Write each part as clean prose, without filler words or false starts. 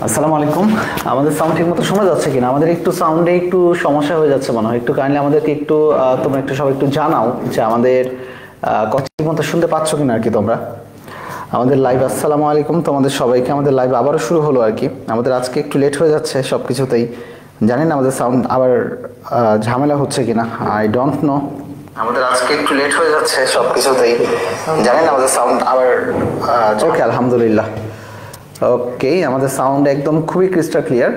আসসালামু আলাইকুম। আমাদের সাউন্ড ঠিক মতো শোনা যাচ্ছে কিনা? আমাদের একটু সাউন্ডে একটু সমস্যা হয়ে যাচ্ছে মনে হয়। একটু কাইন্ডলি আমাদেরকে একটু তোমরা একটু সবাই একটু জানাও যে আমাদের কথা ঠিক মতো শুনতে পাচ্ছ কিনা আর কি তোমরা আমাদের লাইভ। আসসালামু আলাইকুম তোমাদের সবাইকে। আমাদের লাইভ আবারও শুরু হলো আর কি। আমাদের আজকে একটু লেট হয়ে যাচ্ছে সব কিছুতেই, জানি না আমাদের সাউন্ড আবার ঝামেলা হচ্ছে কিনা, আই ডোন্ট নো। আমাদের আজকে একটু লেট হয়ে যাচ্ছে সব কিছুতেই, জানি না আমাদের সাউন্ড আবার ওকে আলহামদুলিল্লাহ। ওকে, আমাদের সাউন্ড একদম খুবই ক্রিস্টাল ক্লিয়ার।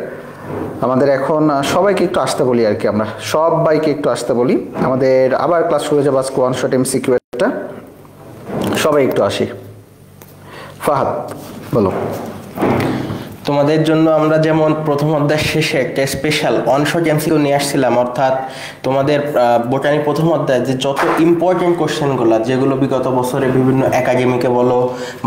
আমাদের এখন সবাইকে একটু আসতে বলি আর কি, আমরা সবাইকে একটু আসতে বলি। আমাদের আবার ক্লাস শুরু হয়ে যাবে আজকে ওয়ান শট এমসিকিউ একটা। সবাই একটু আসি। ফাহাদ বলো। তোমাদের জন্য আমরা যেমন প্রথম অধ্যায় শেষে একটা স্পেশাল অনশট এমসিকিউ নিয়ে আসছিলাম, অর্থাৎ তোমাদের বোটানি প্রথম অধ্যায় যে যত ইম্পর্টেন্ট কোশ্চেনগুলো যেগুলো বিগত বছরে বিভিন্ন একাডেমিকে বলো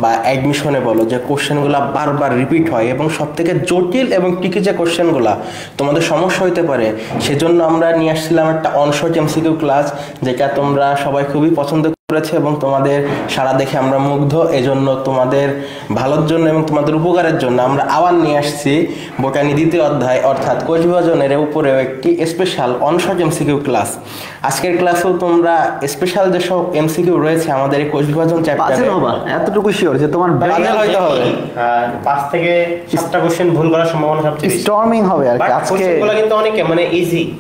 বা অ্যাডমিশনে বলো যে কোশ্চেনগুলো বারবার রিপিট হয় এবং সবথেকে জটিল এবং ট্রিকি যে কোশ্চেনগুলো তোমাদের সমস্যা হতে পারে, সেজন্য আমরা নিয়ে আসছিলাম একটা অনশট এমসিকিউ ক্লাস, যেটা তোমরা সবাই খুবই পছন্দ করেছে এবং তোমাদের সারা দেখে আমরা মুগ্ধ। এজন্য তোমাদের ভালোর জন্য এবং তোমাদের উপকারের জন্য আমরা আবার নিয়ে আসছি বোটানি দ্বিতীয় অধ্যায় অর্থাৎ কোষ বিভাজনের উপরেও একটি স্পেশাল অনশট এমসিকিউ ক্লাস। আজকের ক্লাসেও তোমরা স্পেশাল যেসব এমসিকিউ রয়েছে আমাদের এই কোষ বিভাজন চ্যাপ্টারে এতটুকু শিওর যে তোমার বাতিল হইতে হবে। 5 থেকে 7টা কোশ্চেন ভুল করার সম্ভাবনা সবচেয়ে বেশি। স্টর্মিং হবে আর কি আজকে। কোশ্চেনগুলো কিন্তু অনেক মানে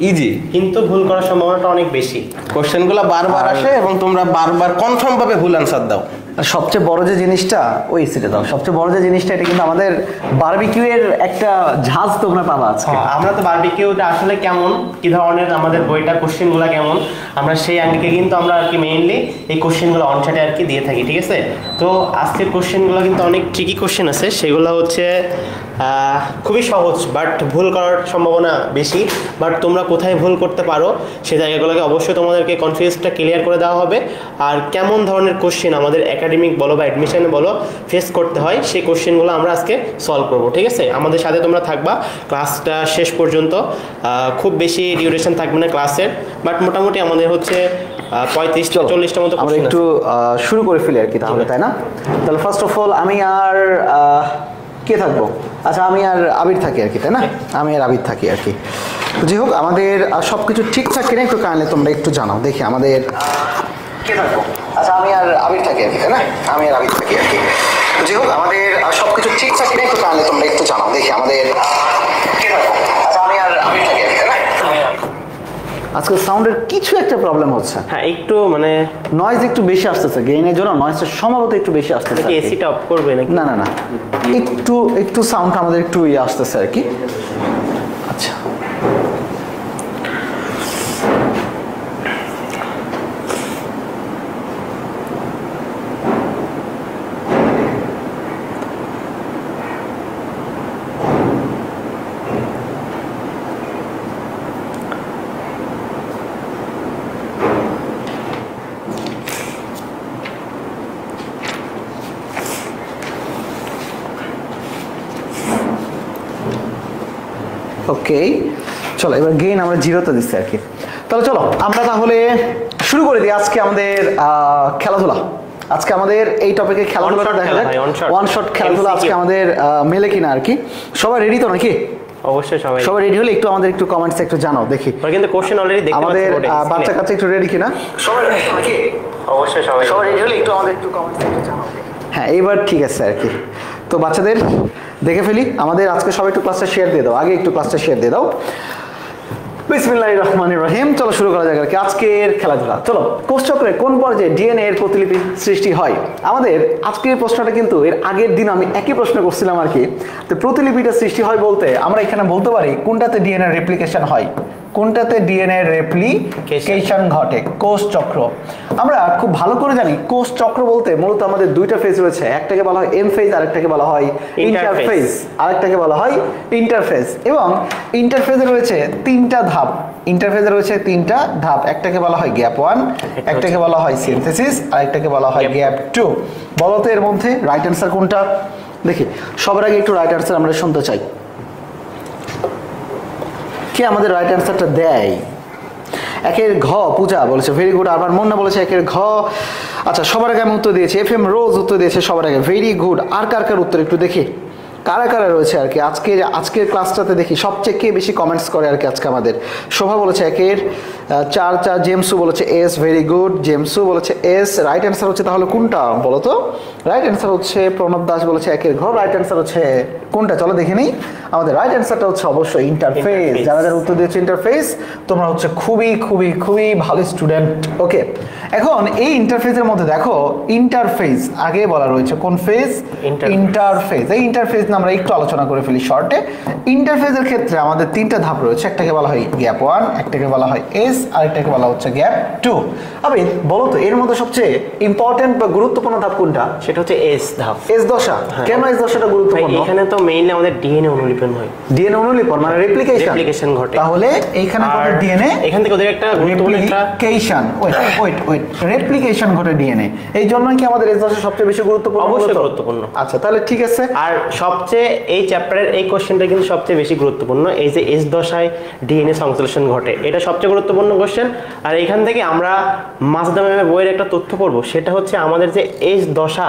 ইজি কিন্তু ভুল করার সম্ভাবনাটা অনেক বেশি। কোশ্চেনগুলো বারবার আসে এবং তোমরা বারবার কনফার্ম ভাবে ভুল আনসার দাও। সবচেয়ে বড় যে জিনিসটা ওই সিটে দাও, সবচেয়ে বড় যে জিনিসটা এটা কিন্তু আমাদের বারবিকিউ এর একটা ঝাঁজ তোমরা পাবা আজকে। আমরা তো বারবিকিউটা আসলে কেমন কি ধরনের আমাদের বইটা কোশ্চেনগুলো কেমন আমরা সেই আঙ্গিকে কিন্তু আমরা আর কি মেইনলি এই কোশ্চেনগুলো অনসাইটে আর কি দিয়ে থাকি, ঠিক আছে? তো আজকের কোশ্চেনগুলো কিন্তু অনেক ট্রিকি কোশ্চেন আছে, সেগুলো হচ্ছে খুবই সহজ বাট ভুল করার সম্ভাবনা বেশি। বাট তোমরা কোথায় ভুল করতে পারো সেই জায়গাগুলোকে অবশ্যই তোমাদেরকে কনফিউজটা ক্লিয়ার করে দেওয়া হবে। আর কেমন ধরনের কোশ্চেন আমাদের একাডেমিক বলো বা অ্যাডমিশনে বলো ফেস করতে হয় সেই কোশ্চেনগুলো আমরা আজকে সলভ করবো, ঠিক আছে? আমাদের সাথে তোমরা থাকবা ক্লাসটা শেষ পর্যন্ত। খুব বেশি ডিউরেশন থাকবে না ক্লাসের, বাট মোটামুটি আমাদের হচ্ছে 35-40টা মতো। আমরা একটু শুরু করে ফেলি আর কি তাহলে, তাই না? তাহলে ফার্স্ট অফ অল আমি আর কে থাকবো? আচ্ছা, আমি আর আবির থাকি আর কি, তাই না? আমি আর আবির থাকি আর কি। যাই হোক, আমাদের সব কিছু ঠিকঠাক কিনা একটু কাইন্ডলি তোমরা একটু জানাও দেখি। আমাদের কে থাকবো? আচ্ছা, আমি আর আবির থাকি আর কি, তাই না? আমি আর আবির থাকি আর কি। যাই হোক, আমাদের সব কিছু ঠিকঠাক কিনা একটু কাইন্ডলি তোমরা একটু জানাও দেখি। আমাদের কে থাকবো? আচ্ছা, আমি আর আবির থাকি আর কি, তাই না? আজকে সাউন্ডের কিছু একটা প্রবলেম হচ্ছে। হ্যাঁ, একটু মানে নয়েজ একটু বেশি আসতেছে, গেইনের জন্য নয়েজটা সম্ভবত একটু বেশি আসতেছে। এসিটা অফ করবে নাকি? না না না, একটু সাউন্ড আমাদের একটু আসতেছে আর কি। আচ্ছা, ওকে, চলো এবার গেইন আমরা জিরোতে দিচ্ছি আর কি। তাহলে চলো আমরা তাহলে শুরু করে দিই আজকে আমাদের খেলাধুলা। আজকে আমাদের এই টপিকে খেলাধুলাটা দেখা যায়, ওয়ান শট খেলাধুলা আজকে আমাদের মেলে কিনা আর কি। সবাই রেডি তো নাকি? অবশ্যই সবাই রেডি হলে একটু আমাদের একটু কমেন্টসে একটু জানাও দেখি। কিন্তু কোশ্চেন অলরেডি দেখতে পাচ্ছি আমাদের বাচ্চা কাচ্চা একটু রেডি কিনা? সবাই রেডি নাকি? অবশ্যই সবাই রেডি হলে একটু আমাদের একটু কমেন্টসে একটু জানাও। হ্যাঁ, এইবার ঠিক আছে আর কি। তো বাচ্চাদের দেখে ফেলি। আমাদের আজকে সবাই একটু ক্লাসটা শেয়ার দিয়ে দাও, আগে একটু ক্লাসটা শেয়ার দিয়ে দাও। বিসমিল্লাহির রহমানির রহিম। চলো শুরু করা যাক আর কি আজকের খেলাধুলা। চলো, কোষচক্রে কোন পর্যায়ে ডিএনএ এর প্রতিলিপি সৃষ্টি হয়? আমাদের আজকের প্রশ্নটা কিন্তু এর আগের দিন আমি একই প্রশ্ন করছিলাম আর কি। তো প্রতিলিপিটা সৃষ্টি হয় বলতে আমরা এখানে বলতে পারি কোনটাতে ডিএনএ রেপ্লিকেশন হয়, কোনটাতে ডিএনএ রেপ্লিকেশন ঘটে? কোষ চক্র। আমরা খুব ভালো করে জানি কোষ চক্র বলতে মূলত আমাদের দুইটা ফেজ রয়েছে, একটাকে বলা হয় এম ফেজ, আরেকটাকে বলা হয় ইন্টারফেজ, আরেকটাকে বলা হয় ইন্টারফেজ। এবং ইন্টারফেজে রয়েছে তিনটা ধাপ। ইন্টারফেজে রয়েছে তিনটা ধাপ, একটাকে বলা হয় গ্যাপ 1, একটাকে বলা হয় সিনথেসিস, আরেকটাকে বলা হয় গ্যাপ 2। বলো তো এর মধ্যে রাইট অ্যান্সার কোনটা? দেখি সবার আগে একটু রাইট অ্যান্সার আমরা শুনতে চাই। কে আমাদের রাইট অ্যান্সারটা দেয়? একের ঘ পূজা বলেছে, ভেরি গুড। আবার মুন্না বলেছে একের ঘ। আচ্ছা, সবার আগে আমি উত্তর দিয়েছি, এফ এম রোজ উত্তর দিয়েছে সবার আগে, ভেরি গুড। আর কার কার উত্তর একটু দেখি। কারা কারা রয়েছে আর কি আজকের ক্লাসটাতে দেখি সবচেয়ে কে বেশি কমেন্টস করে আর কি আজকে আমাদের। শোভা বলেছে একের 4 জেমসু বলেছে এস, ভেরি গুড। জেমসু বলেছে এস, রাইট অ্যান্সার হচ্ছে তাহলে কোনটা বলো তো? রাইট অ্যান্সার হচ্ছে প্রণব দাস বলেছে একের ঘর। রাইট অ্যান্সার হচ্ছে কোনটা চলো দেখে নিই। আমাদের রাইট অ্যান্সারটা হচ্ছে অবশ্যই ইন্টারফেস। যারা যারা উত্তর দিয়েছে ইন্টারফেস, তোমরা হচ্ছে খুবই খুবই খুবই ভালো স্টুডেন্ট। ওকে, এখন এই ইন্টারফেসের মধ্যে দেখো ইন্টারফেস আগে বলা রয়েছে কোন ফেজ? ইন্টারফেস। এই ইন্টারফেস নিয়ে আমরা একটু আলোচনা করে ফেলি শর্টে। ইন্টারফেসের ক্ষেত্রে আমাদের 3টা ধাপ রয়েছে। একটাকে বলা হয় গ্যাপ 1, একটাকে বলা হয় এস, আর একটাকে বলা হচ্ছে গ্যাপ 2। আবে বলো তো এর মধ্যে সবচেয়ে ইম্পর্টেন্ট বা গুরুত্বপূর্ণ ধাপ কোনটা? সেটা হচ্ছে এস ধাপ, এস দশা। কেন এস দশাটা গুরুত্বপূর্ণ? এখানে তো মেইনলি আমাদের ডিএনএ অনুলিপন হয়। ডিএনএ অনুলিপন মানে রেপ্লিকেশন ঘটে। তাহলে এইখানে ঘটে ডিএনএ, এখান থেকে ওদের একটা রেপ্লিকেশন। ওয়েট রেপ্লিকেশন ঘটে ডিএনএ। এই জন্য কি আমাদের এস দশা সবচেয়ে বেশি গুরুত্বপূর্ণ? অবশ্যই গুরুত্বপূর্ণ। আচ্ছা তাহলে ঠিক আছে। আর সবচেয়ে এই চ্যাপ্টারের এই কোশ্চেনটা কিন্তু সবচেয়ে বেশি গুরুত্বপূর্ণ। এই যে এস দশায় ডিএনএ সংশ্লেষণ ঘটে, এটা সবচেয়ে গুরুত্বপূর্ণ কোশ্চেন। আর এখান থেকে আমরা মাজদা ম্যামের বইয়ের একটা তথ্য পড়বো, সেটা হচ্ছে আমাদের যে এস দশা,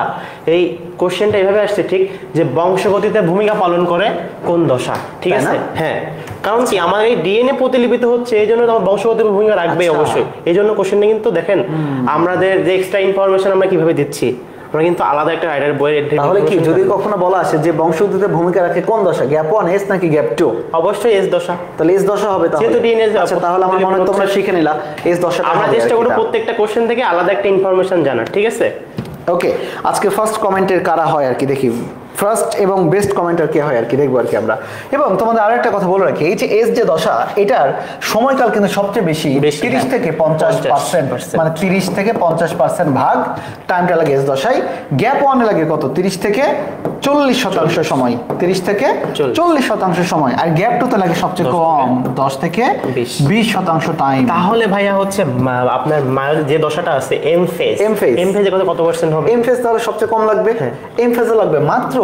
এই কোশ্চেনটা এভাবে আসছে ঠিক যে বংশগতিতে ভূমিকা পালন করে কোন দশা, ঠিক আছে? হ্যাঁ, কারণ কি আমাদের এই ডিএনএ প্রতিলিপিত হচ্ছে, এই জন্য তোমার বংশগতির ভূমিকা রাখবে অবশ্যই। এই জন্য কোশ্চেনটা কিন্তু দেখেন আমাদের যে এক্সট্রা ইনফরমেশন আমরা কিভাবে দিচ্ছি, আমরা কিন্তু আলাদা একটা রাইডার বইয়ের। তাহলে কি যদি কখনো বলা আসে যে বংশগতিতে ভূমিকা রাখে কোন দশা, গ্যাপ 1 এস নাকি গ্যাপ 2? অবশ্যই এস দশা। তাহলে এস দশা হবে তাহলে। যেহেতু ডিএনএ। আচ্ছা তাহলে আমার মনে হয় তোমরা শিখে নিলা এস দশাটা। আমরা চেষ্টা করব প্রত্যেকটা কোশ্চেন থেকে আলাদা একটা ইনফরমেশন জানার, ঠিক আছে? ওকে, আজকে ফার্স্ট কমেন্টের কারা হয় আর কি দেখি, ফার্স্ট এবং বেস্ট কমেন্টার কে হয় আর কি দেখবো আর কি আমরা। এবং তোমাদের আরো একটা কথা বলে রাখি, এই যে এস যে দশা, এটার সময়কাল কিন্তু সবচেয়ে বেশি 30 থেকে 50%, মানে 30 থেকে 50% ভাগ টাইমটা লাগে এস দশায়। গ্যাপ 1 এ লাগে কত? 30 থেকে 40% সময়, 30 থেকে 40% সময়। আর গ্যাপ 2 তে লাগে সবচেয়ে কম, 10 থেকে 20% টাইম। তাহলে ভাইয়া হচ্ছে আপনার যে দশাটা আছে এম ফেজ, এম ফেজে কত পার্সেন্ট হবে? এম ফেজ তাহলে সবচেয়ে কম লাগবে। এম ফেজে লাগবে মাত্র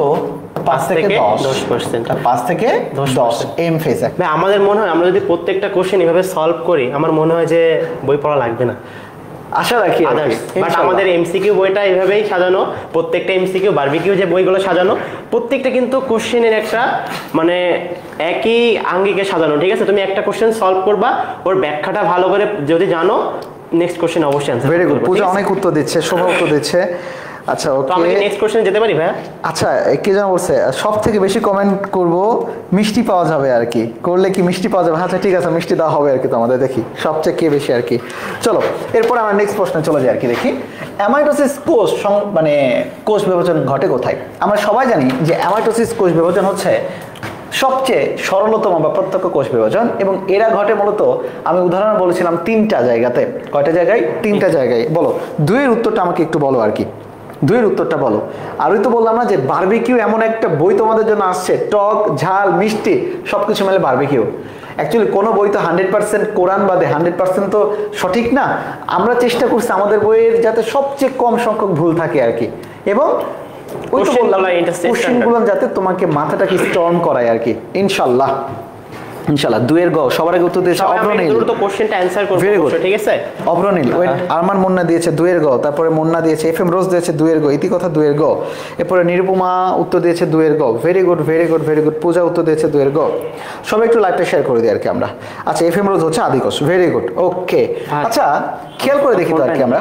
5 থেকে 10%। 5 থেকে 10 এম ফেজ। আমাদের মনে হয় আমরা যদি প্রত্যেকটা কোশ্চেন এভাবে সলভ করি, আমার মনে হয় যে বই পড়া লাগবে না, আশা রাখি। বাট আমাদের এমসিকিউ বইটা এইভাবেই সাজানো, প্রত্যেকটা এমসিকিউ বারবিকিউ যে বইগুলো সাজানো, প্রত্যেকটা কিন্তু কোশ্চেনের একটা মানে একই আঙ্গিকে সাজানো, ঠিক আছে? তুমি একটা কোশ্চেন সলভ করবা, ওর ব্যাখ্যাটা ভালো করে যদি জানো, নেক্সট কোশ্চেন অবশ্যই অ্যানসার। ভেরি গুড, পূজা অনেক উত্তর দিচ্ছে, শোভা উত্তর দিচ্ছে। আচ্ছা ওকে, আমি নেক্সট কোশ্চেন যেতে পারি ভাই? আচ্ছা কে যেন বলছে সবথেকে বেশি কমেন্ট করব মিষ্টি পাওয়া যাবে আর কি, করলে কি মিষ্টি পাওয়া যাবে? আচ্ছা ঠিক আছে, মিষ্টি দেওয়া হবে আর কি তোমাদের, দেখি সবচেয়ে কে বেশি আর কি। চলো এরপর আমরা নেক্সট প্রশ্নে চলে যাই আর কি দেখি। অ্যামাইটোসিস কোষ মানে কোষ বিভাজন ঘটে কোথায়? আমরা সবাই জানি যে অ্যামাইটোসিস কোষ বিভাজন হচ্ছে সবচেয়ে সরলতম বা প্রত্যক্ষ কোষ বিভাজন, এবং এরা ঘটে মূলত আমি উদাহরণ বলেছিলাম 3টা জায়গাতে। কয়টা জায়গায়? 3টা জায়গায়। বলো 2 এর উত্তরটা আমাকে একটু বলো আর কি, 2 এর উত্তরটা বলো। আরই তো বললাম না যে বারবিকিউ এমন একটা বই তোমাদের জন্য আসছে, টক ঝাল মিষ্টি সবকিছু মিলে বারবিকিউ। অ্যাকচুয়ালি কোনো বই তো 100% কোরআন বাদে 100% তো সঠিক না। আমরা চেষ্টা করছি আমাদের বইয়ের যাতে সবচেয়ে কম সংখ্যক ভুল থাকে আর কি, এবং ওই তো বললাম কোশ্চেনগুলো যাতে তোমাকে মাথাটাকে স্ট্রং করায় আর কি। ইনশাআল্লাহ 2 এর গ সবার আগে উত্তর দিয়েছে অব্রনীল। দ্রুত কোশ্চেনটা অ্যানসার করব, ঠিক আছে? অব্রনীল, ওয়েট, আরমান মুন্না দিয়েছে 2 এর গ, তারপরে মুন্না দিয়েছে, এফএম রোজ দিয়েছে 2 এর গ, ইতিকথা 2 এর গ, এরপরে নিরুপমা উত্তর দিয়েছে 2 এর গ। Very good very good very good. Puja উত্তর দিয়েছে 2 এর গ। সবাই একটু লাইভটা শেয়ার করে দিই আর কি আমরা। আচ্ছা এফএম রোজ হচ্ছে আদিকোষ। ভেরি গুড, ওকে। আচ্ছা খেয়াল করে দেখি তো আর কি আমরা,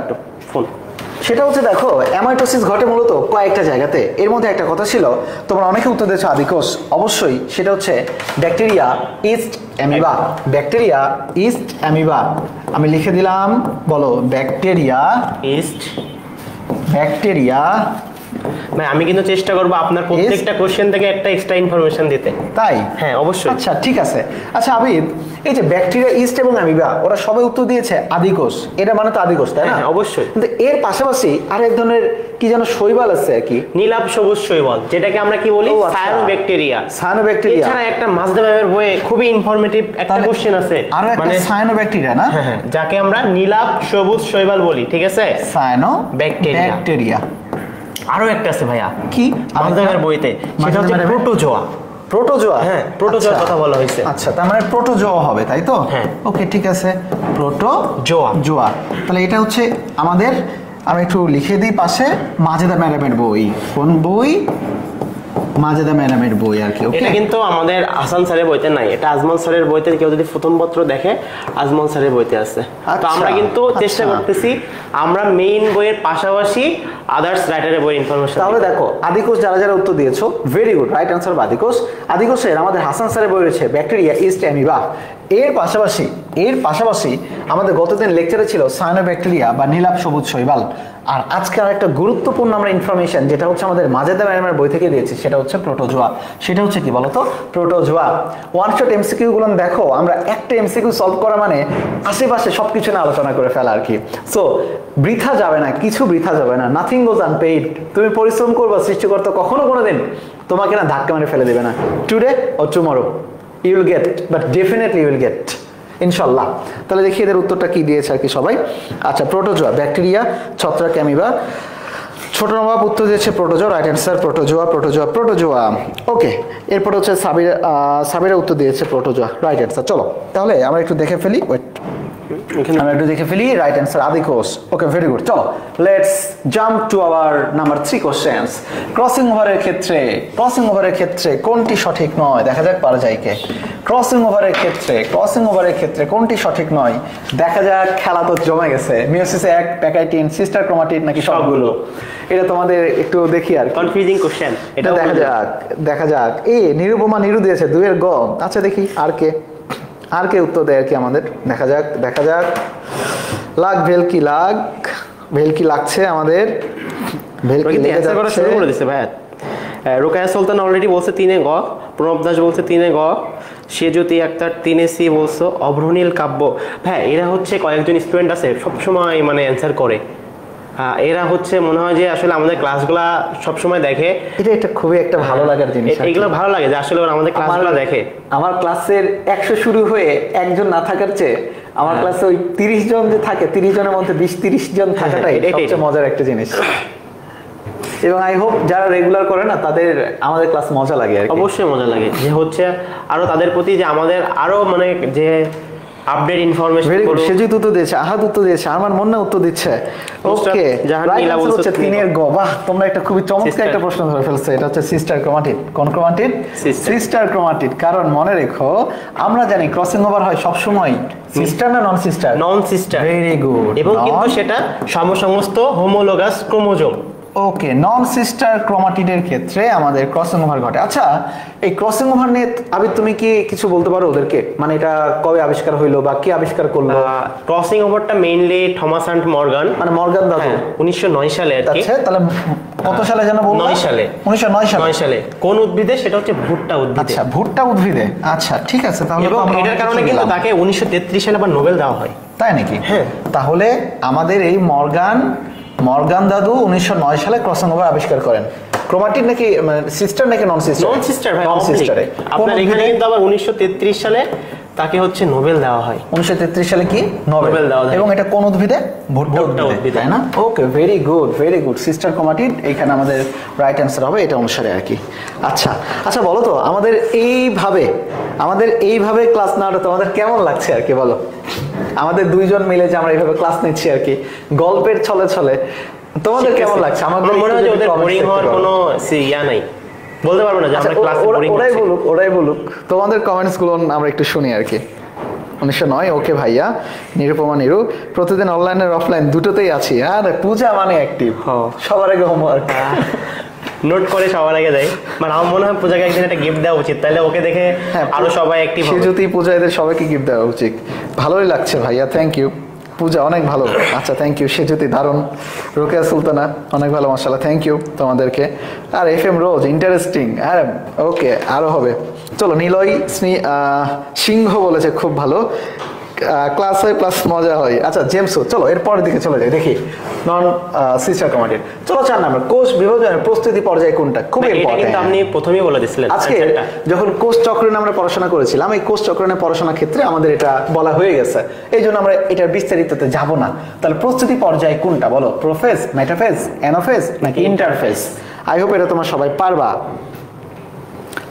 সেটা হচ্ছে দেখো অ্যামাইটোসিস ঘটে মূলত কয়েকটা জায়গাতে। এর মধ্যে একটা কথা ছিল, তোমরা অনেকে উত্তর দিয়েছো আদিকোষ, অবশ্যই সেটা হচ্ছে bacteria yeast amoeba. Bacteria yeast amoeba আমি লিখে দিলাম, বলো ব্যাকটেরিয়া ইস্ট। ব্যাকটেরিয়া মানে আমি কিন্তু চেষ্টা করব আপনার প্রত্যেকটা কোশ্চেন থেকে একটা এক্সট্রা ইনফরমেশন দিতে। তাই? হ্যাঁ অবশ্যই। আচ্ছা ঠিক আছে। আচ্ছা আবিদ, এই যে ব্যাকটেরিয়া ইস্ট এবং অ্যামিবা ওরা সবাই উত্তর দিয়েছে আদিকোষ, এটা মানে তো আদিকোষ তাই না? হ্যাঁ অবশ্যই। কিন্তু এর পাশাপাশি আরেক ধরনের কি যেন শৈবাল আছে আর কি, নীলাভ সবুজ শৈবাল, যেটাকে আমরা কি বলি সায়ানোব্যাকটেরিয়া। সায়ানোব্যাকটেরিয়া। এছাড়া একটা মাজদা ম্যামের বইয়ে খুবই ইনফরমেটিভ একটা কোশ্চেন আছে, মানে সায়ানোব্যাকটেরিয়া না, যাকে আমরা নীলাভ সবুজ শৈবাল বলি, ঠিক আছে? সায়ানোব্যাকটেরিয়া। আরো একটা আছে ভাইয়া, কি মাজদা ম্যামের বইতে, সেটা হচ্ছে প্রোটোজোয়া। প্রোটোজোয়া, হ্যাঁ প্রোটোজোয়ার কথা বলা হয়েছে। আচ্ছা তার মানে প্রোটোজোয়া হবে তাই তো? হ্যাঁ ওকে ঠিক আছে, প্রোটোজোয়া। তাহলে এটা হচ্ছে আমাদের, আমি একটু লিখে দিই পাশে, মাজেদা ম্যাডামের বই। কোন বই? মাজেদা ম্যাডামের বই আর কি। এটা কিন্তু আমাদের হাসান স্যারের বইতে নাই, এটা আজমল স্যারের বইতে, কেউ যদি প্রথম পত্র দেখে আজমল স্যারের বইতে আছে। তো আমরা কিন্তু চেষ্টা করতেছি আমরা মেইন বইয়ের পাশাপাশি আদার্স রাইটারের বইয়ের ইনফরমেশন। তাহলে দেখো আদিকোষ যারা যারা উত্তর দিয়েছো ভেরি গুড, রাইট আনসার আদিকোষ। আদিকোষের আমাদের হাসান স্যারের বই রয়েছে ব্যাকটেরিয়া ইস্ট অ্যামিবা। এর পাশাপাশি আমাদের গতদিন লেকচারে ছিল সায়ানোব্যাকটেরিয়া বা নীলাভ সবুজ শৈবাল। আর আজকে আর একটা গুরুত্বপূর্ণ আমরা ইনফরমেশন যেটা হচ্ছে আমাদের মাজেদা ম্যাডামের বই থেকে দিয়েছি, সেটা হচ্ছে প্রোটোজোয়া। সেটা হচ্ছে কি বলতো? প্রোটোজোয়া। ওয়ান শট এমসিকিউ গুলো দেখো, আমরা একটা এমসিকিউ সলভ করা মানে আশেপাশে সবকিছু নিয়ে আলোচনা করে ফেলা আর কি। সো বৃথা যাবে না, কিছু বৃথা যাবে না, নাথিং গোজ আনপেইড। তুমি পরিশ্রম করবা, সৃষ্টিকর্তা কখনো কোনোদিন তোমাকে না ধাক্কা মেরে ফেলে দেবে না। Today or tomorrow you will get, but definitely you will get ইনশাল্লাহ। তাহলে দেখি এদের উত্তরটা কি দিয়েছে আর কি সবাই। আচ্ছা, প্রোটোজোয়া, ব্যাকটেরিয়া, ছত্রাক, অ্যামিবা। ছোট নবাব উত্তর দিয়েছে প্রোটোজোয়া, রাইট অ্যান্সার প্রোটোজোয়া। ওকে, এরপর হচ্ছে সাবিরা উত্তর দিয়েছে প্রোটোজোয়া, রাইট অ্যান্সার। চলো তাহলে আমরা একটু দেখে ফেলি, রাইট অ্যান্সার আদিকোষ। ওকে, ভেরি গুড। চলো let's jump to our number 3 questions. Crossing ওভারের ক্ষেত্রে কোনটি সঠিক নয়? দেখা যাক পারা যায় কে। ক্রসিং ওভারের ক্ষেত্রে কোনটি সঠিক নয়? দেখা যাক, খেলা তো জমে গেছে। মিয়োসিসে এক, প্যাকাইটিন, সিস্টার ক্রোমাটিড নাকি সবগুলো? এটা তোমাদের একটু দেখি আর কনফিউজিং কোশ্চেন, এটা দেখা যাক। নিরুপমা নিরু দিয়েছে 2 এর গ। আচ্ছা দেখি আর কে উত্তর দেয় আর কি আমাদের। দেখা যাক। ভেলকি লাগছে আমাদের, ভেলকি লেগে যাচ্ছে। শুরু করে দিছে ভাই। রোকায়া সুলতান অলরেডি বলছে 3 এ গ, প্রণব দাস বলছে 3 এ গ, সেজ্যোতি আক্তার 3 এ সি বলছো, অভ্রনীল কাব্য। ভাই এরা হচ্ছে কয়েকজন স্টুডেন্ট আছে সবসময় মানে অ্যান্সার করে। এরা হচ্ছে মনে হয় যে আসলে আমাদের ক্লাসগুলা সবসময় দেখে। এটা খুবই একটা ভালো লাগার জিনিস। এগুলো ভালো লাগে যে আসলে ওরা আমাদের ক্লাসগুলো দেখে। আমার ক্লাসের 100 শুরু হয়ে একজন না থাকার চেয়ে আমার ক্লাসে ওই 30 জন যে থাকে, 30 জনের মধ্যে 20-30 জন থাকাটাই সবচেয়ে মজার একটা জিনিস। এবং আই হোপ যারা রেগুলার করে না তাদের আমাদের ক্লাস মজা লাগে আর কি। অবশ্যই মজা লাগে, যে হচ্ছে আরো তাদের প্রতি যে আমাদের আরো মানে যে আপডেট ইনফরমেশন। সেজিত উত্তর দিয়েছে, আহাদ উত্তর দিয়েছে, আমার মনে উত্তর দিচ্ছে। ওকে, রাইট আনসার হচ্ছে 3 এর গ। বাহ, তোমরা একটা খুবই চমৎকার একটা প্রশ্ন ধরে ফেলছো। এটা হচ্ছে সিস্টার ক্রোমাটিড। কোন ক্রোমাটিড? Sister chromatid. কারণ মনে রেখো, আমরা জানি ক্রসিং ওভার হয় সব সময় সিস্টার না নন সিস্টার? নন সিস্টার। Very good. এবং কিন্তু সেটা সমসমস্ত হোমোলোগাস ক্রোমোজোম। ওকে, নন সিস্টার ক্রোমাটিডের ক্ষেত্রে আমাদের ক্রসিং ওভার ঘটে। আচ্ছা, এই ক্রসিং ওভার নিয়ে আবির তুমি কি কিছু বলতে পারো ওদেরকে? মানে এটা কবে আবিষ্কার হইলো বা কে আবিষ্কার করলো? ক্রসিং ওভারটা মেইনলি থমাস অ্যান্ড মর্গান, মানে মর্গান দাদু 1909 সালে আর কি। আচ্ছা, তাহলে কত সালে যেন বলবো? 9 সালে। 1909 সালে। কোন উদ্ভিদে? সেটা হচ্ছে ভুট্টা উদ্ভিদে। আচ্ছা, ভুট্টা উদ্ভিদে। আচ্ছা, ঠিক আছে। তাহলে এবং এটার কারণে কিন্তু তাকে 1933 সালে আবার নোবেল দেওয়া হয়। তাই নাকি? হ্যাঁ। তাহলে আমাদের এই মর্গান দাদু 1909 সালে ক্রসিং ওভার আবিষ্কার করেন। ক্রোমাটিড নাকি সিস্টার নাকি নন সিস্টার? নন সিস্টার ভাই, নন সিস্টারে। আপনার এখানে কিন্তু আবার 1933 সালে তাকে হচ্ছে নোবেল দেওয়া হয়। 1933 সালে কি নোবেল দেওয়া হয়? এবং এটা কোন উদ্ভিদে? ভুট্টা উদ্ভিদে, তাই না? ওকে, ভেরি গুড। সিস্টার ক্রোমাটিড এখানে আমাদের রাইট অ্যান্সার হবে এটা অনুসারে আর কি। আচ্ছা বলো তো, আমাদের এইভাবে ক্লাস নেওয়াটা তোমাদের কেমন লাগছে আর কি বলো? আমাদের 2 জন মিলে যে আমরা এইভাবে ক্লাস নিচ্ছি আর কি, গল্পের ছলে তোমাদের কেমন লাগছে? আমার মনে হয় যে ওদের বোরিং হওয়ার কোনো ইয়া নাই, বলতে পারবো না যে আমরা ক্লাসে বোরিং হচ্ছি। ওরাই বলুক, তোমাদের কমেন্টস গুলো আমরা একটু শুনি আর কি। 1909। ওকে ভাইয়া। নিরুপমা নিরু, প্রতিদিন অনলাইন আর অফলাইন দুটোতেই আছি। আর পূজা মানে অ্যাক্টিভ, সবার আগে হোমওয়ার্ক নোট করে সবার আগে দেয়। মানে আমার মনে হয় পূজাকে একদিন একটা গিফট দেওয়া উচিত, তাহলে ওকে দেখে আরো সবাই অ্যাক্টিভ হবে। সেজুতি পূজা এদের সবাইকে গিফট দেওয়া উচিত। ভালোই লাগছে ভাইয়া, থ্যাংক ইউ। পূজা অনেক ভালো, আচ্ছা থ্যাংক ইউ। সেজুতি দারুণ। রোকেয়া সুলতানা অনেক ভালো, মাশাআল্লাহ, থ্যাংক ইউ তোমাদেরকে। আর FM রোজ ইন্টারেস্টিং। আর ওকে, আরো হবে। চলো, নিলয় সিংহ বলেছে খুব ভালো, ক্লাস হয় প্লাস মজা হয়। আচ্ছা জেমসও, চলো এরপরের দিকে চলে যাই, দেখি নন সিস্টার ক্রোমাটিড। চলো 4 নাম্বার, কোষ বিভাজনের প্রস্তুতি পর্যায় কোনটা? খুব ইম্পর্টেন্ট। আপনি প্রথমেই বলে দিয়েছিলেন। আজকে যখন কোষ চক্রনে আমরা পড়াশোনা করেছিলাম, এই কোষ চক্রনের পড়াশোনার ক্ষেত্রে আমাদের এটা বলা হয়ে গেছে, এই জন্য আমরা এটার বিস্তারিততে যাব না। তাহলে প্রস্তুতি পর্যায় কোনটা বলো? প্রোফেজ, মেটাফেজ, অ্যানাফেজ নাকি ইন্টারফেজ? আই হোপ এটা তোমরা সবাই পারবা।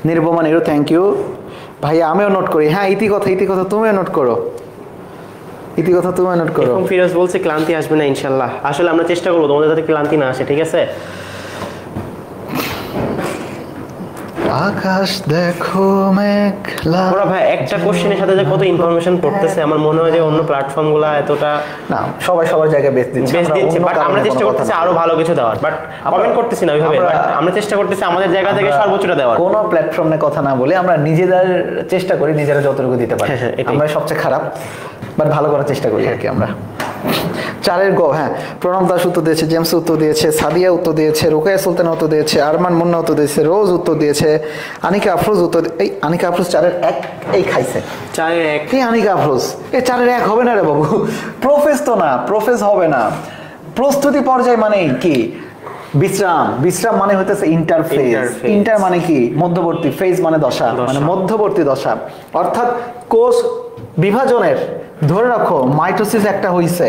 নিরুপমা নিরু, থ্যাংক ইউ ভাইয়া। আমিও নোট করি। হ্যাঁ, ইতিকথা তুমিও নোট করো। ফিরোজ বলছে ক্লান্তি আসবে না ইনশাল্লাহ। আসলে আমরা চেষ্টা করবো তোমাদের যাতে ক্লান্তি না আসে, ঠিক আছে? আকাশ দেখো মেঘলা। ওরা ভাই একটা কোশ্চেনের সাথে যে কত ইনফরমেশন পড়তেছে, আমার মনে হয় যে অন্য প্ল্যাটফর্মগুলো এতটা না, সবাই সবার জায়গায় বেস্ট দিচ্ছে, বেস্ট দিচ্ছে, বাট আমরা চেষ্টা করতেছি আরো ভালো কিছু দেওয়ার, বাট কমেন্ট করতেছি না ওইভাবে, বাট আমরা চেষ্টা করতেছি আমাদের জায়গা থেকে সর্বোচ্চটা দেওয়ার। কোনো প্ল্যাটফর্মে কথা না বলে আমরা নিজেদের চেষ্টা করি, নিজেরা যতটুকু দিতে পারি। আমরা সবচেয়ে খারাপ, বাট ভালো করার চেষ্টা করি আর কি আমরা। 4 গ, হ্যাঁ, প্রণব দাস উত্তর দিয়েছে, জেমস উত্তর দিয়েছে, সাদিয়া উত্তর দিয়েছে, রোকেয়া সুলতান উত্তর দিয়েছে, আরমান মুন্না উত্তর দিয়েছে, রোজ উত্তর দিয়েছে, আনিকা আফরোজ উত্তর, এই আনিকা আফরোজ 4 1 এই খাইছে, 4 1 এই আনিকা আফরোজ এই 4 1 হবে না রে বাবু, প্রোফেস তো না, প্রোফেস হবে না। প্রস্তুতি পর্যায় মানে কি? বিশ্রাম, বিশ্রাম মানে হইতেছে ইন্টারফেজ। ইন্টার মানে কি? মধ্যবর্তী, ফেজ মানে দশা, মানে মধ্যবর্তী দশা। অর্থাৎ কোষ বিভাজনের, ধরে রাখো মাইটোসিস একটা হইছে,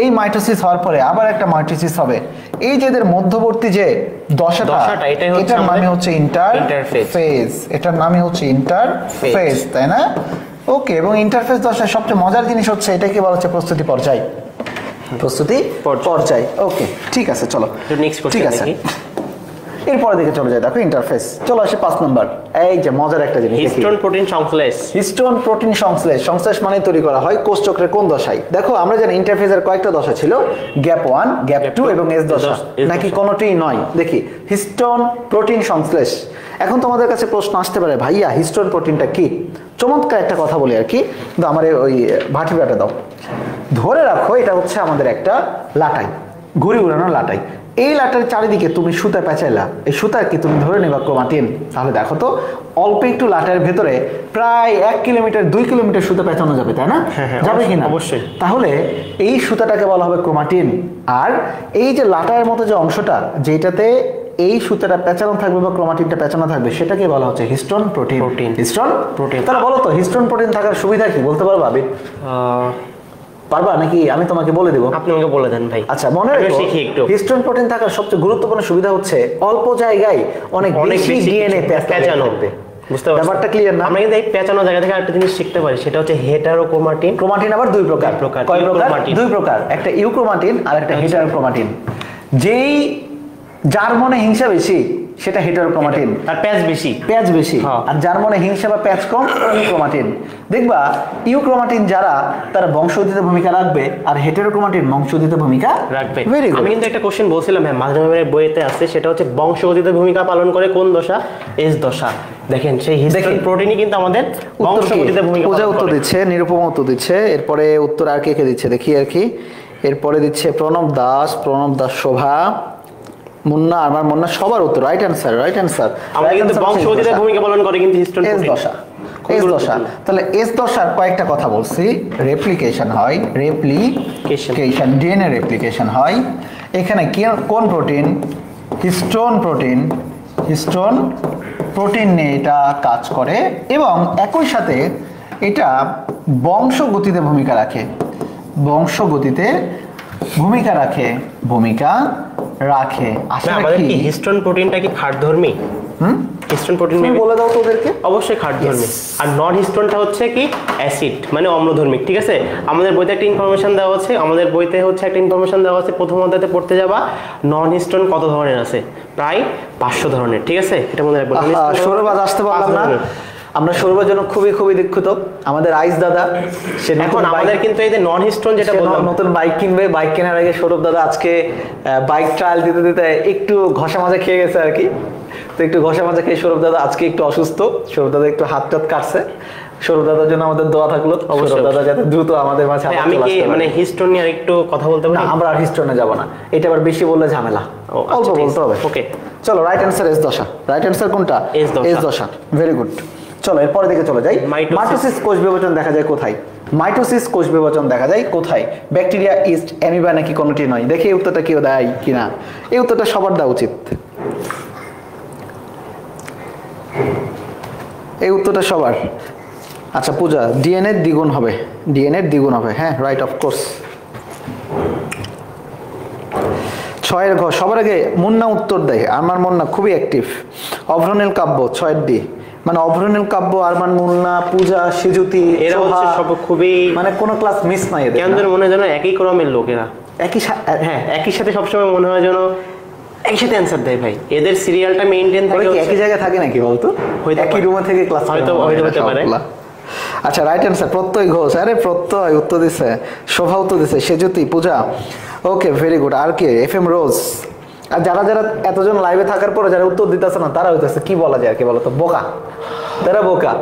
এই মাইটোসিস হওয়ার পরে আবার একটা মাইটোসিস হবে, এই যে এদের মধ্যবর্তী যে দশাটা, এটার নামই হচ্ছে ইন্টারফেজ, এটার নামই হচ্ছে ইন্টারফেজ, তাই না? ওকে, এবং ইন্টারফেজ দশায় সবচেয়ে মজার জিনিস হচ্ছে এটাকে বলা হচ্ছে প্রস্তুতি পর্যায়। প্রস্তুতি পর্যায়, ওকে, ঠিক আছে, চলো ঠিক আছে, এরপরে দিকে চলে যায়। দেখো ইন্টারফেস, চলো আসে 5 নম্বর। এই যে মজার একটা জিনিস, হিস্টোন প্রোটিন সংশ্লেষ। হিস্টোন প্রোটিন সংশ্লেষ, সংশ্লেষ মানে তৈরি করা হয় কোষ চক্রের কোন দশায়? দেখো আমরা জানি ইন্টারফেসের কয়েকটা দশা ছিল, গ্যাপ 1, গ্যাপ 2 এবং এস দশা, নাকি কোনোটিই নয়? দেখি হিস্টোন প্রোটিন সংশ্লেষ। এখন তোমাদের কাছে প্রশ্ন আসতে পারে, ভাইয়া হিস্টোন প্রোটিনটা কি? চমৎকার একটা কথা বলি আর কি, কিন্তু আমার ওই ভাটিবাটা দাও। ধরে রাখো এটা হচ্ছে আমাদের একটা লাটাই, ঘুরি উড়ানো লাটাই। এই লাটার চারিদিকে তুমি সুতা পেঁচাইলা, এই সুতার কি তুমি ধরে নেবা ক্রোমাটিন? তাহলে দেখো তো, অল্প একটু লাটার ভেতরে প্রায় 1 কিলোমিটার 2 কিলোমিটার সুতা পেঁচানো যাবে, তাই না? যাবে কিনা? অবশ্যই। তাহলে এই সুতাটাকে বলা হবে ক্রোমাটিন। আর এই যে লাটার মতো যে অংশটা, যেটাতে এই সুতাটা পেঁচানো থাকবে বা ক্রোমাটিনটা পেঁচানো থাকবে, সেটাকে বলা হচ্ছে হিস্টোন প্রোটিন। Histone protein. তাহলে বলো তো হিস্টোন প্রোটিন থাকার সুবিধা কি, বলতে পারবা? পারবা নাকি আমি তোমাকে বলে দেব? আপনি আমাকে বলে দেন ভাই। আচ্ছা, মনে রাখো হিস্টোন প্রোটিন থাকার সবচেয়ে গুরুত্বপূর্ণ সুবিধা হচ্ছে অল্প জায়গায় অনেক বেশি ডিএনএ পেঁচানো হবে। বুঝতে পারছো ব্যাপারটা? ক্লিয়ার না? আমরা কিন্তু এই পেঁচানো জায়গা থেকে একটা জিনিস শিখতে পারি, সেটা হচ্ছে হেটারোক্রোমাটিন। ক্রোমাটিন আবার 2 প্রকার। কয় প্রকার? 2 প্রকার, একটা ইউক্রোমাটিন আর একটা হেটারোক্রোমাটিন। যার মনে হিংসা বেশি সেটা হেটারোক্রোমাটিন, আর প্যাচ বেশি, আর যার মনে হিংসা বা প্যাচ কম ইউক্রোমাটিন। দেখবা ইউক্রোমাটিন যারা, তারা বংশগতিতে ভূমিকা রাখবে, আর হেটারোক্রোমাটিন বংশগতিতে ভূমিকা রাখবে। Very good. আমি কিন্তু একটা কোশ্চেন বলছিলাম, হ্যাঁ মাঝে বইতে আছে, সেটা হচ্ছে বংশগতিতে ভূমিকা পালন করে কোন দশা? এস দশা। দেখেন সেই হিস্টোন প্রোটিনই কিন্তু আমাদের বংশগতিতে ভূমিকা পালন করে। উত্তর দিচ্ছে, নিরুপমা উত্তর দিচ্ছে। এরপরে উত্তর আর কে দিচ্ছে দেখি আর কি। এরপরে দিচ্ছে প্রণব দাস, শোভা, মুন্না, আমার মুন্না, সবার উত্তর রাইট অ্যানসার। আমরা কিন্তু বংশগতিতে ভূমিকা পালন করে কিন্তু হিস্টোন এস দশা, এস দশা। তাহলে এস দশার কয়েকটা কথা বলছি। রেপ্লিকেশন হয়, রেপ্লিকেশন, ডিএনএ রেপ্লিকেশন হয়। এখানে কোন protein? Histone protein. Histone protein নিয়ে এটা কাজ করে, এবং একই সাথে এটা বংশগতিতে ভূমিকা রাখে। বংশগতিতে ভূমিকা রাখে। আমাদের কি হিস্টোন প্রোটিনটা কি খাদ্যধর্মী? হিস্টোন প্রোটিন বলে দাও তো ওদেরকে। অবশ্যই খাদ্যধর্মী। আর নন হিস্টোনটা হচ্ছে কি অ্যাসিড, মানে অম্লধর্মিক। ঠিক আছে, আমাদের বইতে একটা ইনফরমেশন দেওয়া আছে, প্রথম অধ্যায়তে পড়তে যাবা নন হিস্টোন কত ধরনের আছে, প্রায় 500 ধরনের। ঠিক আছে, এটা মনে রাখবেন। সৌরভ আসতে পারলাম না, আমরা সৌরভের জন্য খুবই দুঃখিত। আমাদের আইস দাদা, সে এখন আমাদের কিন্তু এই যে নন হিস্টোন যেটা বললাম, নতুন বাইক কিনবে, বাইক কেনার আগে সৌরভ দাদা আজকে বাইক ট্রায়াল দিতে একটু ঘষা মাজা খেয়ে গেছে আর কি। তো একটু ঘষা মাজা খেয়ে সৌরভ দাদা আজকে একটু অসুস্থ। সৌরভ দাদা একটু হাত কাটছে। সৌরভ দাদার জন্য আমাদের দোয়া থাকলো, সৌরভ দাদা যাতে দ্রুত আমাদের মাঝে। আমি কি মানে হিস্টোন নিয়ে একটু কথা বলতে পারি? আমরা আর হিস্টোনে যাব না, এটা আবার বেশি বললে ঝামেলা, অল্প বলতে হবে। ওকে, চলো রাইট অ্যান্সার এস দশা। রাইট অ্যান্সার কোনটা? এস দশা। Very good. চলো এরপরে দিকে চলে যাই। মাইটোসিস কোষ বিভাজন দেখা যায় কোথায়? মাইটোসিস কোষ বিভাজন দেখা যায় কোথায়? ব্যাকটেরিয়া, ইস্ট, অ্যামিবা, নাকি কোনোটি নয়? দেখি এই উত্তরটা কেউ দেয় কিনা। এই উত্তরটা সবার দেওয়া উচিত। এই উত্তরটা সবার। আচ্ছা পূজা, ডিএনএ দ্বিগুণ হবে। হ্যাঁ রাইট, অফকোর্স। 6 ঘ সবার আগে মুন্না উত্তর দেয়। আমার মুন্না খুবই অ্যাক্টিভ। অভ্রনীল কাব্য 6 ডি, মানে অভ্রনীল কাব্য, আরমান, মুন্না, পূজা, সিজুতি, এরা হচ্ছে সব খুবই, মানে কোনো ক্লাস মিস নাই এদের। কেন মনে হয় যেন একই ক্রমের লোকেরা, একই সাথে সবসময় মনে হয় যেন একসাথে অ্যান্সার দেয় ভাই, এদের সিরিয়ালটা মেইনটেইন থাকে। একই জায়গায় থাকে নাকি বলতো? একই রুমে থেকে ক্লাস হয়তো হতে পারে। আচ্ছা, রাইট অ্যান্সার প্রত্যয় ঘোষ। আরে প্রত্যয় উত্তর দিছে, শোভা উত্তর দিছে, সেজুতি, পূজা। ওকে, ভেরি গুড। আর কে? FM রোজ। আর যারা যারা এতজন লাইভে থাকার পরে যারা উত্তর দিতেছে না তারা হইতেছে কি বলা যায় আর কি বলতো, বোকা। তারা বোকা।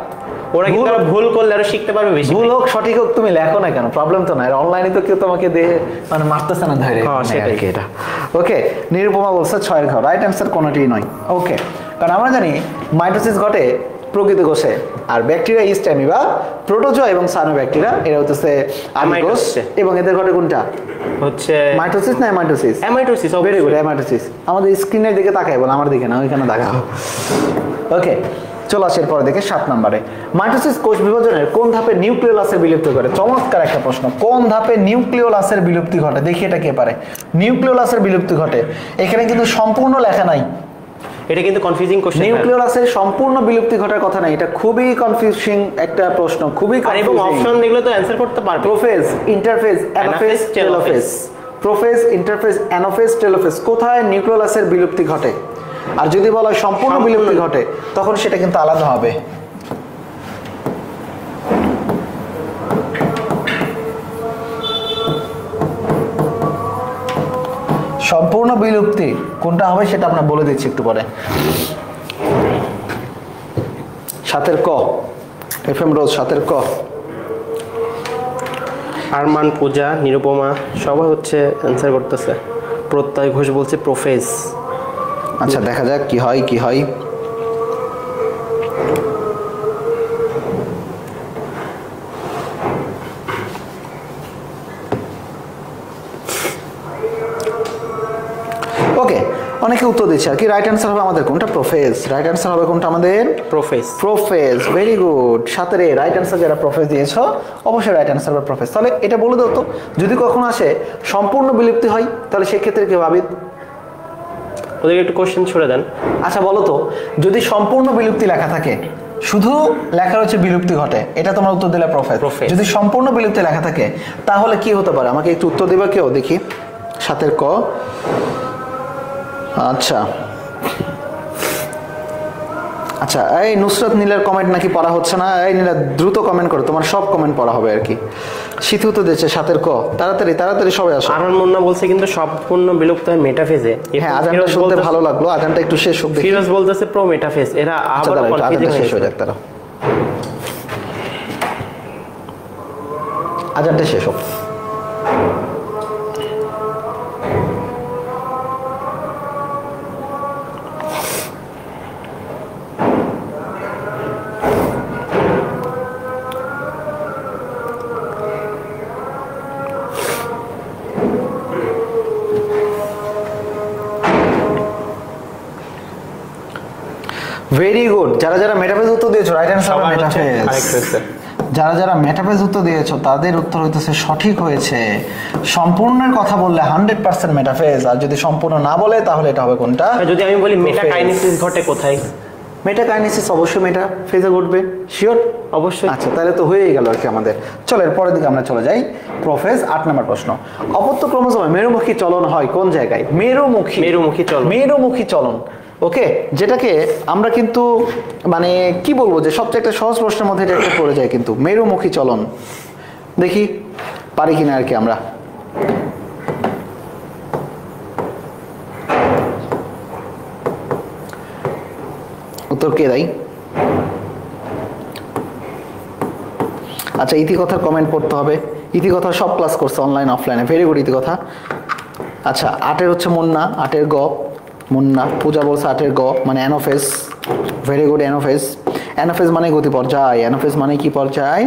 ওরা কিন্তু ভুল করলে আরো শিখতে পারবে বেশি। ভুল হোক সঠিক হোক তুমি লেখো না কেন, প্রবলেম তো নাই। অনলাইনে তো কেউ তোমাকে দেখে মানে মারতেছে না ধরে। সেটাই কি এটা। ওকে, নিরুপমা বলছে 6 ঘর। রাইট অ্যান্সার কোনটিই নয়। ওকে, কারণ আমরা জানি মাইটোসিস ঘটে প্রকৃত কোষে, আর ব্যাকটেরিয়া ইস্ট অ্যামিবা, প্রোটোজোয়া এবং সায়ানোব্যাকটেরিয়া এরা হচ্ছে আমিকোষ, এবং এদের ঘটে কোনটা হচ্ছে মাইটোসিস না amitosis? Amitosis. Very good, amitosis. আমাদের স্ক্রিনের দিকে তাকাই বল, আমার দিকে না, ওইখানে তাকাও। ওকে, চলো আসে এরপরে দেখে 7 নম্বরে। মাইটোসিস কোষ বিভাজনের কোন ধাপে নিউক্লিওলাসের বিলুপ্তি ঘটে? চমৎকার একটা প্রশ্ন। কোন ধাপে নিউক্লিওলাসের বিলুপ্তি ঘটে? দেখি এটা কে পারে। নিউক্লিওলাসের বিলুপ্তি ঘটে, এখানে কিন্তু সম্পূর্ণ লেখা নাই। এটা কিন্তু কনফিউজিং কোশ্চেন। নিউক্লিওলাসের সম্পূর্ণ বিলুপ্তি ঘটার কথা নাই, এটা খুবই কনফিউজিং একটা প্রশ্ন, খুবই কনফিউজিং। এবং অপশন দেখলে তো অ্যানসার করতে পারবে। Prophase, interphase, anaphase, telophase. Prophase, interphase, anaphase, telophase. কোথায় নিউক্লিওলাসের বিলুপ্তি ঘটে? আর যদি বলা হয় সম্পূর্ণ বিলুপ্তি ঘটে তখন সেটা কিন্তু আলাদা হবে। সম্পূর্ণ বিলুপ্তি কোনটা হবে সেটা আমরা বলে দিচ্ছি একটু পরে। 7 ক। FM রোজ 7 ক। আরমান, পূজা, নিরুপমা সবাই হচ্ছে অ্যান্সার করতেছে। প্রত্যয় ঘোষ বলছে প্রোফেজ। আচ্ছা, দেখা যাক কি হয় কি হয়। ওকে, অনেকে উত্তর দিচ্ছে আর কি। রাইট অ্যান্সার হবে আমাদের কোনটা? প্রোফেজ। রাইট অ্যান্সার হবে কোনটা আমাদের? Prophase. Prophase, very good. 7 right answer যারা প্রোফেজ দিয়েছো অবশ্যই রাইট অ্যান্সার হবে প্রোফেজ। তাহলে এটা বলে দাও তো, যদি কখনো আসে সম্পূর্ণ বিলুপ্তি হয় তাহলে সেই ক্ষেত্রে কি ভাবি? ওদেরকে একটু কোশ্চেন ছুড়ে দেন। আচ্ছা বলো তো, যদি সম্পূর্ণ বিলুপ্তি লেখা থাকে, শুধু লেখা রয়েছে বিলুপ্তি ঘটে, এটা তোমার উত্তর দিলে প্রোফেজ। যদি সম্পূর্ণ বিলুপ্তি লেখা থাকে তাহলে কি হতে পারে? আমাকে একটু উত্তর দিবা কেউ দেখি। 7 ক। আচ্ছা আচ্ছা, এই নুসরাত নীলার কমেন্ট নাকি পড়া হচ্ছে না। এই নীলা দ্রুত কমেন্ট করো, তোমার সব কমেন্ট পড়া হবে আর কি। শীত তো দিচ্ছে 7 ক। তাড়াতাড়ি তাড়াতাড়ি সবাই আসো। আরমান মুন্না বলছে কিন্তু সম্পূর্ণ বিলুপ্ত হয় মেটাফেজে। হ্যাঁ, আজানটা শুনতে ভালো লাগলো, আজানটা একটু শেষ হোক দেখি। ফিরোজ বলতেছে প্রো মেটাফেজ। এরা আবার কনফিউজিং শেষ হয়ে যাক, তারা আজানটা শেষ হোক। Very good. যারা যারা মেটাফেজ উত্তর দিয়েছো রাইট অ্যান্সার হবে মেটাফেজ। যারা যারা মেটাফেজ উত্তর দিয়েছো তাদের উত্তর হইতেছে সঠিক হয়েছে। সম্পূর্ণের কথা বললে 100% মেটাফেজ, আর যদি সম্পূর্ণ না বলে তাহলে এটা হবে কোনটা? যদি আমি বলি মেটাকাইনেসিস ঘটে কোথায়? মেটাকাইনেসিস অবশ্যই মেটাফেজে ঘটবে, শিওর অবশ্যই। আচ্ছা, তাহলে তো হয়েই গেল আর কি আমাদের। চলো এর পরের দিকে আমরা চলে যাই। প্রোফেজ 8 নম্বর প্রশ্ন। অপত্য ক্রোমোজোমে মেরুমুখী চলন হয় কোন জায়গায়? মেরুমুখী চলন। মেরুমুখী চলন, ওকে, যেটাকে আমরা কিন্তু মানে কি বলবো যে সবচেয়ে একটা সহজ প্রশ্নের মধ্যে এটা একটা পড়ে যায় কিন্তু। মেরুমুখী চলন দেখি পারি কিনা আর কি আমরা। উত্তর কে দেয়? আচ্ছা, ইতিকথার কমেন্ট পড়তে হবে। ইতিকথা সব ক্লাস করছে অনলাইন অফলাইনে, ভেরি গুড ইতিকথা। আচ্ছা, 8 হচ্ছে মুন্না, 8 গ মুন্না। পূজা বলছে 8 গ মানে অ্যানোফেজ, ভেরি গুড। অ্যানোফেজ, অ্যানোফেজ মানে গতি পর্যায়। অ্যানোফেজ মানে কি পর্যায়?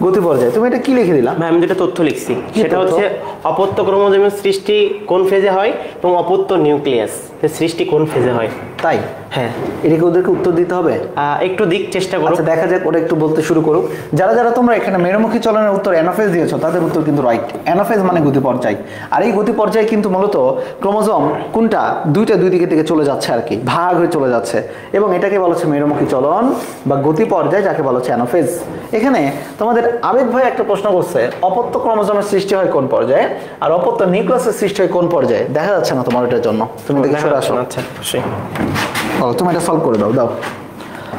গতি পর্যায়। তুমি এটা কি লিখে দিলা? আমি যেটা তথ্য লিখছি সেটা হচ্ছে অপত্য ক্রোমোজোমের সৃষ্টি কোন ফেজে হয় এবং অপত্য নিউক্লিয়াস এর সৃষ্টি কোন ফেজে হয়। তাই? হ্যাঁ। এটাকে ওদেরকে উত্তর দিতে হবে? একটু দিক চেষ্টা করো। আচ্ছা দেখা যাক, ওরা একটু বলতে শুরু করুক। যারা যারা তোমরা এখানে মেরুমুখী চলনের উত্তর অ্যানাফেজ দিয়েছো তাদের উত্তর কিন্তু রাইট। অ্যানাফেজ মানে গতি পর্যায়, আর এই গতি পর্যায়ে কিন্তু মূলত ক্রোমোজোম কোনটা দুই দিকে থেকে চলে যাচ্ছে আর কি, ভাগ হয়ে চলে যাচ্ছে, এবং এটাকে বলা হচ্ছে মেরুমুখী চলন বা গতি পর্যায়, যাকে বলা হচ্ছে অ্যানাফেজ। এখানে তোমাদের আবেদ ভাই একটা প্রশ্ন করছে, অপত্য ক্রোমোজোমের সৃষ্টি হয় কোন পর্যায়ে আর অপত্য নিউক্লিয়াসের সৃষ্টি হয় কোন পর্যায়ে? দেখা যাচ্ছে না তোমার এটার জন্য, তুমি দেখে সরে আসো। আচ্ছা অবশ্যই তুমি এটা সলভ করে দাও।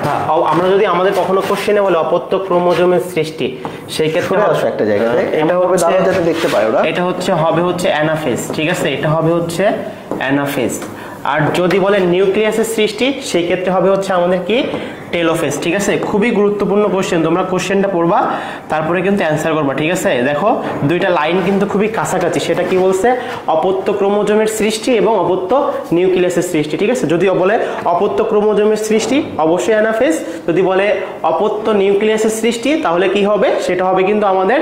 হ্যাঁ, আমরা যদি আমাদের কখনো কোশ্চেনে বলে অপত্য ক্রোমোজোমের সৃষ্টি, সেই ক্ষেত্রে আসো একটা জায়গাতে, এটা হবে দাঁড়াও যাতে দেখতে পায় ওরা। এটা হবে অ্যানাফেজ, ঠিক আছে? এটা হবে অ্যানাফেজ। আর যদি বলে নিউক্লিয়াসের সৃষ্টি, সেই ক্ষেত্রে হবে আমাদের কি টেলোফেজ, ঠিক আছে? খুবই গুরুত্বপূর্ণ কোশ্চেন, তোমরা কোশ্চেনটা পড়বা তারপরে কিন্তু অ্যান্সার করবা, ঠিক আছে? দেখো দুইটা লাইন কিন্তু খুবই কাছাকাছি। সেটা কি বলছে? অপত্য ক্রোমোজোমের সৃষ্টি এবং অপত্য নিউক্লিয়াসের সৃষ্টি, ঠিক আছে? যদি বলে অপত্য ক্রোমোজোমের সৃষ্টি, অবশ্যই অ্যানাফেজ। যদি বলে অপত্য নিউক্লিয়াসের সৃষ্টি, তাহলে কি হবে? সেটা হবে কিন্তু আমাদের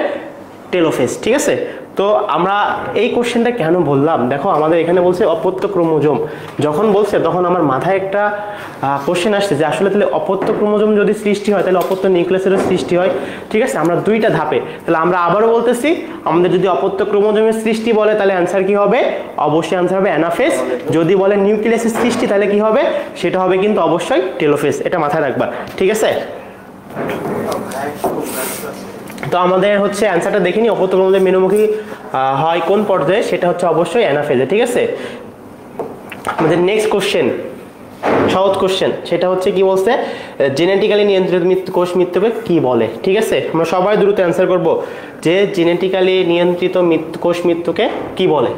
টেলোফেজ, ঠিক আছে? তো আমরা এই কোশ্চেনটা কেন বললাম, দেখো আমাদের এখানে বলছে অপত্য ক্রোমোজোম, যখন বলছে তখন আমার মাথায় একটা কোশ্চেন আসছে যে আসলে তাহলে অপত্য ক্রোমোজোম যদি সৃষ্টি হয় তাহলে অপত্য নিউক্লিয়াসেরও সৃষ্টি হয়, ঠিক আছে? আমরা দুইটা ধাপে, তাহলে আমরা আবারও বলতেছি, আমাদের যদি অপত্য ক্রোমোজোমের সৃষ্টি বলে তাহলে অ্যান্সার কি হবে? অবশ্যই অ্যান্সার হবে অ্যানাফেজ। যদি বলে নিউক্লিয়াসের সৃষ্টি তাহলে কি হবে? সেটা হবে কিন্তু অবশ্যই টেলোফেজ। এটা মাথায় রাখবা, ঠিক আছে? তো আমাদের অ্যান্সারটা দেখিনি, অপত্য ক্রোমোজোম মেরুমুখী হয় কোন পর্যায়ে, সেটা অবশ্যই অ্যানাফেজে, ঠিক আছে? আমাদের নেক্সট কোশ্চেন, সহজ কোশ্চেন, সেটা কি বলছে? জেনেটিক্যালি নিয়ন্ত্রিত কোষ মৃত্যুকে কি বলে, ঠিক আছে? আমরা সবাই দ্রুত অ্যান্সার করব যে জেনেটিক্যালি নিয়ন্ত্রিত কোষ মৃত্যুকে কি বলে।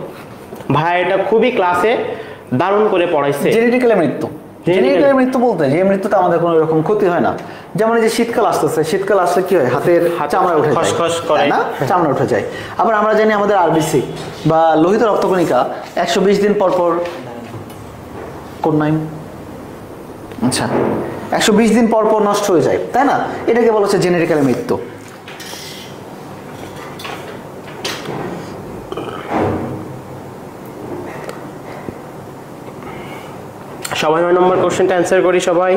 ভাই এটা খুবই ক্লাসে দারুণ করে পড়াইছে। জেনেটিক্যালি মৃত্যু, জেনেটিক্যালি মৃত্যু বলতে যে মৃত্যুতে আমাদের কোনো রকম ক্ষতি হয় না, যেমন এই যে শীতকাল আসতেছে, শীতকাল আসলে কি হয়? হাতের চামড়া উঠে যায়, খসখস করে না? চামড়া উঠে যায়। আবার আমরা জানি আমাদের আরবিসি বা লোহিত রক্তকণিকা 120 দিন পর পর কোন নাই, আচ্ছা 120 দিন পর পর নষ্ট হয়ে যায়, তাই না? এটাকে বলা হচ্ছে জেনেটিক্যালি মৃত্যু। সবাই 9 নম্বর কোশ্চেনটা অ্যান্সার করি সবাই।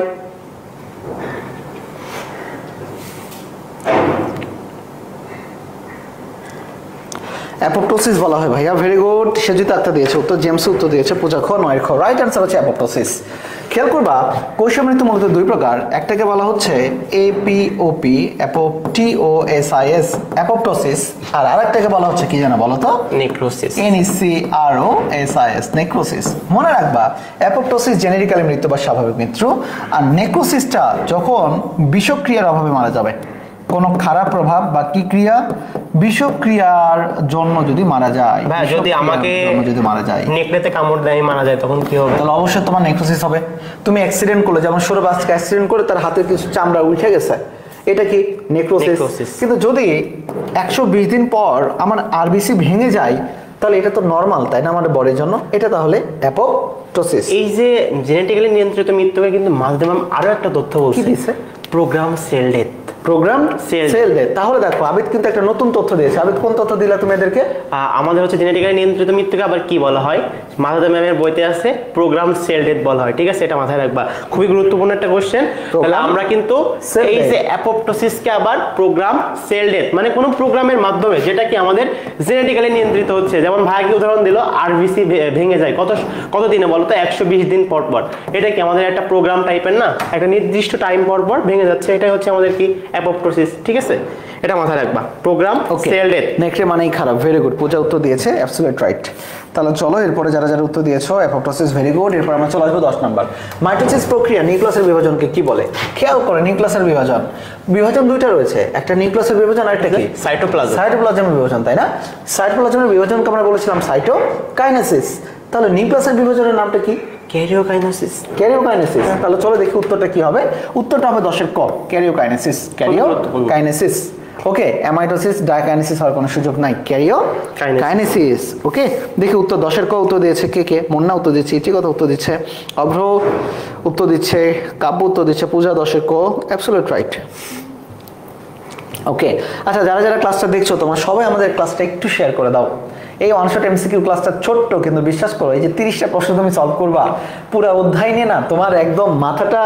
অ্যাপোপ্টোসিস বলা হয় ভাইয়া, ভেরি গুড। সেজিত আক্তার দিয়েছে উত্তর, জেমস উত্তর দিয়েছে, পূজা খ, 9 খ। রাইট অ্যান্সার হচ্ছে অ্যাপোপ্টোসিস। খেয়াল করবা কোষ মৃত্যু মূলত দুই প্রকার, একটাকে বলা হচ্ছে এপিওপি অ্যাপোপটোসিস, অ্যাপোপ্টোসিস, আর আরেকটাকে বলা হচ্ছে কি জানো বলো তো? Necrosis, NECROSIS, necrosis. মনে রাখবা অ্যাপোপ্টোসিস জেনেটিক্যালি মৃত্যু বা স্বাভাবিক মৃত্যু, আর নেক্রোসিসটা যখন বিষক্রিয়ার অভাবে মারা যাবে, কোনো খারাপ প্রভাব বা কি ক্রিয়া, বিষক্রিয়ার জন্য যদি মারা যায়, ভাই যদি আমাকে যদি মারা যায়, নেকড়েতে কামড় দেয় মারা যায়, তখন কি হবে? তাহলে অবশ্যই তোমার নেক্রোসিস হবে। তুমি অ্যাক্সিডেন্ট করলে, যেমন সৌরভ আজকে অ্যাক্সিডেন্ট করে তার হাতে কিছু চামড়া উঠে গেছে, এটা কি নেক্রোসিস। কিন্তু যদি 120 দিন পর আমার আরবিসি ভেঙে যায়, তাহলে এটা তো নরমাল, তাই না আমাদের বডির জন্য? এটা তাহলে অ্যাপোপ্টোসিস। এই যে জেনেটিক্যালি নিয়ন্ত্রিত মৃত্যুকে কিন্তু মাঝদিমাম আরো একটা তথ্য বলছে, কি দিছে? Program cell death, program cell death. তাহলে দেখো আবিদ কিন্তু একটা নতুন তথ্য দিয়েছে। আবিদ কোন তথ্য দিলা তুমি এদেরকে? আমাদের জেনেটিক্যালি নিয়ন্ত্রিত মৃত্যুকে আবার কি বলা হয়? মাথাদা ম্যামের বইতে আছে প্রোগ্রাম সেল ডেথ বলা হয়, ঠিক আছে? এটা মাথায় রাখবা, খুবই গুরুত্বপূর্ণ একটা কোশ্চেন। তাহলে আমরা কিন্তু এই যে অ্যাপোপ্টোসিসকে আবার প্রোগ্রাম সেল ডেথ, মানে কোন প্রোগ্রামের মাধ্যমে যেটা কি আমাদের জেনেটিক্যালি নিয়ন্ত্রিত হচ্ছে, যেমন ভাই কি উদাহরণ দিল, আরবিসি ভেঙে যায় কত দিনে বলো তো? 120 দিন পর পর। এটা কি আমাদের একটা প্রোগ্রাম টাইপের না? একটা নির্দিষ্ট টাইম পর পর ভেঙে যাচ্ছে, এটাই হচ্ছে আমাদের কি অ্যাপোপ্টোসিস, ঠিক আছে? এটা মাথায় রাখবা, প্রোগ্রাম সেল ডেথ। নেক্সট মানেই খারাপ, ভেরি গুড। পূজা উত্তর দিয়েছে, অ্যাবসলিউট রাইট। তাহলে চলো এরপরে যারা যারা উত্তর দিয়েছো অ্যাপোপ্টোসিস, ভেরি গুড। এরপর আমরা চলে আসবো 10 নাম্বার, মাইটোসিস প্রক্রিয়া নিউক্লিয়াসের বিভাজনকে কি বলে? খেয়াল করে নিউক্লিয়াসের বিভাজন দুইটা রয়েছে, একটা নিউক্লিয়াসের বিভাজন আর একটা কি সাইটোপ্লাজমের বিভাজন, তাই না? সাইটোপ্লাজমের বিভাজনকে আমরা বলেছিলাম সাইটোকাইনেসিস। তাহলে নিউক্লিয়াসের বিভাজনের নামটা কি? ক্যারিওকাইনেসিস। তাহলে চলো দেখি উত্তরটা কি হবে। উত্তরটা হবে 10 এর ক, ক্যারিওকাইনেসিস। ওকে, অ্যামাইটোসিস ডাইকাইনেসিস হওয়ার কোনো সুযোগ নাই, ক্যারিওকাইনেসিস। ওকে, দেখি উত্তর 10 এর ক উত্তর দিয়েছে কে? মুন্না উত্তর দিচ্ছে, ইতিকথা উত্তর দিচ্ছে, অভ্র উত্তর দিচ্ছে, কাব্য উত্তর দিচ্ছে, পূজা 10 এর ক, অ্যাবসলিউট রাইট। ওকে, আচ্ছা যারা যারা ক্লাসটা দেখছো তোমরা সবাই আমাদের ক্লাসটা একটু শেয়ার করে দাও। এই ওয়ান শট এমসিকিউ ক্লাসটা ছোট্ট, কিন্তু বিশ্বাস করো এই যে 30টা প্রশ্ন তুমি সলভ করবা পুরো অধ্যায় নিয়ে না, তোমার একদম মাথাটা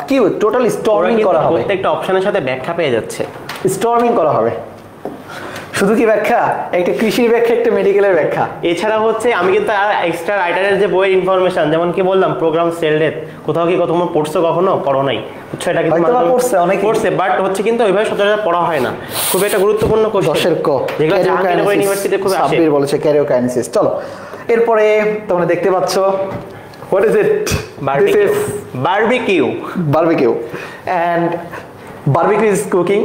কি টোটালি স্টর্মিং করা হবে। প্রত্যেকটা অপশনের সাথে ব্যাখ্যা পেয়ে যাচ্ছে, স্টর্মিং করা হবে। শুধু কি ব্যাখ্যা, একটা কৃষির ব্যাখ্যা, একটা মেডিকেলের ব্যাখ্যা। এছাড়া হচ্ছে আমি কিন্তু আর এক্সট্রা রাইটারের যে বইয়ের ইনফরমেশন, যেমন কি বললাম প্রোগ্রাম সেল ডেথ, কোথাও কি তোমরা পড়ছো কখনো? পড়ো নাই, বুঝছো? এটা কিন্তু পড়ছে, বাট হচ্ছে কিন্তু ওইভাবে সচরাচর পড়া হয় না। খুব একটা গুরুত্বপূর্ণ কোশ্চেন, 10 এর ক, যেগুলো জাহাঙ্গীরনগর ইউনিভার্সিটিতে খুব আসে। সাব্বির বলেছে ক্যারিওকাইনেসিস। চলো এরপরে তোমরা দেখতে পাচ্ছ, what is it? Barbecue. Barbecue, barbecue and barbecue is cooking.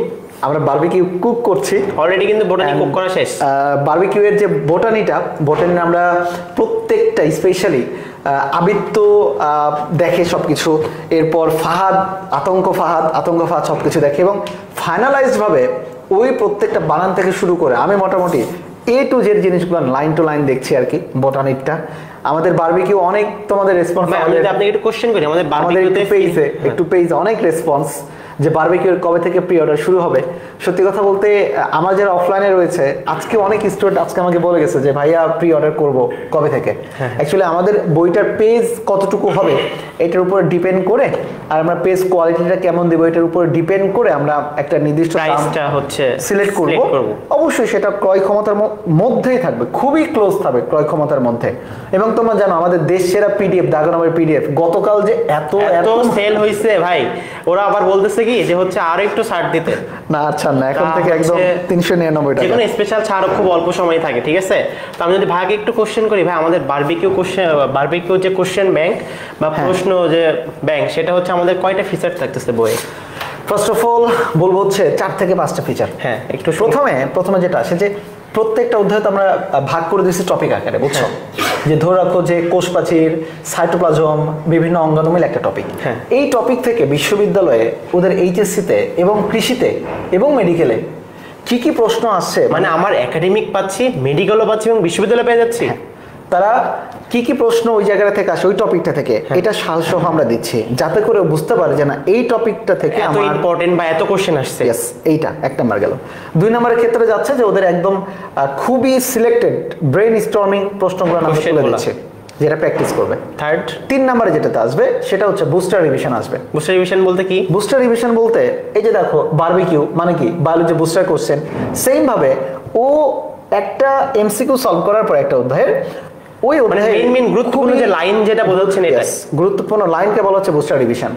আমরা বারবিকিউ কুক করছি অলরেডি, কিন্তু বোটানি কুক করা শেষ। বারবিকিউ এর যে বোটানি আমরা প্রত্যেকটা স্পেশালি আবিদ তো দেখে সবকিছু, এরপর ফাহাদ আতঙ্ক ফাহাদ সবকিছু দেখে, এবং ফাইনালাইজড ভাবে ওই প্রত্যেকটা বানান থেকে শুরু করে আমি মোটামুটি A to Z জিনিসগুলো লাইন টু লাইন দেখছি আর কি। বোটানিকটা আমাদের বারবিকিউ অনেক তোমাদের রেসপন্স, আপনি একটু কোশ্চেন করি আমাদের বারবিকিউতে একটু পেজে অনেক রেসপন্স যে বারবিকিউর কবে থেকে প্রি অর্ডার শুরু হবে। সত্যি কথা বলতে আমার যারা অফলাইনে রয়েছে, আজকে অনেক স্টুডেন্ট আজকে আমাকে বলে গেছে যে ভাইয়া প্রি অর্ডার করব কবে থেকে। অ্যাকচুয়ালি আমাদের বইটার পেজ কতটুকু হবে এটার উপর ডিপেন্ড করে, আর আমরা পেজ কোয়ালিটিটা কেমন দেবো এটার উপর ডিপেন্ড করে আমরা একটা নির্দিষ্ট প্রাইসটা হচ্ছে সিলেক্ট করব। অবশ্যই সেটা ক্রয় ক্ষমতার মধ্যেই থাকবে, খুবই ক্লোজ থাকবে ক্রয় ক্ষমতার মধ্যে। এবং তোমরা জানো আমাদের দেশ সেরা পিডিএফ, দাগনবের পিডিএফ গতকাল যে এত সেল হয়েছে ভাই, ওরা আবার বলতেছে কি যে হচ্ছে আরো একটু ছাড় দিতে। না আচ্ছা না, এখন থেকে একদম 399 টাকা, যেকোনো স্পেশাল ছাড় খুব অল্প সময় থাকে, ঠিক আছে? তো আমি যদি ভাগে একটু কোশ্চেন করি ভাই, আমাদের বারবিকিউ যে কোশ্চেন ব্যাংক বা প্রশ্ন যে ব্যাংক, সেটা হচ্ছে আমাদের কয়টা ফিচার থাকতেছে বইয়ে? ফার্স্ট অফ অল বলবো হচ্ছে 4 থেকে 5টা ফিচার। হ্যাঁ, একটু প্রথমে যেটা আসে যে প্রত্যেকটা অধ্যায় আমরা ভাগ করে দিয়েছি টপিক আকারে, বুঝছো? যে ধরে রাখো যে কোষ প্রাচীর, সাইটোপ্লাজম, বিভিন্ন অঙ্গাণু মিলে একটা টপিক। এই টপিক থেকে বিশ্ববিদ্যালয়ে ওদের এইচএসসিতে এবং কৃষিতে এবং মেডিকেলে কি কি প্রশ্ন আসছে, মানে আমার একাডেমিক পাচ্ছি, মেডিকেলও পাচ্ছি এবং বিশ্ববিদ্যালয়ে পেয়ে যাচ্ছি। তারা কি কি প্রশ্ন ওই জায়গা থেকে আসে, ওই টপিকটা থেকে, এটা সালসহ আমরা দিচ্ছি যাতে করে বুঝতে পারে যে না এই টপিকটা থেকে এত ইম্পর্টেন্ট বা এত কোশ্চেন আসছে। এইটা 1 নাম্বার গেল। 2 নাম্বারের ক্ষেত্রে যাচ্ছে যে ওদের একদম খুবই সিলেক্টেড ব্রেন স্টর্মিং প্রশ্নগুলো আমরা তুলে দিচ্ছি, যেটা প্র্যাকটিস করবে। 3 নাম্বারে যেটাতে আসবে সেটা হচ্ছে বুস্টার রিভিশন আসবে। বুস্টার রিভিশন বলতে কি? বুস্টার রিভিশন বলতে এই যে দেখো বারবিকিউ মানে কি, বায়োলজি বুস্টার কোশ্চেন, সেম ভাবে ও একটা এমসিকিউ সলভ করার পর একটা অধ্যায়ের ওই মেইন গুরুত্বপূর্ণ যে লাইন যেটা বোঝাচ্ছেন, এটা গুরুত্বপূর্ণ লাইনকে বলা হচ্ছে বুস্টার রিভিশন।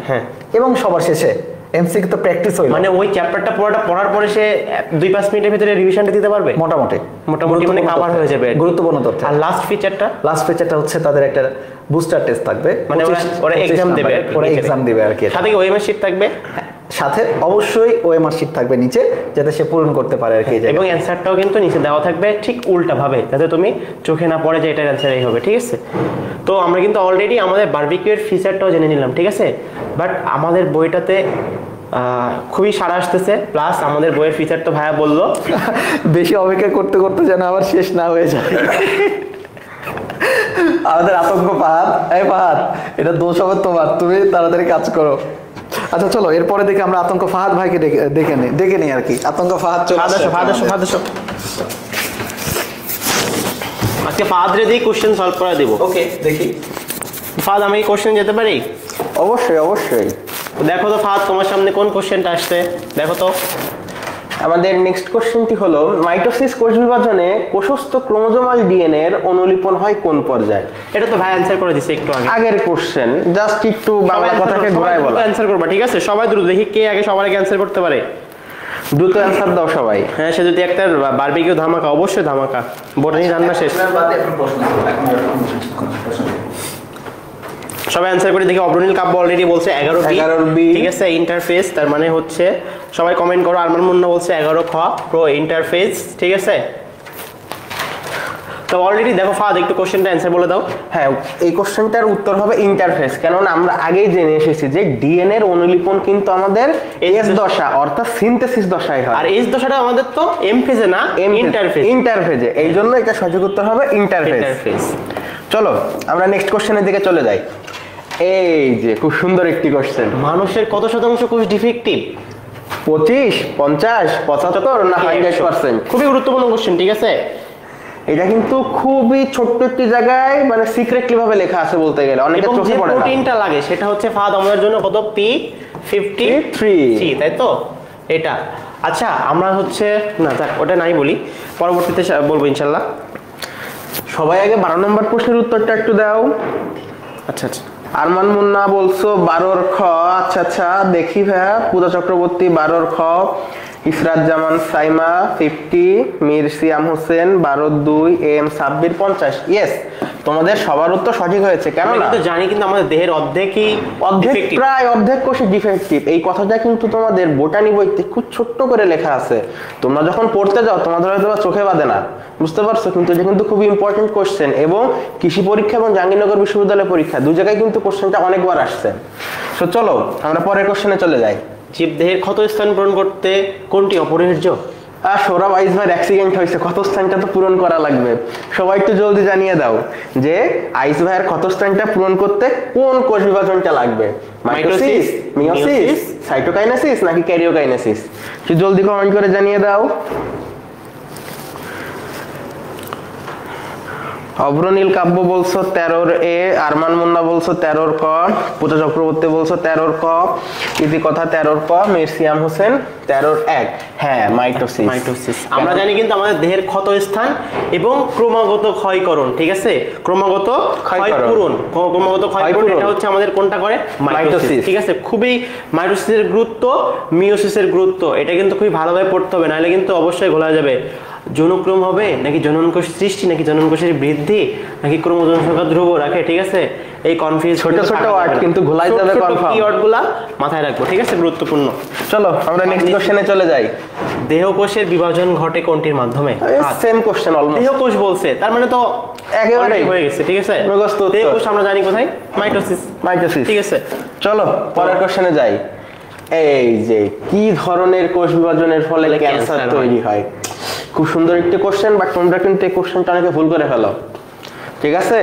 এবং সবার শেষে এমসিকিউ তো প্র্যাকটিস হইল, মানে ওই চ্যাপ্টারটা পুরোটা পড়ার পরে সে 2-5 মিনিটের ভিতরে রিভিশনটা দিতে পারবে মোটামুটি মানে কভার হয়ে যাবে গুরুত্বপূর্ণ তথ্য। আর লাস্ট ফিচারটা হচ্ছে তাদের একটা বুস্টার টেস্ট থাকবে, মানে ওরা এক্সাম দেবে আর কি। সাথে ওএমআর শিট থাকবে, সাথে অবশ্যই ওএমআর শিট থাকবে নিচে, যাতে সে পূরণ করতে পারে আর কি। এবং অ্যানসারটাও কিন্তু নিচে দেওয়া থাকবে ঠিক উল্টা ভাবে, যাতে তুমি চোখে না পড়ে যে এটার অ্যানসার এই হবে, ঠিক আছে? তো আমরা কিন্তু অলরেডি আমাদের বারবিকিউর ফিচারটাও জেনে নিলাম, ঠিক আছে? বাট আমাদের বইটাতে খুবই সারা আসতেছে, প্লাস আমাদের বইয়ের ফিচার তো ভাইয়া বললো বেশি অপেক্ষা করতে করতে যেন আবার শেষ না হয়ে যায়। আমাদের আতঙ্ক ফাহাদ, এটা দোষ হবে তোমার, তুমি তাড়াতাড়ি কাজ করো। আচ্ছা চলো এরপরে দেখি আমরা আতঙ্ক ফাহাদ ভাইকে ডেকে নিই আর কি। আতঙ্ক ফাহাদ চলে আসো। আজকে ফাহাদরে দিয়ে কোশ্চেন সলভ করে দেব। ওকে দেখি ফাহাদ, আমি কি কোশ্চেন যেতে পারি? অবশ্যই। দেখো তো ফাহাদ, তোমার সামনে কোন কোশ্চেনটা আসছে, দেখো তো। আমাদের নেক্সট কোশ্চেনটি হলো, মাইটোসিস কোষ বিভাজনে কোষস্থ ক্রোমোজোমাল ডিএনএ এর অনুলিপন হয় কোন পর্যায়ে? এটা তো ভাই অ্যানসার করে দিছে একটু আগে, আগের কোশ্চেন, জাস্ট একটু বাংলা কথাকে ঘোরায় বলা। অ্যানসার করবা, ঠিক আছে? সবাই দ্রুত দেখি কে আগে সবার আগে অ্যানসার করতে পারে। দ্রুত অ্যানসার দাও সবাই। হ্যাঁ, সে যদি একটা বারবিকিউ ধামাকা, অবশ্যই ধামাকা, বোটানি রান্না শেষ। সবাই অ্যানসার করে দেখি। অব্রনীল কাব্য অলরেডি বলছে 11B, ঠিক আছে? ইন্টারফেস, তার মানে হচ্ছে সবাই কমেন্ট করো। আরমান মুন্না বলছে 11 খ প্রো ইন্টারফেস, ঠিক আছে? তো অলরেডি দেখো ফাহাদ, একটু কোশ্চেনটা অ্যানসার বলে দাও। হ্যাঁ, এই কোশ্চেনটার উত্তর হবে ইন্টারফেস, কেননা আমরা আগেই জেনে এসেছি যে ডিএনএ এর অনুলিপন কিন্তু আমাদের এস দশা অর্থাৎ সিনথেসিস দশায় হয়। আর এস দশাটা আমাদের তো এম ফেজে না, ইন্টারফেজে। এই জন্য এটা সঠিক উত্তর হবে ইন্টারফেস। চলো আমরা নেক্সট কোশ্চেনের দিকে চলে যাই। এই যে খুব সুন্দর একটি কোশ্চেন, মানুষের কত শতাংশ কোষ ডিফেক্টিভ? 25, 50, 75 না 100%? খুবই গুরুত্বপূর্ণ কোশ্চেন, ঠিক আছে? এটা কিন্তু খুবই ছোট্ট একটি জায়গায় মানে সিক্রেটলি ভাবে লেখা আছে বলতে গেলে, অনেকে এবং চোখে যে পড়ে না। প্রোটিনটা লাগে সেটা হচ্ছে ফাদ আমাদের জন্য কত P53, তাই তো এটা। আচ্ছা আমরা হচ্ছে না যাক ওটা নাই বলি, পরবর্তীতে বলবো ইনশাআল্লাহ। সবাই আগে 12 নম্বর প্রশ্নের উত্তরটা একটু দাও। আচ্ছা আচ্ছা আরমান মুন্না বলছো 12 খ। আচ্ছা আচ্ছা দেখি ভাইয়া, পূজা চক্রবর্তী 12 খ, ইসরাত জামান সাইমা 50, মীর সিয়াম হোসেন 12-2, এম সাব্বির 50। ইয়েস, তোমাদের সবার উত্তর সঠিক হয়েছে। কেন আমরা না কিন্তু জানি কিন্তু আমাদের দেহের অর্ধেকই defective। প্রায় অর্ধেক কোষে ডিফেক্টিভ, এই কথাটা কিন্তু তোমাদের বোটানি বইতে খুব ছোট্ট করে লেখা আছে। তোমরা যখন পড়তে যাও তোমাদের হয়তো চোখে বাঁধে না, বুঝতে পারছো, কিন্তু এটা কিন্তু খুবই ইম্পর্টেন্ট কোশ্চেন। এবং কৃষি পরীক্ষা এবং জাহাঙ্গীরনগর বিশ্ববিদ্যালয় পরীক্ষা দুই জায়গায় কিন্তু কোশ্চেনটা অনেকবার আসছে। তো চলো আমরা পরের কোশ্চেনে চলে যাই। জীবদেহের ক্ষত স্থান পূরণ করতে কোনটি অপরিহার্য? সৌরভ আইস ভাই অ্যাক্সিডেন্ট হয়েছে, ক্ষতস্থানটা তো পূরণ করা লাগবে। সবাই একটু জলদি জানিয়ে দাও যে আইস ভাইয়ের ক্ষতস্থানটা পূরণ করতে কোন কোষ বিভাজনটা লাগবে, মাইটোসিস, মিয়োসিস, সাইটোকাইনেসিস নাকি ক্যারিওকাইনেসিস? একটু জলদি কমেন্ট করে জানিয়ে দাও। অভ্রনীল কাব্য বলছো 13 এ, আরমান মুন্না বলছো 13 ক, পূজা চক্রবর্তী বলছো 13 ক, ইতি কথা 13 ক, মীর সিয়াম হোসেন 13-1। হ্যাঁ মাইটোসিস। আমরা জানি কিন্তু আমাদের দেহের ক্ষত স্থান এবং ক্রমাগত ক্ষয়করণ, ঠিক আছে, ক্রমাগত ক্ষয়পূরণ, ক্রমাগত ক্ষয়পূরণ এটা হচ্ছে আমাদের কোনটা করে, মাইটোসিস, ঠিক আছে। খুবই মাইটোসিসের গুরুত্ব, মিয়োসিসের গুরুত্ব এটা কিন্তু খুবই ভালোভাবে পড়তে হবে, নাহলে কিন্তু অবশ্যই গোলা যাবে। যৌনক্রম হবে নাকি জননকোষ সৃষ্টি নাকি জননকোষের বৃদ্ধি নাকি ক্রোমোজোম সংখ্যা ধ্রুব রাখে, ঠিক আছে, এই কনফিউজ ছোট ছোট ওয়ার্ড কিন্তু ঘোলাই যাবে কনফার্ম, কিওয়ার্ডগুলো মাথায় রাখবো, ঠিক আছে, গুরুত্বপূর্ণ। চলো আমরা নেক্সট কোশ্চেনে চলে যাই। দেহকোষের বিভাজন ঘটে কোনটির মাধ্যমে? Same question almost. দেহকোষ বলছে তার মানে তো একেবারে হয়ে গেছে, ঠিক আছে। মুখস্থ উত্তর। দেহকোষ আমরা জানি কোথায়, মাইটোসিস, ঠিক আছে। চলো পরের কোশ্চেনে যাই। এই যে কি ধরনের কোষ বিভাজনের ফলে ক্যান্সার তৈরি হয়? খুব সুন্দর একটি কোশ্চেন, বাট তোমরা কিন্তু এই কোশ্চেনটা অনেকে ভুল করে ফেলো, ঠিক আছে।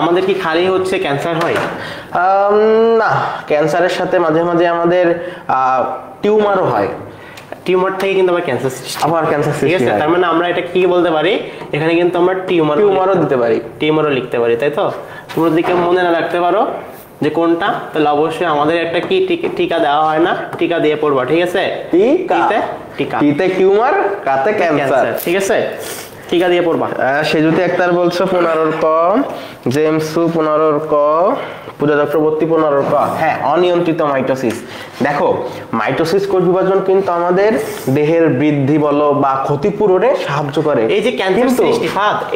আমাদের কি খালি হচ্ছে ক্যান্সার হয়? না, ক্যান্সারের সাথে মাঝে মাঝে আমাদের টিউমারও হয়। টিউমার থেকে কিন্তু আবার ক্যান্সার সৃষ্টি, আবার ক্যান্সার ঠিক আছে। তার মানে আমরা এটা কি বলতে পারি, এখানে কিন্তু আমরা টিউমারও দিতে পারি, টিউমারও লিখতে পারি, তাই তো। তোমরা যদি মনে না রাখতে পারো যে কোনটা, তাহলে অবশ্যই আমাদের একটা কি টিকা দেওয়া হয় না, টিকা দিয়ে পড়বা, ঠিক আছে। টিতে টিউমার, কাতে ক্যান্সার, ঠিক আছে, টিকা দিয়ে পড়বা। সেজুতি আক্তার বলছো 15 ক, জেমসু 15 ক, পূজা চক্রবর্তী 15 ক। হ্যাঁ, অনিয়ন্ত্রিত মাইটোসিস। দেখো মাইটোসিস কোষ বিভাজন কিন্তু আমাদের দেহের বৃদ্ধি বলো বা ক্ষতিপূরণে সাহায্য করে। এই যে ক্যান্সার সৃষ্টি,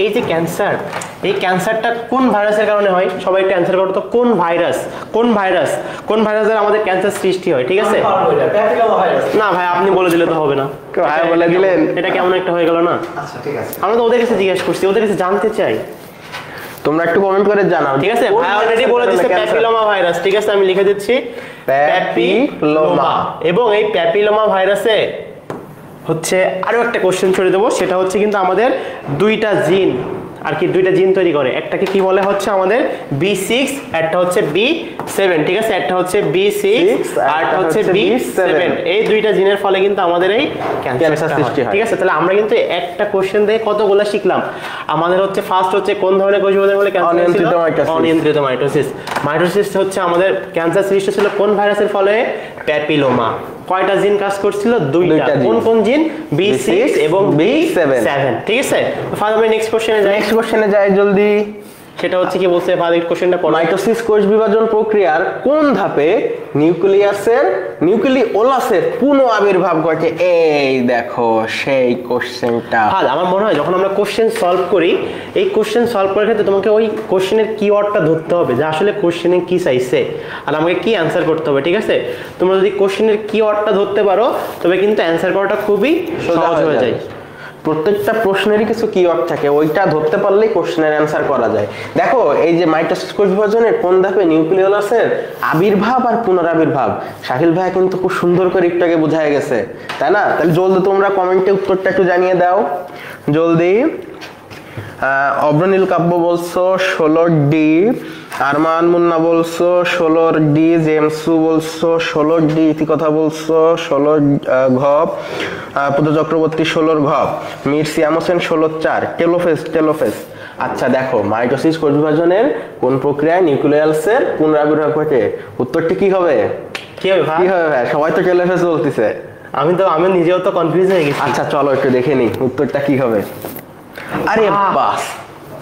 এই যে ক্যান্সার, এই ক্যান্সারটা কোন ভাইরাসের কারণে হয়? সবাই একটু অ্যানসার করো তো, কোন ভাইরাসের আমাদের ক্যান্সার সৃষ্টি হয়, ঠিক আছে। না ভাই আপনি বলে দিলে তো হবে না, ভাই বলে দিলেন, এটা কেমন একটা হয়ে গেল না। আচ্ছা ঠিক আছে, আমরা তো ওদের কাছে জিজ্ঞেস করছি, ওদের কাছে জানতে চাই, তোমরা একটু কমেন্ট করে জানাও, ঠিক আছে। ভাই অলরেডি বলে দিচ্ছে প্যাপিলোমা ভাইরাস, ঠিক আছে, আমি লিখে দিচ্ছি প্যাপিলোমা। এবং এই প্যাপিলোমা ভাইরাসে হচ্ছে আরো একটা কোশ্চেন ছড়ে দেবো, সেটা হচ্ছে কিন্তু আমাদের দুইটা জিন আর কি, দুইটা জিন তৈরি করে। একটাকে কি বলে হচ্ছে আমাদের B6, একটা হচ্ছে B7, ঠিক আছে, একটা হচ্ছে B6 আর একটা হচ্ছে B7। এই দুইটা জিনের ফলে কিন্তু আমাদের এই ক্যান্সার সৃষ্টি হয়, ঠিক আছে। তাহলে আমরা কিন্তু একটা কোশ্চেন দিয়ে কতগুলো শিখলাম। আমাদের হচ্ছে ফার্স্ট হচ্ছে কোন ধরনের কোষ বিভাজন বলে ক্যান্সার, অনিয়ন্ত্রিত মাইটোসিস। মাইটোসিস হচ্ছে আমাদের ক্যান্সার সৃষ্টি ছিল কোন ভাইরাসের ফলে, প্যাপিলোমা। কয়টা জিন কাজ করছিল? দুইটা। কোন কোন জিন? B6 এবং B7, ঠিক আছে। ফার্স্ট আমরা নেক্সট কোশ্চেনে যাই জলদি। সেটা হচ্ছে কি বলছে ফার্স্ট কোশ্চেনটা পড়ো। মাইটোসিস কোষ বিভাজন প্রক্রিয়ার কোন ধাপে নিউক্লিওলাসের পুনঃ আবির্ভাব ঘটে? এই দেখো সেই কোশ্চেনটা। আমার মনে হয় যখন আমরা কোশ্চেন সলভ করি, এই কোশ্চেন সলভ করার ক্ষেত্রে তোমাকে ওই কোশ্চেনের কিওয়ার্ডটা ধরতে হবে, যে আসলে কোশ্চেনে কি চাইছে আর আমাকে কি অ্যান্সার করতে হবে, ঠিক আছে। তোমরা যদি কোশ্চেনের কিওয়ার্ডটা ধরতে পারো তবে কিন্তু অ্যান্সার করাটা খুবই সহজ হয়ে যায়। প্রত্যেকটা প্রশ্নেরই কিছু কিওয়ার্ড থাকে, ওইটা ধরতে পারলেই কোশ্চেনের অ্যান্সার করা যায়। দেখো এই যে মাইটোসিস কোষ বিভাজনের কোন ধাপে নিউক্লিওলাসের আবির্ভাব আর পুনরাবির্ভাব, শাকিল ভাই কিন্তু খুব সুন্দর করে একটু আগে বোঝায় গেছে, তাই না? তাহলে জলদি তোমরা কমেন্টে উত্তরটা একটু জানিয়ে দাও জলদি। অব্রনীল কাব্য বলছো 16D, আরমান মুন্না বলছো 16D, জেমসু বলছো 16D, ইতিকথা বলছো 16 ঘ, পুজো চক্রবর্তী 16 ঘ, মীর সিয়াম হোসেন 16-4, টেলোফেস। আচ্ছা দেখো, মাইটোসিস কোষ বিভাজনের কোন প্রক্রিয়ায় নিউক্লিয়াসের পুনরাবির্ভাব ঘটে? উত্তরটি কি হবে? কি হবে ভাই? সবাই তো টেলোফেস বলতেছে। আমি নিজেও তো কনফিউজ হয়ে গেছি। আচ্ছা চলো একটু দেখে নিই উত্তরটা কি হবে। আরে বাস,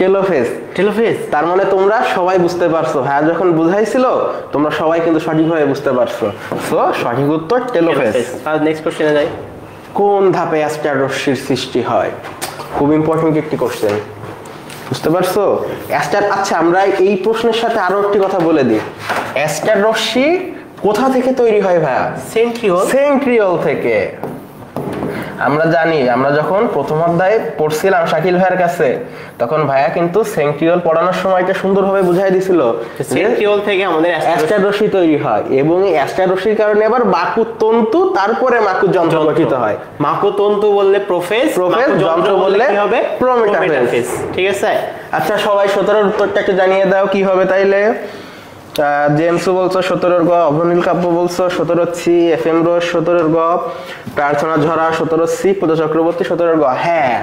টেলোফেস। তার মানে তোমরা সবাই বুঝতে পারছো, হ্যাঁ যখন বুঝাইছিল তোমরা সবাই কিন্তু সঠিকভাবে বুঝতে পারছো। সো সঠিক উত্তর টেলোফেস। আর নেক্সট কোশ্চেনে যাই। কোন ধাপে অ্যাস্টার রশ্মির সৃষ্টি হয়? খুব ইম্পর্টেন্ট একটি কোশ্চেন, বুঝতে পারছো? অ্যাস্টার, আচ্ছা আমরা এই প্রশ্নের সাথে আরো একটি কথা বলে দিই। অ্যাস্টার রশ্মি কোথা থেকে তৈরি হয় ভাইয়া? সেন্ট্রিওল থেকে। আমরা জানি, আমরা যখন প্রথম অধ্যায়ে পড়ছিলাম শাকিল ভাইয়ের কাছে, তখন ভাইয়া কিন্তু সেন্ট্রিওল পড়ানোর সময়টা সুন্দরভাবে বুঝাই দিছিল। সেন্ট্রিওল থেকে আমাদের অ্যাস্টার রশ্মি তৈরি হয় এবং এই অ্যাস্টার রশ্মির কারণে আবার মাকুত তন্তু, তারপরে মাকুত যন্ত্র গঠিত হয়। মাকুত তন্তু বললে প্রোফেজ, যন্ত্র বললে কি হবে? প্রোমেটাফেজ। ঠিক আছে। আচ্ছা সবাই 17 উত্তরটা একটু জানিয়ে দাও কি হবে তাইলে। জেমসু বলছো 17 গ, অভনীল কাব্য বলছো 17C, FM রোজ 17 গ, প্রার্থনা ঝরা 17C, পুজো চক্রবর্তী 17 গ। হ্যাঁ,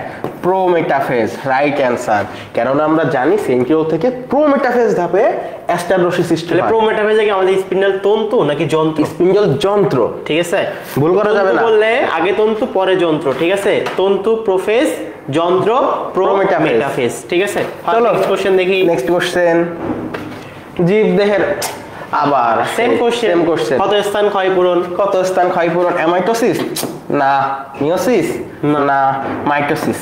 প্রোমেটাফেজ রাইট অ্যান্সার। কেননা আমরা জানি সেন্ট্রিওল থেকে প্রোমেটাফেজ ধাপে অ্যাস্টার রশ্মি সৃষ্টি হয়। প্রোমেটাফেজে কি আমাদের স্পিন্ডল তন্তু নাকি যন্ত্র? স্পিন্ডল যন্ত্র, ঠিক আছে, ভুল করা যাবে না। বললে আগে তন্তু পরে যন্ত্র, ঠিক আছে। তন্তু প্রোফেজ, যন্ত্র প্রোমেটাফেজ, ঠিক আছে। চলো নেক্সট কোশ্চেন দেখি। নেক্সট কোশ্চেন, জীবদেহের আবার সেম কোশ্চেন। কত স্থান ক্ষয়পূরণ? অ্যামাইটোসিস না, মিওসিস না, মাইটোসিস।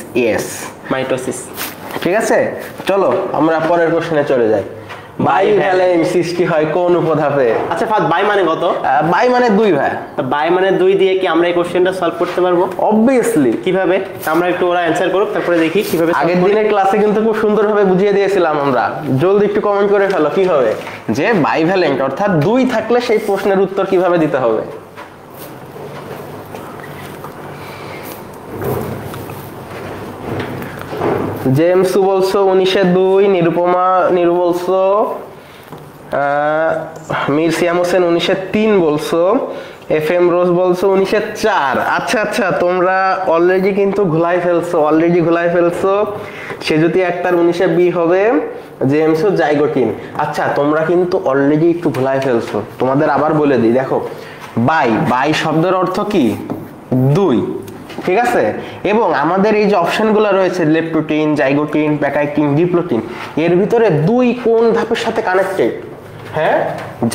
মাইটোসিস। ঠিক আছে, চলো আমরা পরের কোশ্চেনে চলে যাই। বাইভ্যালেন্ট সৃষ্টি হয় কোন উপধাপে? আচ্ছা ফাদ, বাই মানে কত? বাই মানে 2 ভাই। বাই মানে 2 দিয়ে কি আমরা এই কোশ্চেনটা সলভ করতে পারবো? অবভিয়াসলি। কিভাবে? আমরা একটু ওরা অ্যানসার করুক, তারপরে দেখি কিভাবে। আগের দিনের ক্লাসে কিন্তু খুব সুন্দরভাবে বুঝিয়ে দিয়েছিলাম আমরা। জলদি একটু কমেন্ট করে ফেলো কি হবে, যে বাইভ্যালেন্ট অর্থাৎ 2 থাকলে সেই প্রশ্নের উত্তর কিভাবে দিতে হবে। জেমসু বলছো 1902, নিরু বলছো, মীর সিয়াম হোসেন 1903 বলছো, FM রোজ বলছো 1904। আচ্ছা তোমরা অলরেডি কিন্তু ঘুলাই ফেলছো। সেজুতি আক্তার 19B হবে, জেমসু জাইগোটিন। আচ্ছা তোমরা কিন্তু অলরেডি একটু ঘুলাই ফেলছো, তোমাদের আবার বলে দিই। দেখো বাই শব্দের অর্থ কি? 2, ঠিক আছে। এবং আমাদের এই যে অপশনগুলো রয়েছে লেপটোটিন, জাইগোটিন, প্যাকাইটিন, ডিপ্লোটিন, এর ভিতরে 2 কোন ধাপের সাথে কানেক্টেড? হ্যাঁ,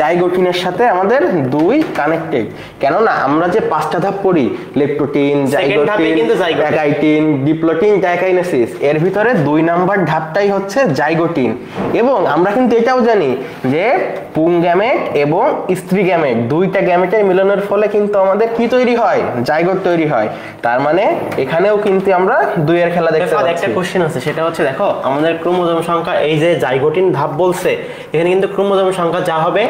জাইগোটিনের সাথে আমাদের 2 কানেক্টেড। কেননা আমরা যে 5টা ধাপ পড়ি, লেপটোটিন, জাইগোটিন, প্যাকাইটিন, ডিপ্লোটিন, ডাইকাইনেসিস, এর ভিতরে 2 নাম্বার ধাপটাই হচ্ছে জাইগোটিন। এবং আমরা কিন্তু এটাও জানি যে পুং গ্যামেট এবং স্ত্রী গ্যামেট, 2টা গ্যামেটের মিলনের ফলে কিন্তু আমাদের কি তৈরি হয়? জাইগোট তৈরি হয়। তার মানে এখানেও কিন্তু আমরা 2 এর খেলা দেখতে পাচ্ছি। একটা কোশ্চেন আছে, সেটা হচ্ছে দেখো আমাদের ক্রোমোজোম সংখ্যা, এই যে জাইগোটিন ধাপ বলছে, এখানে কিন্তু ক্রোমোজোম সংখ্যা যা হবে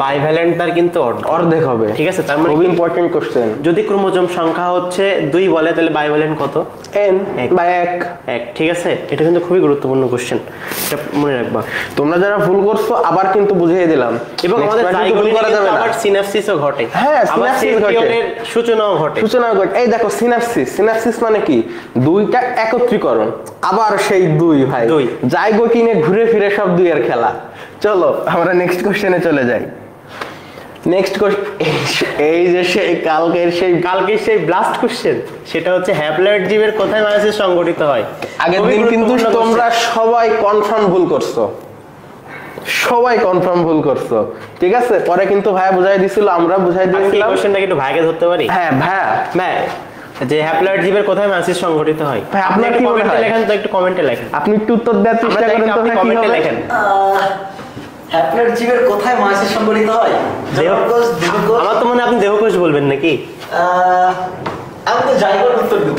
বাইভ্যালেন্ট তার কিন্তু অর্ধেক হবে, ঠিক আছে। তার মানে খুব ইম্পর্টেন্ট কোশ্চেন। যদি ক্রোমোজোম সংখ্যা হচ্ছে 2 বলে, তাহলে বাইভ্যালেন্ট কত? এক, ঠিক আছে। এটা কিন্তু খুবই গুরুত্বপূর্ণ কোশ্চেন, এটা মনে রাখবা। তোমরা যারা ভুল করছো আবার কিন্তু বুঝিয়ে দিলাম। এবং আমাদের জাইগোটিনে আবার সিনাপসিসও ঘটে, হ্যাঁ সিনাপসিস ঘটে, সূচনাও ঘটে। এই দেখো সিনাপসিস মানে কি? 2টা একত্রীকরণ, আবার সেই 2 ভাই, জাইগোটিনে ঘুরে ফিরে সব 2 এর খেলা। চলো আমরা নেক্সট কোশ্চেনে চলে যাই। নেক্সট কোশ্চেন, এই যে কালকের সেই ব্লাস্ট কোশ্চেন, সেটা হচ্ছে হ্যাপ্লয়েড জীবের কোথায় মায়োসিস সংঘটিত হয়? আগের দিন কিন্তু তোমরা সবাই কনফার্ম ভুল করছো, ঠিক আছে। পরে কিন্তু ভাইয়া বুঝাই দিছিল, আমরা বুঝাই দিয়েছিলাম। কোশ্চেনটাকে একটু ভাইকে ধরতে পারি? হ্যাঁ ভাইয়া, যে হ্যাপ্লয়েড জীবের কোথায় মায়োসিস সংঘটিত হয়? ভাই আপনার কি মনে হয়? লেখেন তো, একটু কমেন্টে লেখেন। আপনি একটু উত্তর দেওয়ার চেষ্টা করেন তো, ভাই কমেন্টে লেখেন। হ্যাপ্লয়েড জীবের কোথায় মায়োসিস সংঘটিত হয়? দেহকোষ। আমার তো মনে হয় আপনি দেহকোষ বলবেন নাকি? আমি তো জাইগোট উত্তর দেব।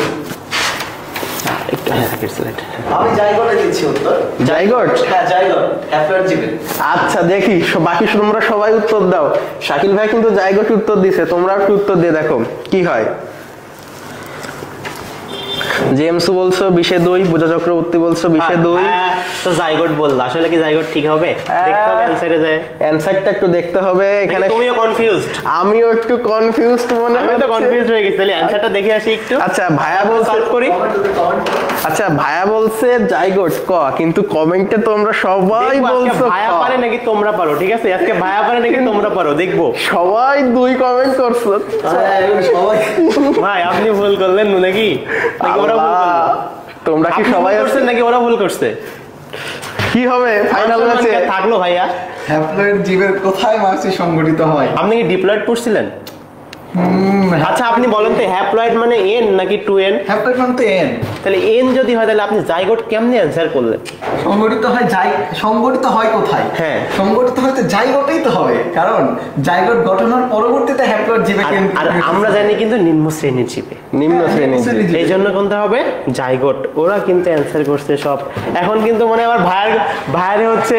আমি জাইগোটে দিচ্ছি উত্তর। জাইগোট? হ্যাঁ জাইগোট, হ্যাপ্লয়েড জীবের। আচ্ছা দেখি বাকি তোমরা সবাই উত্তর দাও। শাকিল ভাই কিন্তু জাইগোট উত্তর দিয়েছে, তোমরা একটু উত্তর দিয়ে দেখো কি হয়। জেমস বলছো 20-2, পূজা চক্রবর্তী বলছো 20-2। তো জাইগোট বললা, আসলে কি জাইগোট ঠিক হবে? দেখতে হবে অ্যানসারে যায়, অ্যানসারটা একটু দেখতে হবে এখানে। তুমিও কনফিউজড? আমিও একটু কনফিউজড মনে হয়, আমি তো কনফিউজড হয়ে গেছি। তাহলে অ্যানসারটা দেখে আসি একটু। আচ্ছা ভাইয়া বলছে সলভ করি। আচ্ছা ভাইয়া বলছে জাইগোট ক, কিন্তু কমেন্টে তোমরা সবাই দেখবো আজকে বলছো ভাইয়া পারে নাকি তোমরা পারো, ঠিক আছে? আজকে ভাইয়া পারে নাকি তোমরা পারো, দেখবো। সবাই 2 কমেন্ট করছো। সবাই ভাই আপনি ভুল করলেন নাকি ওরা ভুল করলো? তোমরা কি আপনি সবাই ভুল করছেন নাকি ওরা ভুল করছে? কি হবে ফাইনাল ম্যাচে? থাকলো ভাইয়া। হ্যাপ্লয়েড জীবের কোথায় মায়াসিস সংগঠিত হয়? আপনি কি ডিপ্লয়েড পড়ছিলেন? আচ্ছা আপনি বলেন তো হ্যাপ্লয়েড মানে এন নাকি 2n? হ্যাপ্লয়েড মানে তো এন। তাহলে এন যদি হয় তাহলে আপনি জাইগোট কেমনে অ্যানসার করলেন? সংগঠিত হয় কোথায়? হ্যাঁ। সংগঠিত হয় তো জাইগোটেই তো হবে, কারণ জাইগোট গঠনের পরবর্তীতে হ্যাপ্লয়েড জীবে আর আমরা জানি কিন্তু নিম্ন শ্রেণীর জীবে, নিম্ন শ্রেণী। এই জন্য কোনটা হবে জাইগোট। ওরা কিন্তু অ্যানসার করছে সব। এখন কিন্তু মনে আমার ভাইয়ের হচ্ছে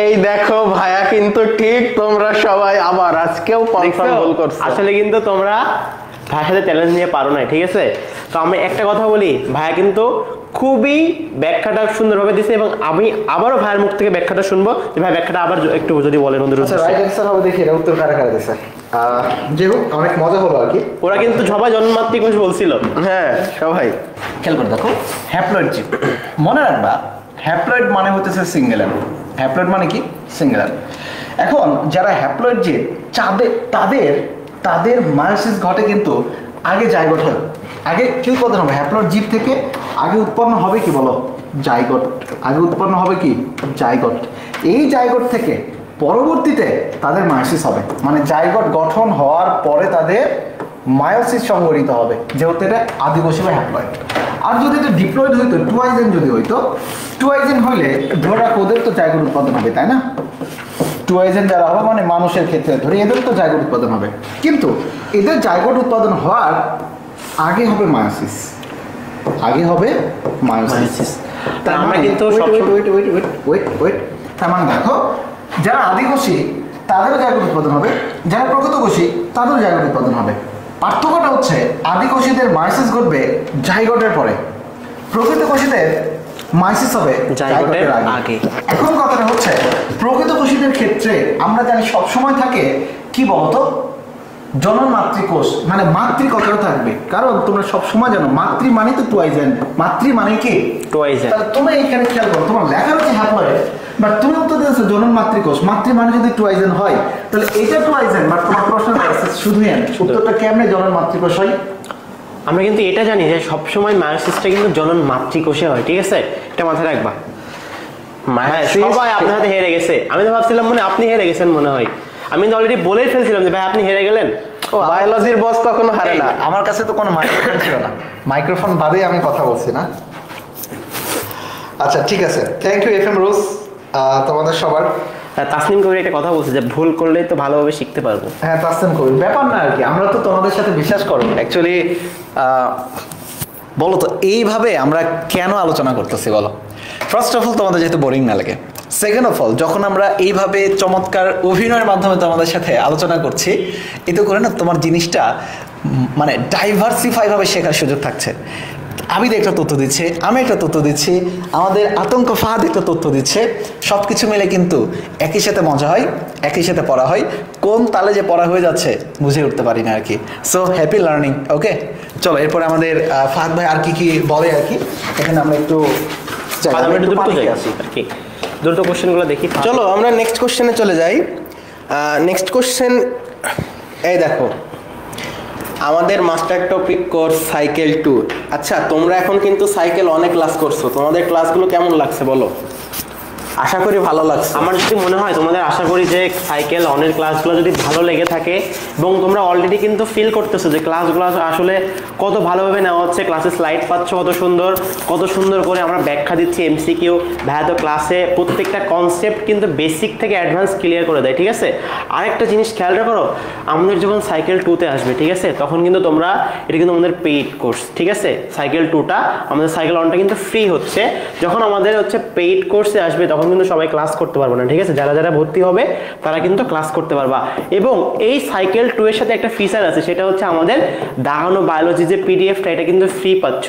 এই দেখো ভাইয়া কিন্তু ঠিক, তোমরা সবাই আবার আজকেও কনফার্ম ভুল করছো। আসলে কিন্তু তোমরা ভাইয়ের সাথে চ্যালেঞ্জ নিয়ে পারো না, ঠিক আছে? তো আমি একটা কথা বলি, ভাইয়া কিন্তু খুবই ব্যাখ্যাটা সুন্দরভাবে দিছে এবং আমি আবারও ভাইয়ের মুখ থেকে ব্যাখ্যাটা শুনবো। যে ভাই ব্যাখ্যাটা আবার একটু যদি বলেন অনুরোধ। আচ্ছা রাইট অ্যানসার হবে, দেখি এটা উত্তর কারা কারা দিছে। যে হোক অনেক মজা হলো আর কি। ওরা কিন্তু সবাই জন্মমাতৃক কোষ বলছিল। হ্যাঁ সবাই খেয়াল করে দেখো, হ্যাপ্লয়েড জীব মনে রাখবা, হ্যাপ্লয়েড মানে হতেছে সিঙ্গেলার। হ্যাপ্লয়েড মানে কি? সিঙ্গেলার। এখন যারা হ্যাপ্লয়েড জীব তাদের মায়োসিস ঘটে কিন্তু আগে জাইগোট হয়। আগে কি উৎপাদন হবে? হ্যাপ্লয়েড জীব থেকে আগে উৎপন্ন হবে কি বলো? জাইগোট। আগে উৎপন্ন হবে কি? জাইগোট। এই জাইগোট থেকে পরবর্তীতে তাদের মায়োসিস হবে, মানে জাইগোট গঠন হওয়ার পরে তাদের মায়োসিস সংগঠিত হবে, যেহেতু এটা আদিবাসী বা হ্যাপ্লয়েড। আর যদি এটা ডিপ্লয়েড হইতো, টুয়াইজেন যদি হইতো, টুয়াইজেন হইলে ধরে রাখো ওদের তো জাইগোট উৎপাদন হবে, তাই না? টুয়াইজেন যারা হবে মানে মানুষের ক্ষেত্রে ধরে এদের তো জাইগোট উৎপাদন হবে, কিন্তু এদের জাইগোট উৎপাদন হওয়ার আগে হবে মায়োসিস। আগে হবে মায়োসিস। তার আমরা মানে কিন্তু ওয়েট, তার মানে দেখো যারা আদিবাসী তাদেরও জাইগোট উৎপাদন হবে, যারা প্রকৃতকোষী তাদেরও জাইগোট উৎপাদন হবে। পার্থক্যটা হচ্ছে আদিকোষীদের মায়োসিস ঘটবে জাইগোটের পরে, প্রকৃতকোষীদের মায়োসিস হবে জাইগোটের আগে। এখন কথাটা হচ্ছে প্রকৃতকোষীদের ক্ষেত্রে আমরা জানি সবসময় থাকে কি বলতো, জনন মাতৃকোষ, মানে মাতৃ কথাটা থাকবে, কারণ তোমরা সবসময় জানো মাতৃ মানে তো টুয়াইজেন, মাতৃ মানে কি? টুয়াইজেন। তাহলে তোমরা এইখানে খেয়াল করো, তোমার লেখা হচ্ছে হ্যাপ্লয়েড, বাট তুমি উত্তর দিয়েছো জনন মাতৃকোষ, মাতৃ মানে যদি টুয়াইজেন হয় তাহলে এটা টুয়াইজেন, বাট তোমার প্রশ্ন শুধু এন, উত্তরটা কেমনে জনন মাতৃকোষ হয়? আমরা কিন্তু এটা জানি যে সবসময় মায়োসিসটা কিন্তু জনন মাতৃকোষে হয়, ঠিক আছে? এটা মাথায় রাখবা। সবাই আপনার সাথে হেরে গেছে। আমি তো ভাবছিলাম মনে আপনি হেরে গেছেন মনে হয়। আমি তো অলরেডি বলেই ফেলছিলাম যে ভাই আপনি হেরে গেলেন। বায়োলজির বস কখনো হারে না। আমার কাছে তো কোনো মাইক্রোফোন ছিল না, মাইক্রোফোন বাদেই আমি কথা বলছি না। আচ্ছা ঠিক আছে, থ্যাংক ইউ FM রোজ, তোমাদের সবার। তাসনিম কবির একটা কথা বলছে যে ভুল করলেই তো ভালোভাবে শিখতে পারবো। হ্যাঁ তাসনিম কবির, ব্যাপার না আর কি, আমরা তো তোমাদের সাথে বিশ্বাস করো। অ্যাকচুয়ালি বলো তো এইভাবে আমরা কেন আলোচনা করতেছি বলো? ফার্স্ট অফ অল তোমাদের যেহেতু বোরিং না লাগে, সেকেন্ড অফ অল যখন আমরা এইভাবে চমৎকার অভিনয়ের মাধ্যমে তোমাদের সাথে আলোচনা করছি, এতে করে না তোমার জিনিসটা মানে ডাইভার্সিফাই ভাবে শেখার সুযোগ থাকছে। আমি একটা তথ্য দিচ্ছি, আমি একটা তথ্য দিচ্ছি, আমাদের আতঙ্ক ফাহাদ একটা তথ্য দিচ্ছে, সব কিছু মিলে কিন্তু একই সাথে মজা হয়, একই সাথে পড়া হয়। কোন তালে যে পড়া হয়ে যাচ্ছে বুঝে উঠতে পারি না আর কি। So happy learning. ওকে চলো এরপরে আমাদের ফাহাদ ভাই আর কি কি বলে আর কি, এখানে আমরা একটু দ্রুত কোশ্চেনগুলো দেখি। চলো আমরা নেক্সট কোশ্চেনে চলে যাই। নেক্সট কোশ্চেন এই দেখো, আমাদের মাস্টার টপিক কোর্স সাইকেল 2। আচ্ছা তোমরা এখন কিন্তু সাইকেল অনেক ক্লাস করছো, তোমাদের ক্লাসগুলো কেমন লাগছে বলো? আশা করি ভালো লাগছে। আমার যদি মনে হয় তোমাদের, আশা করি যে সাইকেল অনের ক্লাসগুলো যদি ভালো লেগে থাকে এবং তোমরা অলরেডি কিন্তু ফিল করতেছো যে ক্লাসগুলো আসলে কত ভালোভাবে নেওয়া হচ্ছে, ক্লাসে স্লাইড পাচ্ছ কত সুন্দর করে আমরা ব্যাখ্যা দিচ্ছি, এমসিকিউ ভাইয়া তো ক্লাসে প্রত্যেকটা কনসেপ্ট কিন্তু বেসিক থেকে অ্যাডভান্স ক্লিয়ার করে দেয়, ঠিক আছে? আরেকটা জিনিস খেয়াল রাখো, আমাদের যখন সাইকেল 2তে আসবে, ঠিক আছে, তখন কিন্তু তোমরা, এটা কিন্তু আমাদের পেইড কোর্স, ঠিক আছে? সাইকেল 2টা আমাদের, সাইকেল 1টা কিন্তু ফ্রি হচ্ছে। যখন আমাদের হচ্ছে পেইড কোর্সে আসবে তখন তখন কিন্তু সবাই ক্লাস করতে পারবো না, ঠিক আছে? যারা যারা ভর্তি হবে তারা কিন্তু ক্লাস করতে পারবা। এবং এই সাইকেল 2 এর সাথে একটা ফিচার আছে, সেটা হচ্ছে আমাদের দাগানো বায়োলজি যে পিডিএফটা, এটা কিন্তু ফ্রি পাচ্ছ,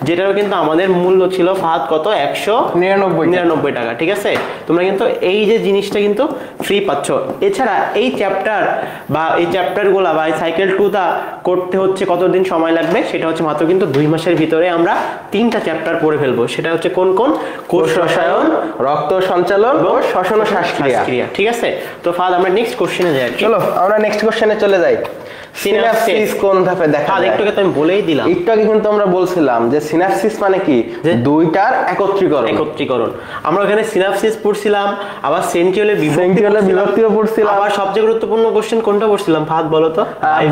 যেটারও কিন্তু আমাদের মূল্য ছিল ফাহাদ কত, 199 টাকা, ঠিক আছে? তোমরা কিন্তু এই যে জিনিসটা কিন্তু ফ্রি পাচ্ছ। এছাড়া এই চ্যাপ্টার বা এই চ্যাপ্টারগুলো বা এই সাইকেল 2টা করতে হচ্ছে কতদিন সময় লাগবে, সেটা হচ্ছে মাত্র কিন্তু 2 মাসের ভিতরে আমরা 3টা চ্যাপ্টার পড়ে ফেলবো। সেটা হচ্ছে কোন কোন? কোষ রসায়ন, রক্ত সঞ্চালন ও শ্বসন ও শ্বাসক্রিয়া। ঠিক আছে? তো ফাহাদ আমরা নেক্সট কোশ্চেনে যাই। চলো আমরা নেক্সট কোশ্চেনে চলে যাই। সিনাপসিস কোন ধাপে দেখা যায়? একটু আমি বলেই দিলাম, একটু আগে কিন্তু আমরা বলছিলাম যে সিনাপসিস মানে কি, যে দুইটার একত্রীকরণ। আমরা ওখানে সিনাপসিস পড়ছিলাম, আবার সেন্ট্রিওলের বিভক্তিও পড়ছিলাম, আবার সবচেয়ে গুরুত্বপূর্ণ কোশ্চেন কোনটা পড়ছিলাম ফাহাদ বলো তো?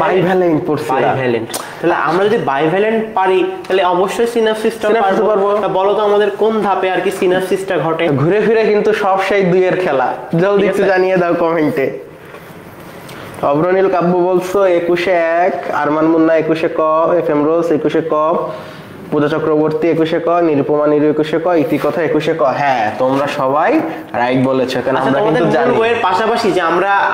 বাইভ্যালেন্ট পড়ছিলাম। বাইভ্যালেন্ট। তাহলে আমরা যদি বাইভ্যালেন্ট পারি তাহলে অবশ্যই সিনাপসিসটা পারবো। বলো তো আমাদের কোন ধাপে আর কি সিনাপসিসটা ঘটে? ঘুরে ফিরে কিন্তু সব সেই 2 এর খেলা। জলদি একটু জানিয়ে দাও কমেন্টে। অব্রনীল কাব্য বলছো 21-এ 1, আরমান মুন্না 21-এ ক, এফএম রোজ 21-এ ক, পূজা চক্রবর্তী 21-এ ক, নিরুপমা নিরু 21-এ ক, ইতিকথা 21-এ ক। হ্যাঁ, তোমরা সবাই রাইট বলেছো। কারণ আমরা কিন্তু জানি বইয়ের পাশাপাশি যে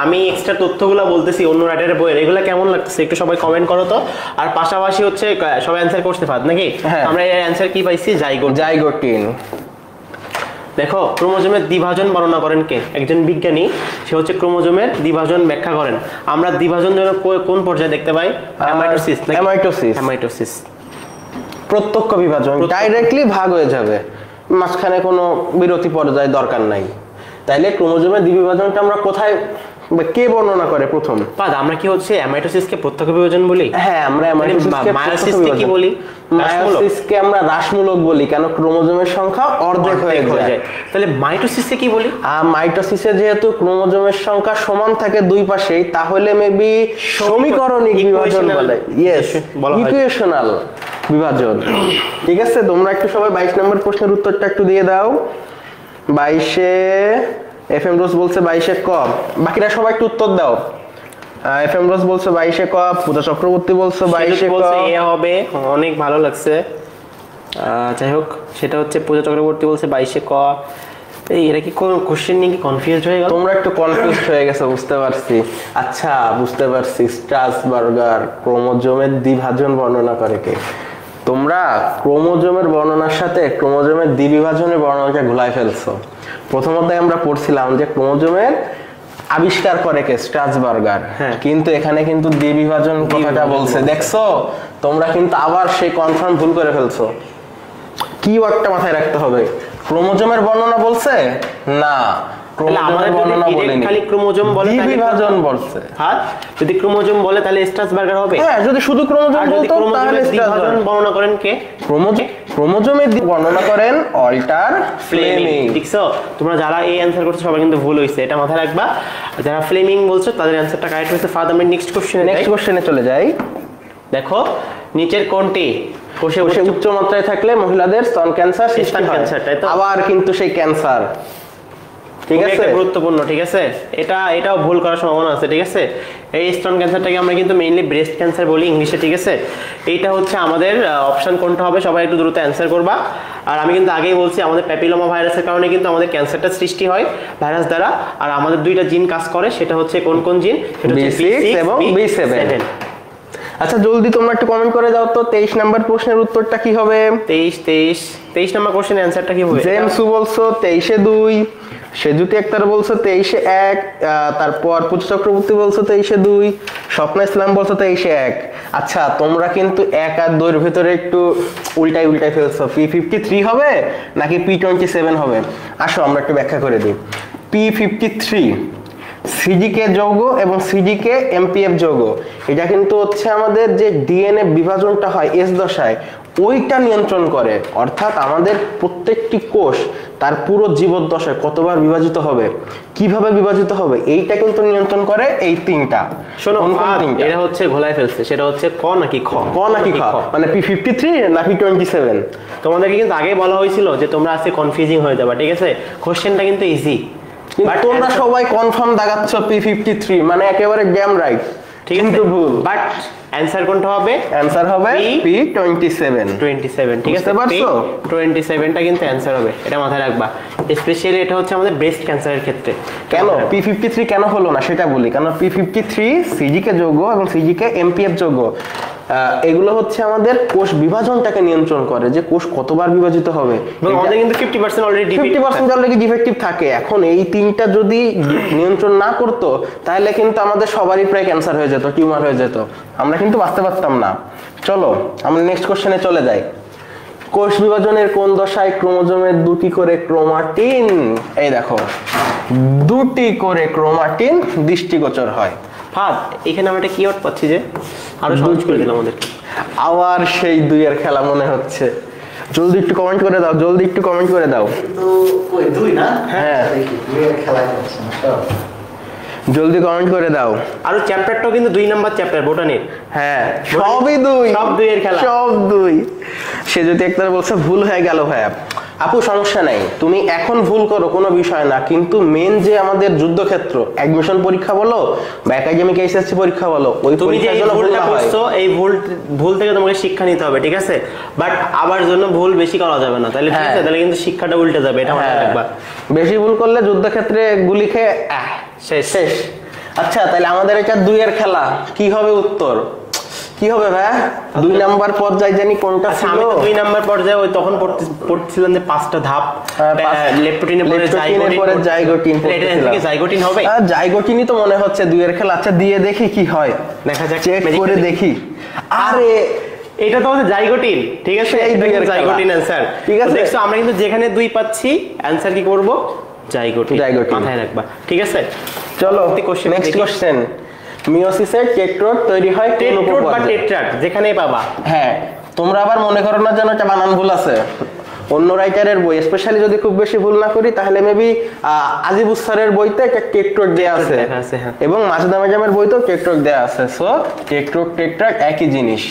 আমি এক্সট্রা তথ্যগুলো বলতেছি অন্য রাইটারের বইয়ের, এগুলো কেমন লাগতেছে একটু সবাই কমেন্ট করো তো। আর পাশাপাশি হচ্ছে সবাই অ্যানসার করতে পারত নাকি? আমরা এর অ্যানসার কি পাইছি? জাইগোটিন। দেখো, ক্রোমোজোমের দ্বিভাজন বর্ণনা করেন কে? একজন বিজ্ঞানী, সে হচ্ছে ক্রোমোজোমের দ্বিভাজন ব্যাখ্যা করেন। আমরা দ্বিভাজন যেন কোন পর্যায়ে দেখতে পাই? হ্যামাইটোসিস। প্রত্যক্ষ বিভাজন, ডাইরেক্টলি ভাগ হয়ে যাবে, মাঝখানে কোনো বিরতি পর্যায়ে দরকার নাই। তাইলে ক্রোমোজোমের দ্বিবিভাজনটা আমরা কোথায়, কে বর্ণনা করে প্রথম? আমরা কি হচ্ছে অ্যামাইটোসিসকে প্রত্যক্ষ বিভাজন বলি? হ্যাঁ, আমরা মায়োসিসকে কি বলি? মায়োসিসকে আমরা হ্রাসমূলক বলি, কেন ক্রোমোজোমের সংখ্যা অর্ধেক হয়ে যায়। তাহলে মাইটোসিসকে কি বলি? মাইটোসিসে যেহেতু ক্রোমোজোমের সংখ্যা সমান থাকে দুই পাশেই, তাহলে মেবি সমীকরণিক বিভাজন বলে। ইয়েস, ইকুয়েশনাল বিভাজন। ঠিক আছে, তোমরা একটু সবাই 22 নম্বর প্রশ্নের উত্তরটা একটু দিয়ে দাও। 22-এ এফএম রোজ বলছে 22-এ ক, বাকিরা সবাই একটু উত্তর দাও। এফএম রোজ বলছে 22-এ ক, পূজা চক্রবর্তী বলছে 22-এ ক। এ হবে, অনেক ভালো লাগছে। যাই হোক, সেটা হচ্ছে পূজা চক্রবর্তী বলছে 22-এ ক। এরা কি কোন কোশ্চেন নিয়ে কি কনফিউজ হয়ে গেল? তোমরা একটু কনফিউজ হয়ে গেছো, বুঝতে পারছি। আচ্ছা, বুঝতে পারছি। স্ট্রাসবার্গার ক্রোমোজোমের দ্বিভাজন বর্ণনা করে কে? তোমরা ক্রোমোজোমের বর্ণনার সাথে ক্রোমোজোমের দ্বিবিভাজনের বর্ণনাটা ঘুলাই ফেলছো। প্রথম অধ্যায়ে আমরা পড়ছিলাম যে ক্রোমোজোমের আবিষ্কার করে কে? স্ট্রাসবার্গার। কিন্তু এখানে কিন্তু দ্বিবিভাজন কথাটা বলছে। দেখছো, তোমরা কিন্তু আবার সেই কনফার্ম ভুল করে ফেলছো। কি একটা মাথায় রাখতে হবে, ক্রোমোজোমের বর্ণনা বলছে না, ক্রোমোজোমের বর্ণনা বলেনি, খালি ক্রোমোজোম বলে দ্বিবিভাজন বলছে। হ্যাঁ, যদি ক্রোমোজোম বলে তাহলে স্ট্রাসবার্গার হবে। হ্যাঁ, যদি শুধু ক্রোমোজোম বলতো তাহলে দ্বিভাজন বর্ণনা করেন কে? ক্রোমোজোমের বর্ণনা করেন অল্টার ফ্লেমিং। দেখছো, তোমরা যারা এই অ্যানসার করছো সবাই কিন্তু ভুল হইছে, এটা মাথায় রাখবা। যারা ফ্লেমিং বলছো তাদের অ্যানসারটা কারেক্ট হইছে। ফাদার, আমি নেক্সট কোশ্চেনে চলে যাই। দেখো, নিচের কোনটি কোষে উচ্চ মাত্রায় থাকলে মহিলাদের স্তন ক্যান্সার সৃষ্টি হয়? আবার কিন্তু সেই ক্যান্সার, ঠিক আছে, গুরুত্বপূর্ণ। ঠিক আছে, এটাও ভুল করার সম্ভাবনা আছে। ঠিক আছে, এই স্তন ক্যান্সারটাকে আমরা কিন্তু মেইনলি ব্রেস্ট ক্যান্সার বলি ইংলিশে। ঠিক আছে, এইটা হচ্ছে আমাদের অপশন কোনটা হবে, সবাই একটু দ্রুত অ্যান্সার করবা। আর আমি কিন্তু আগেই বলছি, আমাদের প্যাপিলোমা ভাইরাসের কারণে কিন্তু আমাদের ক্যান্সারটা সৃষ্টি হয় ভাইরাস দ্বারা। আর আমাদের দুইটা জিন কাজ করে, সেটা হচ্ছে কোন কোন জিন? সেটা হচ্ছে B6 এবং B7। আচ্ছা, জলদি তোমরা একটু কমেন্ট করে দাও তো 23 নাম্বার প্রশ্নের উত্তরটা কি হবে? 23 নাম্বার কোশ্চেনের অ্যানসারটা কি হবে? জেমসু বলছো 23-এ 2, সেজুতি আক্তার বলছো 23-এ 1, তারপর পূজা চক্রবর্তী বলছো 23-এ 2, স্বপ্না ইসলাম বলছো 23-এ 1। আচ্ছা, তোমরা কিন্তু 1 আর 2 এর ভিতরে একটু উল্টাই ফেলছো। P53 হবে নাকি P27 হবে? আসো আমরা একটু ব্যাখ্যা করে দিই। P53 সিজিকে যৌগ এবং সিজিকে এমপিএফ যৌগ, এটা কিন্তু হচ্ছে আমাদের যে ডিএনএ বিভাজনটা হয় এস দশায়, ওইটা নিয়ন্ত্রণ করে। অর্থাৎ আমাদের প্রত্যেকটি কোষ তার পুরো জীবদ্দশায় কতবার বিভাজিত হবে, কিভাবে বিভাজিত হবে, এইটা কিন্তু নিয়ন্ত্রণ করে এই তিনটা। শোনো, এটা হচ্ছে ঘোলায় ফেলছে, সেটা হচ্ছে ক নাকি খ? ক নাকি খ, মানে P53 না P27? তোমাদেরকে কিন্তু আগে বলা হয়েছিল যে তোমরা আজকে কনফিউজিং হয়ে যাবে। ঠিক আছে, কোশ্চেনটা কিন্তু ইজি, তোমরা সবাই কনফার্ম দাগাচ্ছ P53, মানে একেবারে ড্যাম রাইট। ঠিক আছে, কিন্তু ভুল। বাট অ্যানসার কোনটা হবে? অ্যানসার হবে P27। 27, ঠিক আছে, বুঝতে পারছো? 27টা কিন্তু অ্যানসার হবে, এটা মাথায় রাখবা। স্পেশালি এটা হচ্ছে আমাদের ব্রেস্ট ক্যান্সারের ক্ষেত্রে। কেন P53 কেন হলো না সেটা বলি। কারণ P53 সিজিকে যোগ্য এবং সিজিকে এমপিএফ যোগ্য। এগুলো হচ্ছে আমাদের কোষ বিভাজনটাকে নিয়ন্ত্রণ করে, যে কোষ কতবার বিভাজিত হবে। এবং আমাদের কিন্তু 50% অলরেডি 50% অলরেডি ডিফেক্টিভ থাকে। এখন এই তিনটা যদি নিয়ন্ত্রণ না করতো তাহলে কিন্তু আমাদের সবারই প্রায় ক্যান্সার হয়ে যেত, টিউমার হয়ে যেত, আমরা কিন্তু বাঁচতে পারতাম না। চলো আমরা নেক্সট কোশ্চেনে চলে যাই। কোষ বিভাজনের কোন দশায় ক্রোমোজোমের দুটি করে ক্রোমাটিন, এই দেখো, দুটি করে ক্রোমাটিন দৃষ্টিগোচর হয়? ফাদ, এখানে আমরা একটা কিওয়ার্ড পাচ্ছি যে আরো সহজ করে দিলাম আমাদের। আবার সেই দুইয়ের খেলা মনে হচ্ছে। জলদি একটু কমেন্ট করে দাও, জলদি একটু কমেন্ট করে দাও। তো কই 2 না? হ্যাঁ, দেখি 2 এর খেলা করছে সব। জলদি কমেন্ট করে দাও। আরো চ্যাপ্টারটাও কিন্তু 2 নাম্বার চ্যাপ্টার বোটানির। হ্যাঁ, সবই দুই, সব দুইয়ের খেলা, সব দুই। সে যদি একবার বলছে ভুল হয়ে গেল ভাইয়া, আপু সমস্যা নাই, তুমি এখন ভুল করো কোনো বিষয় না, কিন্তু মেন যে আমাদের যুদ্ধক্ষেত্র অ্যাডমিশন পরীক্ষা বলো বা একাডেমিক এইচএসসি পরীক্ষা বলো, ওই তুমি যে পরীক্ষার এই জন্য ভুল ভুলটা না হয়। করছো, এই ভুল থেকে তোমাকে শিক্ষা নিতে হবে, ঠিক আছে? বাট আবার জন্য ভুল বেশি করা যাবে না, তাহলে ঠিক আছে, হ্যাঁ। তাহলে কিন্তু শিক্ষাটা উল্টে যাবে, এটা মাথায় রাখবা। বেশি ভুল করলে যুদ্ধক্ষেত্রে গুলি খেয়ে শেষ শেষ। আচ্ছা, তাহলে আমাদের এটা দুইয়ের খেলা, কি হবে উত্তর? কি হবে ভাই? 2 নাম্বার পর্যায় জানি কোনটা আচ্ছা, ছিল? আমি তো 2 নাম্বার পর্যায়ে ওই তখন পড়ছিলাম যে 5টা ধাপ, লেপটোটিনের পরে জাইগোটিন, এটা থেকে জাইগোটিন হবে। জাইগোটিনই তো মনে হচ্ছে দুইয়ের খেলা। আচ্ছা দিয়ে দেখি কি হয়, দেখা যাক, চেক করে দেখি। আরে এটা তো আমাদের জাইগোটিন, ঠিক আছে, এই দুইয়ের খেলা। জাইগোটিন অ্যানসার, ঠিক আছে। দেখছো আমরা কিন্তু যেখানে 2 পাচ্ছি অ্যানসার কি করব? জাইগোটিন, জাইগোটিন মাথায় রাখবা, ঠিক আছে। চলো কোশ্চেন, নেক্সট কোশ্চেন। মিওসিসের টেট্রাড তৈরি হয় কোন টেট্রাড বা উপপর্যায়ে? টেট্রাড যেখানেই পাবা। হ্যাঁ, তোমরা আবার মনে করো না যেন এটা বানান ভুল আছে। অন্য রাইটারের বই, স্পেশালি যদি খুব বেশি ভুল না করি তাহলে মেবি আজিবুস স্যারের বইতে একটা টেট্রাড দেয়া আছে, এবং মাজেদা ম্যাডামের বইতেও টেট্রাড দেয়া আছে। সো টেট্রাড একই জিনিস,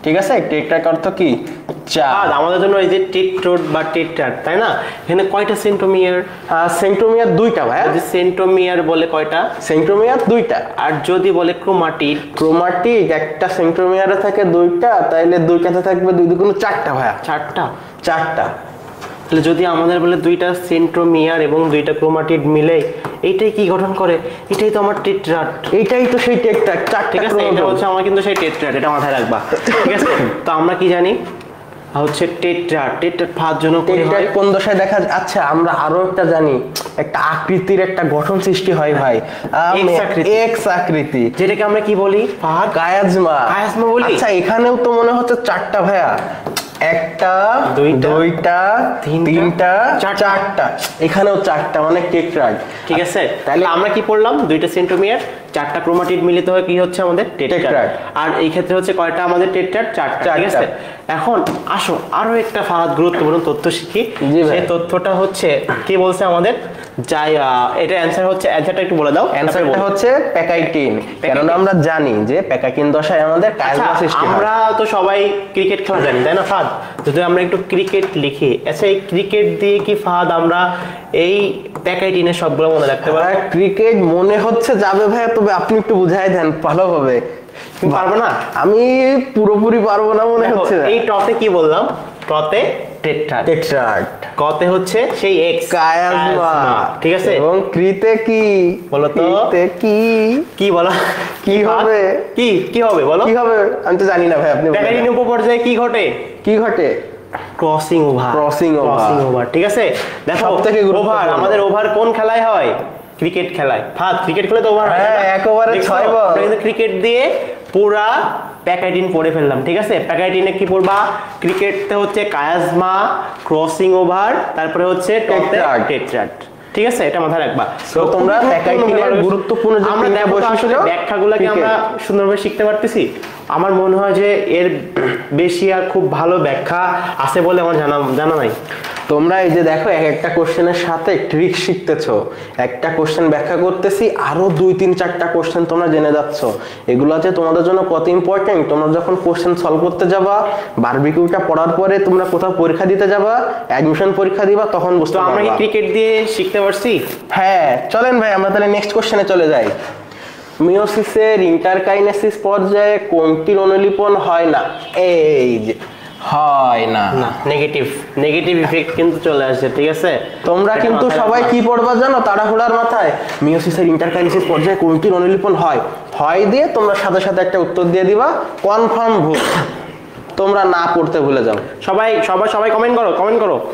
ঠিক আছে। টেট্রাড অর্থ কি? আর আমাদের জন্য এই যে টেট্রাড বা টেট্রাড, তাই না? এখানে কয়টা সেন্ট্রোমিয়ার? সেন্ট্রোমিয়ার 2টা ভাই। যদি সেন্ট্রোমিয়ার বলে কয়টা? সেন্ট্রোমিয়ার 2টা। আর যদি বলে ক্রোমাটিড? ক্রোমাটিড একটা সেন্ট্রোমিয়ারে থাকে 2টা, তাইলে 2টাতে থাকবে 2 2 4টা ভাই। 4টা। তাহলে যদি আমাদের বলে 2টা সেন্ট্রোমিয়ার এবং 2টা ক্রোমাটিড মিলে এইটাই কি গঠন করে? এটাই তো আমার টেট্রাড। এইটাই তো সেই টেট্রাড, 4টা ঠিক আছে, এটা ক্রোমোজোম। হচ্ছে আমার কিন্তু সেই টেট্রাড, এটা মাথায় রাখবা, ঠিক আছে। তো আমরা কি জানি হচ্ছে টেট্রাড ফাঁদ জন্য টেট্রাড কোন দশায় দেখা যায়? আচ্ছা, আমরা আরো একটা জানি, একটা আকৃতির একটা গঠন সৃষ্টি হয় ভাই, এক্স আকৃতি, যেটাকে আমরা কি বলি? ফাঁদ, কায়াজমা বলি। আচ্ছা, এখানেও তো মনে হচ্ছে 4টা ভাইয়া, 1টা 2টা 3টা 4টা, এখানেও 4টা, মানে টেট্রাড, ঠিক আছে। তাহলে আমরা কি পড়লাম? 2টা সেন্ট্রোমিয়ার, 4টা ক্রোমাটিড মিলিত হয়ে কি হচ্ছে আমাদের? টেট্রাড। আর এই ক্ষেত্রে হচ্ছে কয়টা আমাদের টেট্রাড? 4টা, ঠিক আছে। এখন আসো আরো একটা ফাঁদ গুরুত্বপূর্ণ তথ্য শিখি। সেই তথ্যটা হচ্ছে কি বলছে আমাদের? এটা অ্যানসার হচ্ছে, অ্যানসারটা একটু বলে দাও। অ্যানসারটা হচ্ছে প্যাকাইটিন, কারণ আমরা জানি যে প্যাকাইটিন দশায় আমাদের কায়াজমা সৃষ্টি হয়। আমরা তো সবাই ক্রিকেট খেলা জানি, তাই না ফাদ? যদি আমরা একটু ক্রিকেট লিখি, আচ্ছা এই ক্রিকেট দিয়ে কি ফাদ আমরা এই প্যাকাইটিনের সবগুলো মনে রাখতে পারবো? ক্রিকেট মনে হচ্ছে যাবে ভাইয়া, তবে আপনি একটু বুঝাই দেন ভালোভাবে। পারবো না, আমি পুরোপুরি পারবো না মনে হচ্ছে। এই টতে কি বললাম? টতে টেট্রাড, কতে হচ্ছে সেই এক্স কায়াজমা, ঠিক আছে। এবং ক্রিতে কি বলো তো? ক্রিতে কি বলা, কি হবে? কি হবে বলো? কি হবে আমি তো জানি না ভাই, আপনি প্যাকাইটিন উপপর্যায়ে কি ঘটে? কি ঘটে? ক্রসিং ওভার, ঠিক আছে। দেখো সবথেকে ওভার, আমাদের ওভার কোন খেলায় হয়? ক্রিকেট খেলায়। ফাদ, ক্রিকেট খেলে তো ওভার হয়। হ্যাঁ, এক ওভারে 6 বল। আমরা কিন্তু ক্রিকেট দিয়ে পুরা প্যাকাইটিন পড়ে ফেললাম, ঠিক আছে। প্যাকাইটিনে কি পড়বা? ক্রিকেটতে হচ্ছে কায়াজমা, ক্রসিং ওভার, তারপরে হচ্ছে টেট্রাড, ঠিক আছে। এটা মাথায় রাখবা। তো তোমরা প্যাকাইটিনের গুরুত্বপূর্ণ যে আমরা দেখো আসলে ব্যাখ্যাগুলোকে আমরা সুন্দরভাবে শিখতে পারতেছি। আমার মনে হয় যে এর বেশি আর খুব ভালো ব্যাখ্যা আছে বলে আমার জানা নাই। তোমরা এই যে দেখো, একটা কোশ্চেনের সাথে ট্রিক শিখতেছো, একটা কোশ্চেন ব্যাখ্যা করতেছি, আরো 2 3 4টা কোশ্চেন তোমরা জেনে যাচ্ছ। এগুলো আছে তোমাদের জন্য কত ইম্পর্টেন্ট। তোমরা যখন কোশ্চেন সলভ করতে যাবা, বারবিকিউটা পড়ার পরে তোমরা কোথাও পরীক্ষা দিতে যাবা, অ্যাডমিশন পরীক্ষা দিবা, তখন বুঝতে পারবা। আমরা কি ক্রিকেট দিয়ে শিখতে পারছি? হ্যাঁ, চলেন ভাই আমরা তাহলে নেক্সট কোশ্চেনে চলে যাই। মিওসিসের ইন্টারকাইনেসিস পর্যায়ে কোনটির অনুলিপন হয় না? এই যে হয় না, না নেগেটিভ ইফেক্ট কিন্তু চলে আসছে, ঠিক আছে? তোমরা কিন্তু সবাই কি পড়বা জানো তাড়াহুড়ার মাথায়? মিওসিসের ইন্টারকাইনেসিস পর্যায়ে কোনটির অনুলিপন হয় দিয়ে তোমরা সাথে সাথে একটা উত্তর দিয়ে দিবা, কনফার্ম ভুল। তোমরা না পড়তে ভুলে যাও। সবাই কমেন্ট করো,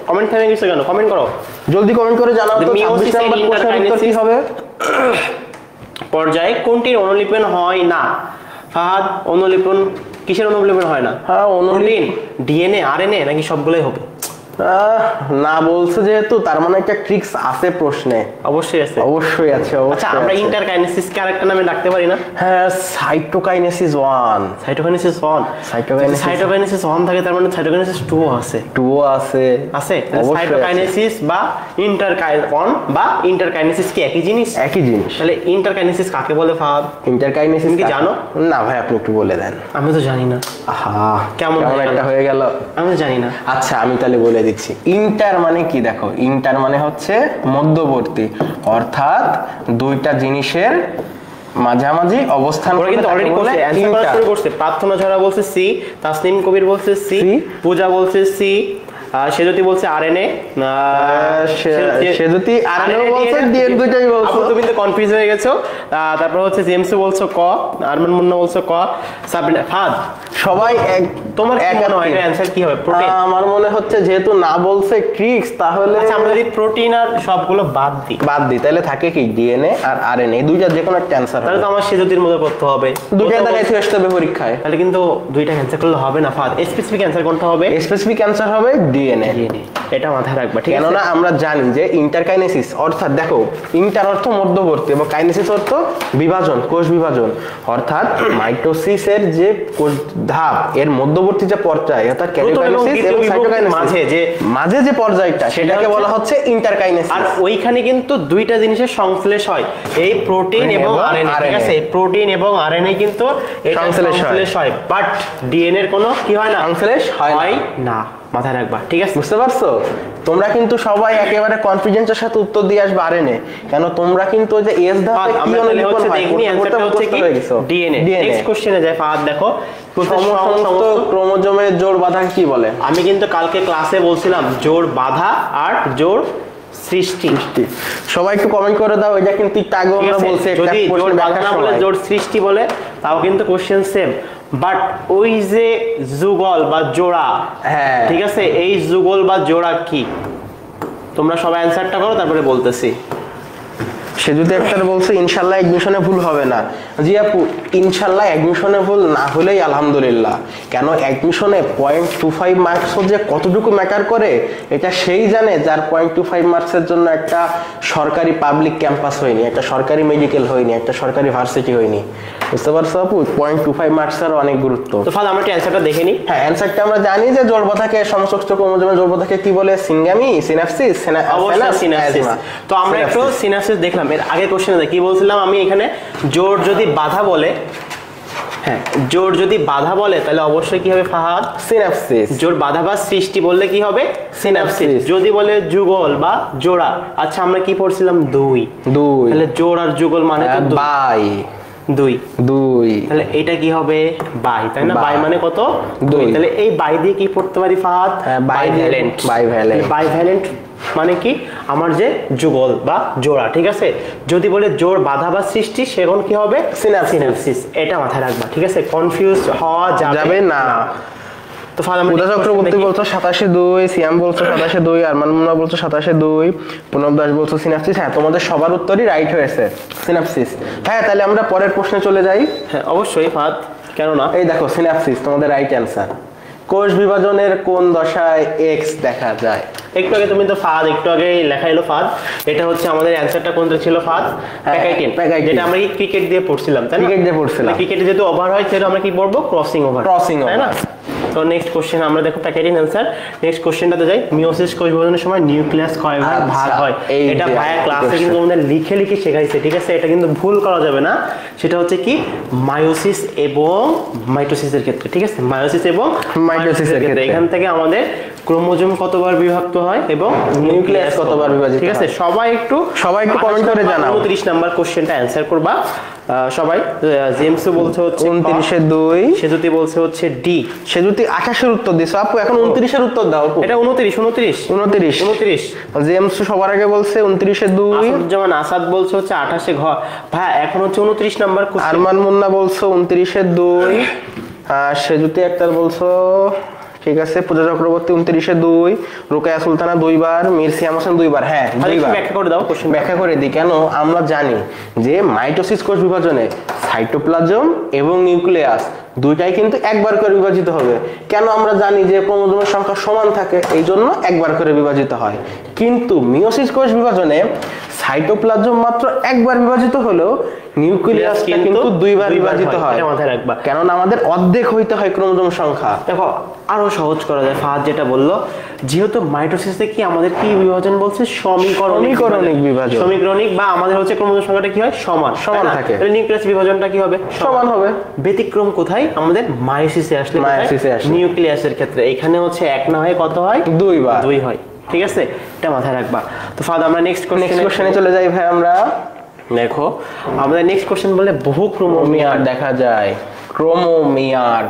কমেন্ট থেমে গেছে কেন? কমেন্ট করো, জলদি কমেন্ট করে জানাও তো 26 নাম্বার প্রশ্নের উত্তর কি হবে। পর্যায়ে কোনটির অনুলিপন হয় না? ফাহাদ, অনুলিপন কিসের অনুলিপন হয় না? হ্যাঁ, প্রোটিন, ডিএনএ, আরএনএ নাকি সবগুলোই হবে? না বলছে যেহেতু তার মানে একটা ট্রিক্স আছে প্রশ্নে। অবশ্যই আছে। আচ্ছা, আমরা ইন্টারকাইনেসিস কে আরেকটা নামে ডাকতে পারি না? হ্যাঁ, সাইটোকাইনেসিস 1। সাইটোকাইনেসিস 1 থাকে, তার মানে সাইটোকাইনেসিস 2 আছে। সাইটোকাইনেসিস বা ইন্টারকাইন বা ইন্টারকাইনেসিস কি একই জিনিস? একই জিনিস। তাহলে ইন্টারকাইনেসিস কাকে বলে ফাহাদ? ইন্টারকাইনেসিস কি জানো? না ভাই, আপনি একটু বলে দেন। আমি তো জানি না। আহা, কেমন একটা হয়ে গেল। আমি তো জানি না। আচ্ছা, আমি তাহলে বলে দিচ্ছি। ইন্টার মানে কি? দেখো, ইন্টার মানে হচ্ছে মধ্যবর্তী, অর্থাৎ দুইটা জিনিসের মাঝামাঝি অবস্থান। ওরা কিন্তু অলরেডি করছে, অ্যানসার করা শুরু করছে। প্রার্থনা ঝরা বলছে সি, তাসনিম কবির বলছে সি, পূজা বলছে সি, সেজতি বলছে আরএনএ, সেজতি আরএনএ বলছে, ডিএনএ দুইটাই বলছো। তুমি তো কনফিউজ হয়ে গেছো। তারপর হচ্ছে জেমস বলছো ক, আরমান মুন্না বলছো ক, সাবরিনা, ফাদ, সবাই এক। তোমার কি মনে হয় এটা অ্যানসার কি হবে? প্রোটিন। আমার মনে হচ্ছে যেহেতু না বলছে ট্রিক্স, তাহলে আচ্ছা, আমরা যদি প্রোটিন আর সবগুলো বাদ দিই তাহলে থাকে কি ডিএনএ আর আরএনএ, দুইটা যে কোনো একটা অ্যানসার। তাহলে তো আমার সেজতির মতো করতে হবে, দুইটা দেখাইতে আসতে হবে পরীক্ষায়। তাহলে কিন্তু দুইটা অ্যানসার করলে হবে না ফাদ। স্পেসিফিক অ্যানসার কোনটা হবে? স্পেসিফিক অ্যানসার হবে ডিএনএ। এটা মাথায় রাখবা, ঠিক আছে? কেননা আমরা জানি যে ইন্টারকাইনেসিস অর্থাৎ, দেখো, ইন্টার অর্থ মধ্যবর্তী এবং কাইনেসিস অর্থ বিভাজন, কোষ বিভাজন, অর্থাৎ মাইটোসিসের যে কোষ ধাপ এর মধ্যবর্তী যে পর্যায়, অর্থাৎ ক্যারিওকাইনেসিস এবং সাইটোকাইনেসিস মাঝে যে পর্যায়টা, সেটাকে বলা হচ্ছে ইন্টারকাইনেসিস। আর ওইখানে কিন্তু দুইটা জিনিসের সংশ্লেষ হয়, এই প্রোটিন এবং আরএনএ, ঠিক আছে? প্রোটিন এবং আরএনএ কিন্তু সংশ্লেষ হয়, বাট ডিএনএ এর কোনো কি হয় না? সংশ্লেষ হয় না, মাথায় রাখবা, ঠিক আছে? বুঝতে পারছো? তোমরা কিন্তু সবাই একেবারে কনফিডেন্সের সাথে উত্তর দিয়ে আসবে আরএনএ, কেন তোমরা কিন্তু ওই যে এস ধাপে কি অনুলিপন হয় দেখনি, অ্যানসারটা হচ্ছে কি ডিএনএ। নেক্সট কোশ্চেনে যায় ফাহাদ, দেখো, সমস্ত ক্রোমোজোমের জোড় বাঁধা কি বলে? আমি কিন্তু কালকে ক্লাসে বলছিলাম জোড় বাঁধা আর জোড় সৃষ্টি। সবাই একটু কমেন্ট করে দাও, এটা কিন্তু একটু আগে আমরা বলছি, যদি জোড় বাঁধা না বলে জোড় সৃষ্টি বলে, তাও কিন্তু কোশ্চেন সেম। বাট ওই যে যুগল বা জোড়া, হ্যাঁ, ঠিক আছে, এই যুগল বা জোড়া কি? তোমরা সবাই অ্যানসারটা করো, তারপরে বলতেছি। সে যদি একটা বলছে ইনশাল্লাহ অ্যাডমিশনে ভুল হবে না। জি আপু, ইনশাল্লাহ অ্যাডমিশনে ভুল না হলেই আলহামদুলিল্লাহ। কেন অ্যাডমিশনে 0.25 মার্কস যে কতটুকু ম্যাটার করে এটা সেই জানে যার 0.25 মার্কসের জন্য একটা সরকারি পাবলিক ক্যাম্পাস হয়নি, একটা সরকারি মেডিকেল হয়নি, একটা সরকারি ভার্সিটি হয়নি। বুঝতে পারছো আপু? 0.25 মার্কসের অনেক গুরুত্ব। তো ফাদ, আমরা অ্যানসারটা দেখে নিই। হ্যাঁ, অ্যানসারটা আমরা জানি যে জোড়বাধাকে, সমস্ত ক্রোমোজোমের জোড়বাধাকে কি বলে? সিনগামি, সিনাপসিস, সিনাপসিস। তো আমরা একটু সিনাপসিস দেখলাম। এর আগে কোশ্চেনে কি বলছিলাম আমি? এখানে জোড় যদি বাধা বলে, হ্যাঁ, জোড় যদি বাধা বলে তাহলে অবশ্যই কি হবে ফাহাদ? সিনাপসিস। জোড় বাধা বা সৃষ্টি বললে কি হবে? সিনাপসিস। যদি বলে যুগল বা জোড়া, আচ্ছা আমরা কি পড়ছিলাম? দুই। তাহলে জোড় আর যুগল মানে তো বাই, দুই। তাহলে এটা কি হবে? বাই, তাই না? বাই মানে কত? দুই। তাহলে এই বাই দিয়ে কি পড়তে পারি ফাহাদ? বাইভ্যালেন্ট মানে কি? আমার যে যুগল বা জোড়া, ঠিক আছে? যদি বলে জোড় বাধা বা সৃষ্টি, সেখন কি হবে? সিনাপসিস। এটা মাথায় রাখবা, ঠিক আছে? কনফিউজ হওয়া যাবে না। তো ফাহাদ, আমরা চক্রবর্তী বলছো 27-2, সিয়াম বলছো 27-2, আরমান মুন্না বলছো 27-2, প্রণব দাস বলছো সিনাপসিস। হ্যাঁ, তোমাদের সবার উত্তরই রাইট হয়েছে, সিনাপসিস। হ্যাঁ, তাহলে আমরা পরের প্রশ্নে চলে যাই। হ্যাঁ, অবশ্যই ফাহাদ, কেন না? এই দেখো, সিনাপসিস তোমাদের রাইট অ্যান্সার। কোষ বিভাজনের কোন দশায় এক্স দেখা যায়? একটু আগে তুমি তো ফাদ একটু আগে লেখা এলো ফাদ, এটা হচ্ছে আমাদের অ্যানসারটা কোনটা ছিল ফাদ? প্যাকাইটিন, যেটা আমরা ক্রিকেট দিয়ে পড়ছিলাম, তাই না? ক্রিকেট দিয়ে পড়ছিলাম। ক্রিকেটে যেহেতু ওভার হয় সেটা আমরা কি পড়বো? ক্রসিং ওভার, তাই না? তো নেক্সট কোশ্চেন আমরা দেখো প্যাকেটিং অ্যানসার। নেক্সট কোশ্চেনটাতে যাই। মিওসিস কোষ বিভাজনের সময় নিউক্লিয়াস কয় ভাগ হয়? এটা ভাইয়া ক্লাসে কিন্তু আমাদের লিখে লিখে শেখাইছে, ঠিক আছে? এটা কিন্তু ভুল করা যাবে না। সেটা হচ্ছে কি মায়োসিস এবং মাইটোসিসের ক্ষেত্রে, ঠিক আছে? মায়োসিস এবং মাইটোসিসের ক্ষেত্রে এখান থেকে আমাদের ক্রোমোজোম কতবার বিভক্ত হয় এবং নিউক্লিয়াস কতবার বিভাজিত ঠিক আছে হয়? সবাই একটু কমেন্ট করে জানাও। 29 নাম্বার কোশ্চেনটা অ্যানসার করবা সবাই। জেমস বলছে হচ্ছে 29-2, সেজুতি বলছে হচ্ছে ডি। সেজুতি 28-এর উত্তর দিছো আপু, এখন 29-এর উত্তর দাও আপু। এটা 29 জেমস সবার আগে বলছে 29-2, যেমন আসাদ বলছে হচ্ছে 28 ঘ। ভাই এখন হচ্ছে 29 নাম্বার কোশ্চেন। আরমান মুন্না বলছো 29-2, সেজুতি আক্তার বলছো ঠিক আছে, পূজা চক্রবর্তী 29-2, রোকেয়া সুলতানা 2 বার, মির সিয়াম হোসেন 2 বার। হ্যাঁ 2 বার। ব্যাখ্যা করে দাও কোশ্চেন। ব্যাখ্যা করে দিই। কেন আমরা জানি যে মাইটোসিস কোষ বিভাজনে সাইটোপ্লাজম এবং নিউক্লিয়াস দুইটাই কিন্তু একবার করে বিভাজিত হবে। কেন আমরা জানি যে ক্রোমোজোমের সংখ্যা সমান থাকে, এই জন্য একবার করে বিভাজিত হয়। কিন্তু মিওসিস কোষ বিভাজনে সাইটোপ্লাজম মাত্র একবার বিভাজিত হলেও নিউক্লিয়াস কিন্তু 2 বার বিভাজিত হয়। এটা মাথায় রাখবা, কারণ আমাদের অর্ধেক হইতে হয় ক্রোমোজোম সংখ্যা। দেখো আরো সহজ করা যায়। ফাহাদ যেটা বললো, যেহেতু মাইটোসিসে কি আমাদের কি বিভাজন বলছে, সমীকরণিক বিভাজন, সমীকরণিক বা আমাদের হচ্ছে ক্রোমোজোম সংখ্যাটা কি হয়, সমান থাকে। তাহলে নিউক্লিয়াস বিভাজনটা কি হবে, সমান হবে। ব্যতিক্রম কোথায়, আমাদের মায়োসিসে আসলে, নিউক্লিয়াসের ক্ষেত্রে এখানে হচ্ছে 1 না হয়ে কত হয়, 2 বার 2 হয়। ঠিক আছে, এটা মাথায় রাখবা। তো ফাহাদ আমরা নেক্সট কোশ্চেনে চলে যাই ভাই। আমরা দেখো আমাদের নেক্সট কোশ্চেন বলে বহু ক্রোমোমিয়ার দেখা যায়। ক্রোমোমিয়ার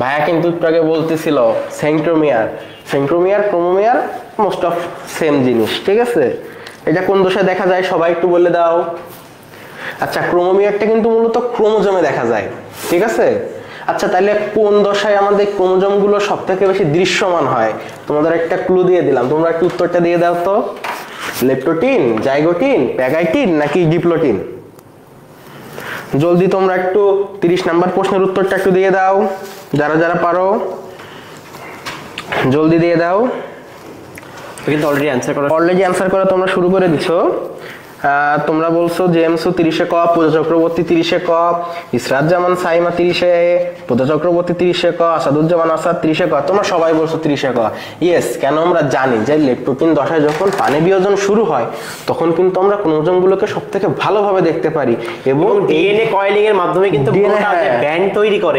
ভাইয়া কিন্তু একটু আগে বলতেছিল centromere, chromomere most of same জিনিস। ঠিক আছে, এটা কোন দশায় দেখা যায় সবাই একটু বলে দাও। আচ্ছা, ক্রোমোমিয়ারটা কিন্তু মূলত ক্রোমোজোমে দেখা যায়। ঠিক আছে, আচ্ছা তাহলে কোন দশায় আমাদের ক্রোমোজোম গুলো সব থেকে বেশি দৃশ্যমান হয়? তোমাদের একটা ক্লু দিয়ে দিলাম, তোমরা একটু উত্তরটা দিয়ে দাও তো। লেপ্টোটিন, জাইগোটিন, প্যাগাইটিন নাকি ডিপ্লোটিন? জলদি তোমরা একটু 30 নাম্বার প্রশ্নের উত্তরটা একটু দিয়ে দাও, যারা যারা পারো জলদি দিয়ে দাও। কিন্তু অলরেডি অ্যানসার করা তোমরা শুরু করে দিছো। তোমরা বলছো জেমস 30-এ ক, পূজা চক্রবর্তী 30-এ ক, ইসরাত জামান সাইমা 30-এ, পূজা চক্রবর্তী 30-এ ক, আসাদুজ্জামান আসাদ 30-এ ক। তোমরা সবাই বলছো 30-এ ক। ইয়েস, কেন আমরা জানি যে লেপ্টোটিন দশায় যখন পানি বিয়োজন শুরু হয় তখন কিন্তু আমরা ক্রোমোজোমগুলোকে সবথেকে ভালোভাবে দেখতে পারি এবং ডিএনএ কয়েলিং এর মাধ্যমে কিন্তু ব্যান্ড তৈরি করে,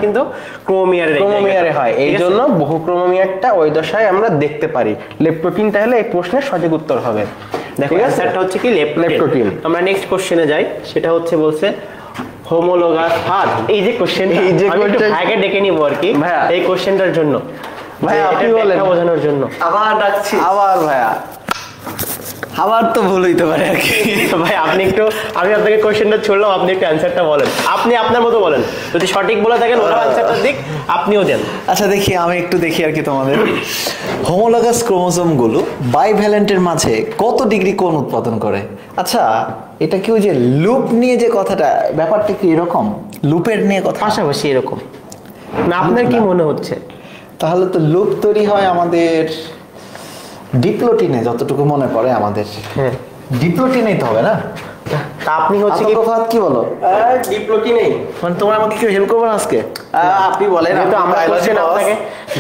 কিন্তু ক্রোমোমিয়ারে হয়। এই জন্য বহু ক্রোমোমিয়ারটা ওই দশায় আমরা দেখতে পারি। লেপ্টোটিন তাহলে এই প্রশ্নের সঠিক উত্তর হবে। দেখো অ্যানসারটা হচ্ছে কি লেপ্টোটিন। আমরা নেক্সট কোশ্চেনে যাই, সেটা হচ্ছে বলছে হোমোলোগাস হাত। এই যে কোশ্চেন, আগে ডেকে নিব আর কি এই কোশ্চেনটার জন্য, ভাই আপনি বলেন বোঝানোর জন্য। আবার ডাকছি, আবার ভাইয়া আবার তো ভুল হইতে পারে আর কি। ভাই আপনি একটু, আমি আপনাকে কোশ্চেনটা ছুড়লাম, আপনি একটু অ্যানসারটা বলেন, আপনি আপনার মতো বলেন। যদি সঠিক বলে থাকেন ওরা অ্যানসারটা দিক, আপনিও দেন। আচ্ছা দেখি, আমি একটু দেখি আর কি তোমাদের। হোমোলোগাস ক্রোমোজোমগুলো বাইভ্যালেন্টের মাঝে কত ডিগ্রি কোণ উৎপাদন করে? আচ্ছা, এটা কি ওই যে লুপ নিয়ে যে কথাটা, ব্যাপারটা কি এরকম? লুপের নিয়ে কথা পাশাপাশি এরকম না? আপনার কি মনে হচ্ছে? তাহলে তো লুপ তৈরি হয় আমাদের ডিপ্লোটিনে, যতটুকু মনে পড়ে আমাদের। হ্যাঁ, ডিপ্লোটিনেই তো হবে না? তা আপনি হচ্ছে কি কি বলো? ডিপ্লোটিনেই। মানে তোমরা আমাকে কি হেল্প করবে না আজকে? আপনি বলেন।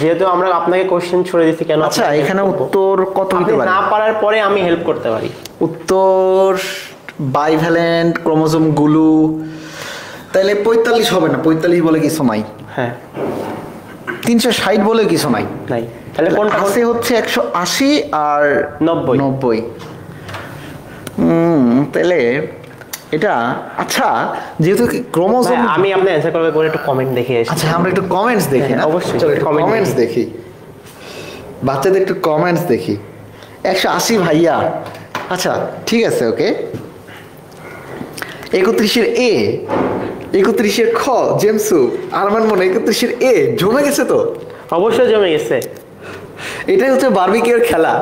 যেহেতু আমরা আপনাকে কোশ্চেন ছুড়ে দিচ্ছি, কেন? আচ্ছা, এখানে উত্তর কত হতে পারে? না পারার পরে আমি হেল্প করতে পারি। উত্তর বাইভ্যালেন্ট ক্রোমোজোম গুলো তাহলে 45 হবে না? 45 বলে কিছু নাই। হ্যাঁ, 360 বলে কিছু নাই। নাই। তাহলে কোনটা হচ্ছে 180 আর 90। তাহলে এটা, আচ্ছা যেহেতু ক্রোমোজোম, আমি আপনার অ্যানসার করবে করে একটু কমেন্ট দেখে আসি। আচ্ছা আমরা একটু কমেন্টস দেখি। অবশ্যই কমেন্টস দেখি, বাচ্চাদের একটু কমেন্টস দেখি। 180 ভাইয়া, আচ্ছা ঠিক আছে, ওকে। 31-এর এ, 31-এর খ, জেমসু আরমান মনে 31-এর এ জমে গেছে তো? অবশ্যই জমে গেছে। এটাই হচ্ছে বারবিকিউর খেলা।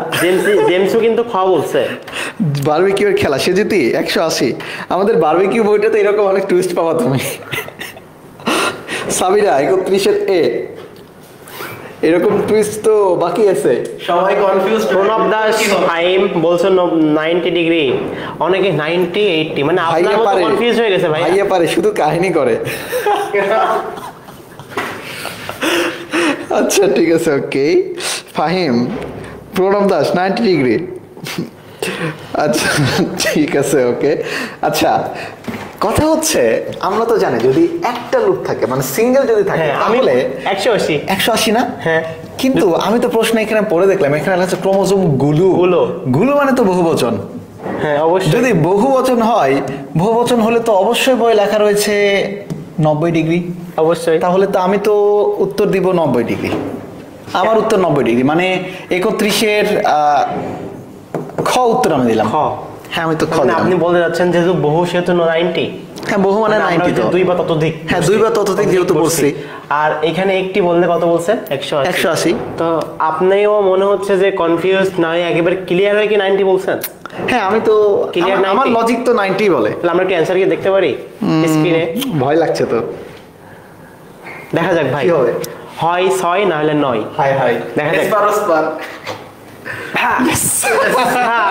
জেমসু কিন্তু খ বলছে, বারবিকিউর খেলা। সে যদি 180, আমাদের বারবিকিউ বইটাতে এরকম অনেক টুইস্ট পাবা তুমি। সাবিরা 31-এর এ, এরকম টুইস্ট তো বাকি আছে। সবাই কনফিউজ। প্রণব দাস টাইম বলছো 90 ডিগ্রি, অনেকে 90 80, মানে আপনার মতো কনফিউজ হয়ে গেছে ভাই। ভাইয়া পারে, শুধু কাহিনী করে। আচ্ছা ঠিক আছে, ওকে। ফাহিম, প্রণব দাস 90 ডিগ্রি। আচ্ছা ঠিক আছে, ওকে। আচ্ছা কথা হচ্ছে, আমরা তো জানি যদি একটা লুপ থাকে, মানে সিঙ্গেল যদি থাকে, তাহলে 180 180 না? হ্যাঁ, কিন্তু আমি তো প্রশ্ন এখানে পড়ে দেখলাম, এখানে আছে ক্রোমোজোম গুলো। গুলো মানে তো বহুবচন। হ্যাঁ অবশ্যই। যদি বহুবচন হয়, বহুবচন হলে তো অবশ্যই বই লেখা রয়েছে 90 ডিগ্রি। অবশ্যই। তাহলে তো আমি তো উত্তর দিব 90 ডিগ্রি। আমার উত্তর 90 ডিগ্রি, মানে 31-এর খ উত্তর আমি দিলাম। খ। হ্যাঁ আমি তো খ মানে দিলাম। আপনি বলতে যাচ্ছেন যেহেতু বহু সেহেতু 90। হ্যাঁ বহু মানে 90 তো। দুই বা ততোধিক। হ্যাঁ দুই বা ততোধিক যেহেতু বলছি। আর এখানে একটি বললে কত বলছেন? 180। 180। তো আপনিও মনে হচ্ছে যে কনফিউজ না হয়ে একেবারে ক্লিয়ার হয়ে কি 90 বলছেন? হ্যাঁ আমি তো Clear আমার 90? লজিক তো 90 বলে। তাহলে আমরা একটু অ্যানসার কি দেখতে পারি স্ক্রিনে? ভয় লাগছে তো। দেখা যাক ভাই। কি হবে? হয় 6 না হলে 9। হাই হাই দেখা যাক। এসপারোসপার। হ্যাঁ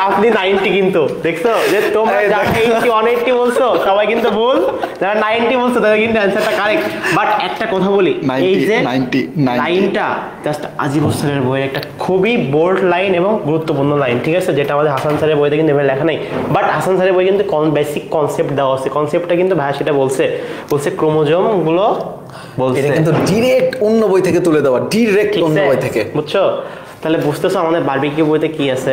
আপনি 90 কিন্তু দেখছো যে তোমরা যারা 80 180 বলছো সবাই কিন্তু ভুল, যারা 90 বলছো তাদের কিন্তু অ্যানসারটা কারেক্ট। বাট একটা কথা বলি, 90, এই যে 90, লাইনটা জাস্ট আজিব স্যারের বইয়ের একটা খুবই বোল্ড লাইন এবং গুরুত্বপূর্ণ লাইন, ঠিক আছে, যেটা আমাদের হাসান স্যারের বইতে কিন্তু এভাবে লেখা নেই। বাট হাসান স্যারের বই কিন্তু বেসিক কনসেপ্ট দেওয়া আছে, কনসেপ্টটা কিন্তু ভাইয়া সেটা বলছে ক্রোমোজোম গুলো বলছে। এটা কিন্তু ডিরেক্ট অন্য বই থেকে তুলে দেওয়া, ডিরেক্ট ঠিক অন্য আছে? বই থেকে। বুঝছো? তাহলে বুঝতেছো আমাদের বারবিকিউ বইতে কি আছে?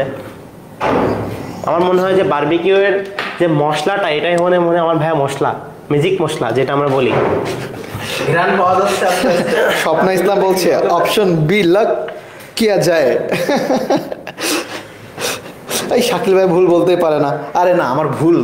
আমার মনে হয় যে বারবিকিউ এর যে মশলাটা, এটাই মনে মনে আমার ভাইয়া মশলা, ম্যাজিক মশলা যেটা আমরা বলি। ঘ্রাণ পাওয়া যাচ্ছে আস্তে আস্তে। স্বপ্ন ইসলাম বলছে অপশন বি লাগ কিয়া যায়। এই শাকিল ভাই ভুল বলতেই পারে না। আরে না, আমার ভুল,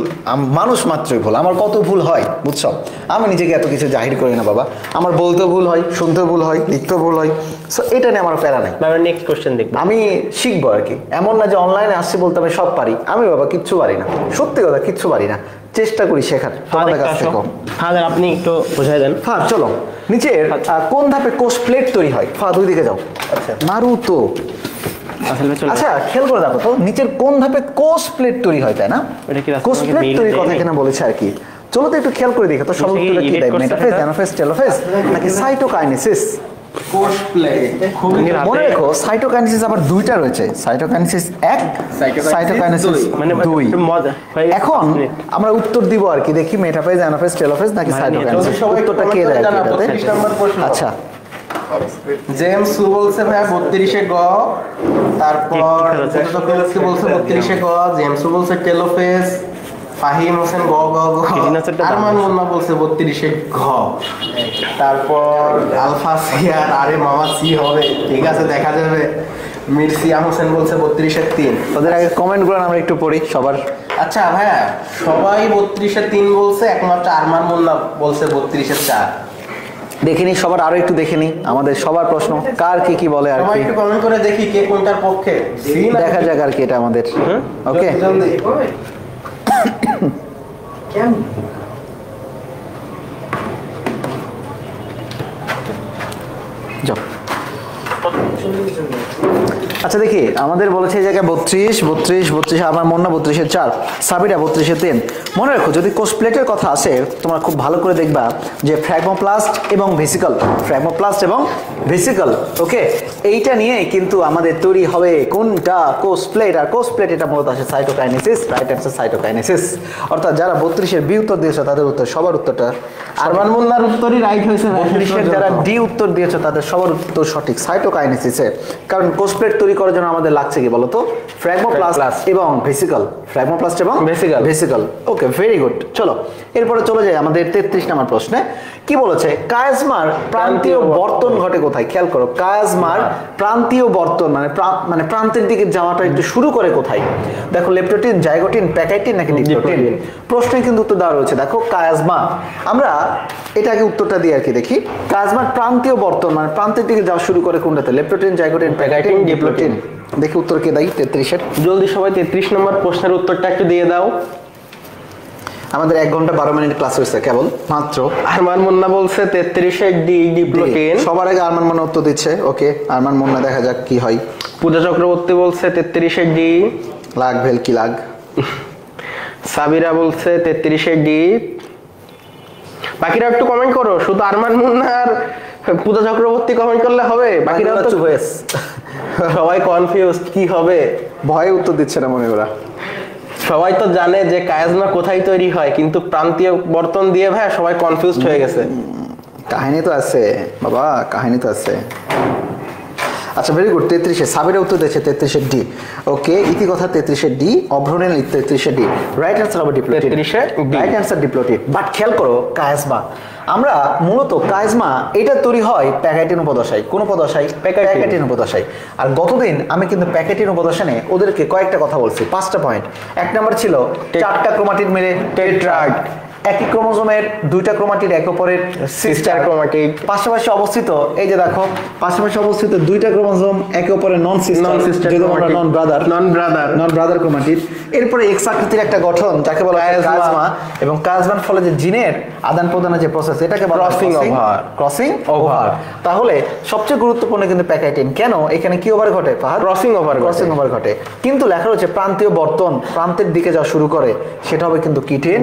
মানুষ মাত্রই ভুল। আমার কত ভুল হয় বুঝছো? আমি নিজেকে এত কিছু জাহির করি না বাবা। আমার বলতেও ভুল হয়, শুনতেও ভুল হয়, লিখতেও ভুল হয়। সো এটা নিয়ে আমার প্যারা নাই। আমরা নেক্সট কোশ্চেন দেখব। আমি শিখবো আর কি, এমন না যে অনলাইনে আসছি বলতে আমি সব পারি। আমি বাবা কিচ্ছু পারি না, সত্যি কথা কিচ্ছু পারি না। চেষ্টা করি শেখার তোমাদের কাছ থেকে। ফাদার আপনি একটু বোঝাই দেন। হ্যাঁ চলো, নিচের কোন ধাপে কোষ প্লেট তৈরি হয়? দুই দিকে যাও। আচ্ছা নারুতো। আচ্ছা খেয়াল করে দেখো তো, নিচের কোন ধাপে কোষ প্লেট তৈরি হয়, তাই না? এটা কি কোষ প্লেট তৈরির কথা এখানে বলেছে আর কি। চলো তো একটু খেয়াল করে দেখো তো, সব উত্তরটা কি দেয়? মেটাফেজ, অ্যানাফেজ, টেলোফেজ নাকি সাইটোকাইনেসিস? কোষ প্লেট খুবই মনে রেখো সাইটোকাইনেসিস আবার দুইটা রয়েছে, সাইটোকাইনেসিস 1, সাইটোকাইনেসিস মানে 2। মজা এখন আমরা উত্তর দিব আর কি, দেখি মেটাফেজ, অ্যানাফেজ, টেলোফেজ নাকি সাইটোকাইনেসিস। উত্তরটা কে দেয় আর কি এটাতে? 32 নম্বর প্রশ্ন। আচ্ছা জেমস হু বলছে ভাই 32-এ গ, তারপর কি বলছে 32-এ গ, জেমস হু বলছে টেলোফেজ, ফাহিম হোসেন গ গ গ, আরমান মুন্না বলছে 32-এ ঘ, তারপর আলফা সিয়ার আরে মামা সি হবে, ঠিক আছে দেখা যাবে। মির্সিয়া হোসেন বলছে 32-এ 3। ওদের আগে কমেন্টগুলো আমরা একটু পড়ি সবার। আচ্ছা ভাইয়া সবাই 32-এ 3 বলছে, একমাত্র আরমান মুন্না বলছে 32-এ 4। দেখিনি সবার, আরো একটু দেখে নি আমাদের সবার প্রশ্ন কার কি কি বলে আর সবাই কি। একটু কমেন্ট করে দেখি কে কোনটার পক্ষে। দেখা যাক আর কি এটা আমাদের। ওকে জলদি যাও। আচ্ছা দেখি আমাদের বলেছে এই জায়গায় 32 আমার মনে 32-এ 4, সাবিরা 32-এ 3। মনে রাখো যদি কোষ প্লেটের কথা আসে তোমরা খুব ভালো করে দেখবা যে ফ্র্যাগমোপ্লাস্ট এবং ভেসিকল, ফ্র্যাগমোপ্লাস্ট এবং ভেসিকল, ওকে এইটা নিয়েই কিন্তু আমাদের তৈরি হবে কোনটা? কোষ প্লেট। আর কোষ প্লেট এটা মূলত আসে সাইটোকাইনেসিস, রাইট অ্যান্সার সাইটোকাইনেসিস। অর্থাৎ যারা 32-এর বি উত্তর দিয়েছে তাদের উত্তর, সবার উত্তরটা আরমান মুন্নার উত্তরই রাইট হয়েছে। 32-এর যারা ডি উত্তর দিয়েছে তাদের সবার উত্তর সঠিক, সাইটোকাইনেসিসে। কারণ কোষ প্লেট তৈরি করার জন্য আমাদের লাগছে কি বলতো? ফ্র্যাগমোপ্লাস্ট এবং ভেসিকল, ফ্র্যাগমোপ্লাস্ট এবং ভেসিকল। Okay very good. চলো এরপরে চলে যাই আমাদের 33 নম্বর প্রশ্নে। কি বলেছে? কায়াজমার প্রান্তীয় বর্তন ঘটে কোথায়? খেয়াল করো, কায়াজমার প্রান্তীয় বর্তন মানে প্রান্তের দিকে যাওয়াটা একটু শুরু করে কোথায়? দেখো লেপটোটিন, জাইগোটিন, প্যাকাইটিন নাকি ডিপ্লোটিন? প্রশ্নে কিন্তু উত্তর দেওয়া রয়েছে। দেখো কায়াজমা, আমরা এটা আগে উত্তরটা দিয়ে আর কি দেখি। কায়াজমার প্রান্তীয় বর্তন মানে প্রান্তের দিকে যাওয়া শুরু করে কোনটাতে? Leptotene, zygotene, pachytene, diplotene. দেখি উত্তর কে দেয় 33-এর। জলদি সবাই 33 নম্বর প্রশ্নের উত্তরটা একটু দিয়ে দাও। আমাদের 1 ঘন্টা 12 মিনিট ক্লাস হয়েছে কেবল মাত্র। আরমান মুন্না বলছে 33-এ ডি ডিপ্লোটিন। সবার আগে আরমান মুন্না উত্তর দিচ্ছে। ওকে আরমান মুন্না, দেখা যাক কি হয়। পূজা চক্রবর্তী বলছে 33-এ ডি। লাগ ভেল কি লাগ। সাবিরা বলছে 33-এ ডি। বাকিরা একটু কমেন্ট করো, শুধু আরমান মুন্না আর পূজা চক্রবর্তী কমেন্ট করলে হবে? বাকিরা তো চুপ হয়ে সবাই কনফিউজ কি হবে, ভয়ে উত্তর দিচ্ছে না মনে ওরা। সবাই তো জানে যে কায়াজমা কোথায় তৈরি হয়, কিন্তু প্রান্তীয় বর্তন দিয়ে ভাই সবাই কনফিউজড হয়ে গেছে। কাহিনী তো আছে বাবা, কাহিনী তো আছে। আচ্ছা ভেরি গুড, 33-এ সাবিরা উত্তর দিয়েছে 33-এর ডি। ওকে, ইতিকথা 33-এর ডি, অভ্রনীল 33-এর ডি। রাইট অ্যান্সার হবে ডিপ্লোটিন। 33-এ D। Right answer diplotene. But খেয়াল করো কায়াজমা, আমরা মূলত কায়াজমা এটা তৈরি হয় প্যাকেটিন উপদশায়। কোন উপদশায়? প্যাকেটিন উপদশায়। আর গতদিন আমি কিন্তু প্যাকেটিন উপদশানে ওদেরকে কয়েকটা কথা বলছি, 5টা পয়েন্ট। 1 নাম্বার ছিল 4টা ক্রোমাটিড মিলে টেট্রাড, একই ক্রোমোজোমের 2টা ক্রোমাটিড একে অপরের সিস্টার ক্রোমাটিড, পাশাপাশি অবস্থিত, এই যে দেখো পাশাপাশি অবস্থিত 2টা ক্রোমোজোম একে অপরের নন সিস্টার নন ব্রাদার ক্রোমাটিড। এরপরে এক্স আকৃতির একটা গঠন যাকে বলা হয় কায়াজমা, এবং কায়াজমার ফলে যে জিনের আদান প্রদানের যে প্রসেস এটাকে বলা হয় ক্রসিং ওভার। তাহলে সবচেয়ে গুরুত্বপূর্ণ কিন্তু প্যাকেটিন। কেন? এখানে কি ওভার ঘটে? ক্রসিং ওভার ঘটে। কিন্তু লেখা রয়েছে প্রান্তীয় বর্তন প্রান্তের দিকে যাওয়া শুরু করে, সেটা হবে কিন্তু কিটিন,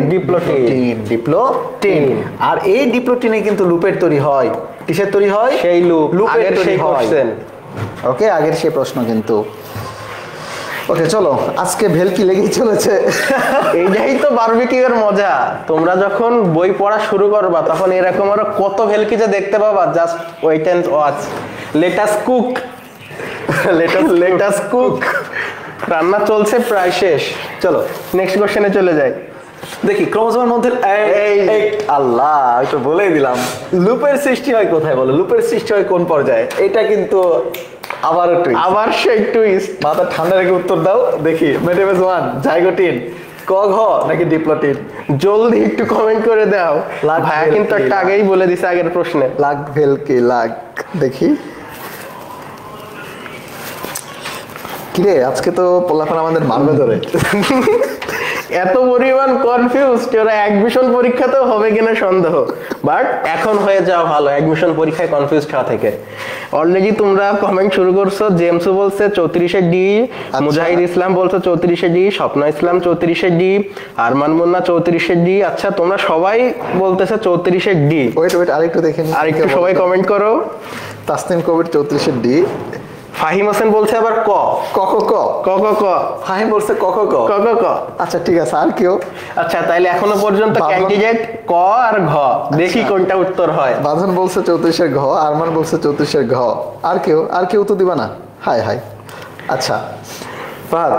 ডিপ্লোটিন। আর এই ডিপ্লোটিনে কিন্তু লুপের তৈরি হয়। কিসের তৈরি হয়? সেই লুপের তৈরি হয়। ওকে, আগের সেই প্রশ্ন কিন্তু। ওকে চলো, আজকে ভেলকি লেগেই চলেছে। এইটাই তো বারবিকিউর মজা। তোমরা যখন বই পড়া শুরু করবা তখন এরকম আরো কত ভেলকি যে দেখতে পাবা। Just wait and watch. Let us cook. রান্না চলছে, প্রায় শেষ। চলো নেক্সট কোশ্চেনে চলে যাই। দেখি ক্রোমোজোমের মধ্যে আল্লাহ আমি তো বলেই দিলাম, লুপের সৃষ্টি হয় কোথায় বলো? লুপের সৃষ্টি হয় কোন পর্যায়ে? এটা কিন্তু আবার সেই টুইস্ট। মাথা ঠান্ডা রেখে উত্তর দাও দেখি। মেটাফেজ 1 জাইগোটিন, ক ঘ নাকি ডিপ্লোটিন? জলদি একটু কমেন্ট করে দাও। ভাইয়া কিন্তু একটা আগেই বলে দিছে আগের প্রশ্নে। লাগ ভেলকি লাগ। দেখি কিরে, আজকে তো পোলাপান আমাদের মারবে ধরে। এত পরিমাণ কনফিউজড, ওরা অ্যাডমিশন পরীক্ষাতেও হবে কিনা সন্দেহ। বাট এখন হয়ে যাওয়া ভালো অ্যাডমিশন পরীক্ষায় কনফিউজড হওয়া থেকে। অলরেডি তোমরা কমেন্ট শুরু করছো। জেমসু বলছে 34-এ ডি, মুজাহিদ ইসলাম বলছে 34-এ ডি, স্বপ্ন ইসলাম 34-এ ডি, আরমান মুন্না 34-এ ডি। আচ্ছা তোমরা সবাই বলতেছে 34-এ ডি। ওয়েট আরেকটু দেখেন, আরেকটু সবাই কমেন্ট করো। তাসনিম কবির 34-এ ডি, ফাহিম হোসেন বলছে আবার ক ফাহিম বলছে ক। আচ্ছা ঠিক আছে, আর কেউ? আচ্ছা তাইলে এখনো পর্যন্ত ক্যান্ডিডেট ক আর ঘ। দেখি কোনটা উত্তর হয়। বাঁধন বলছে 34-এর ঘ, আরমান বলছে 34-এর ঘ। আর কেউ তো দিবা না? হাই। আচ্ছা ফাহাদ,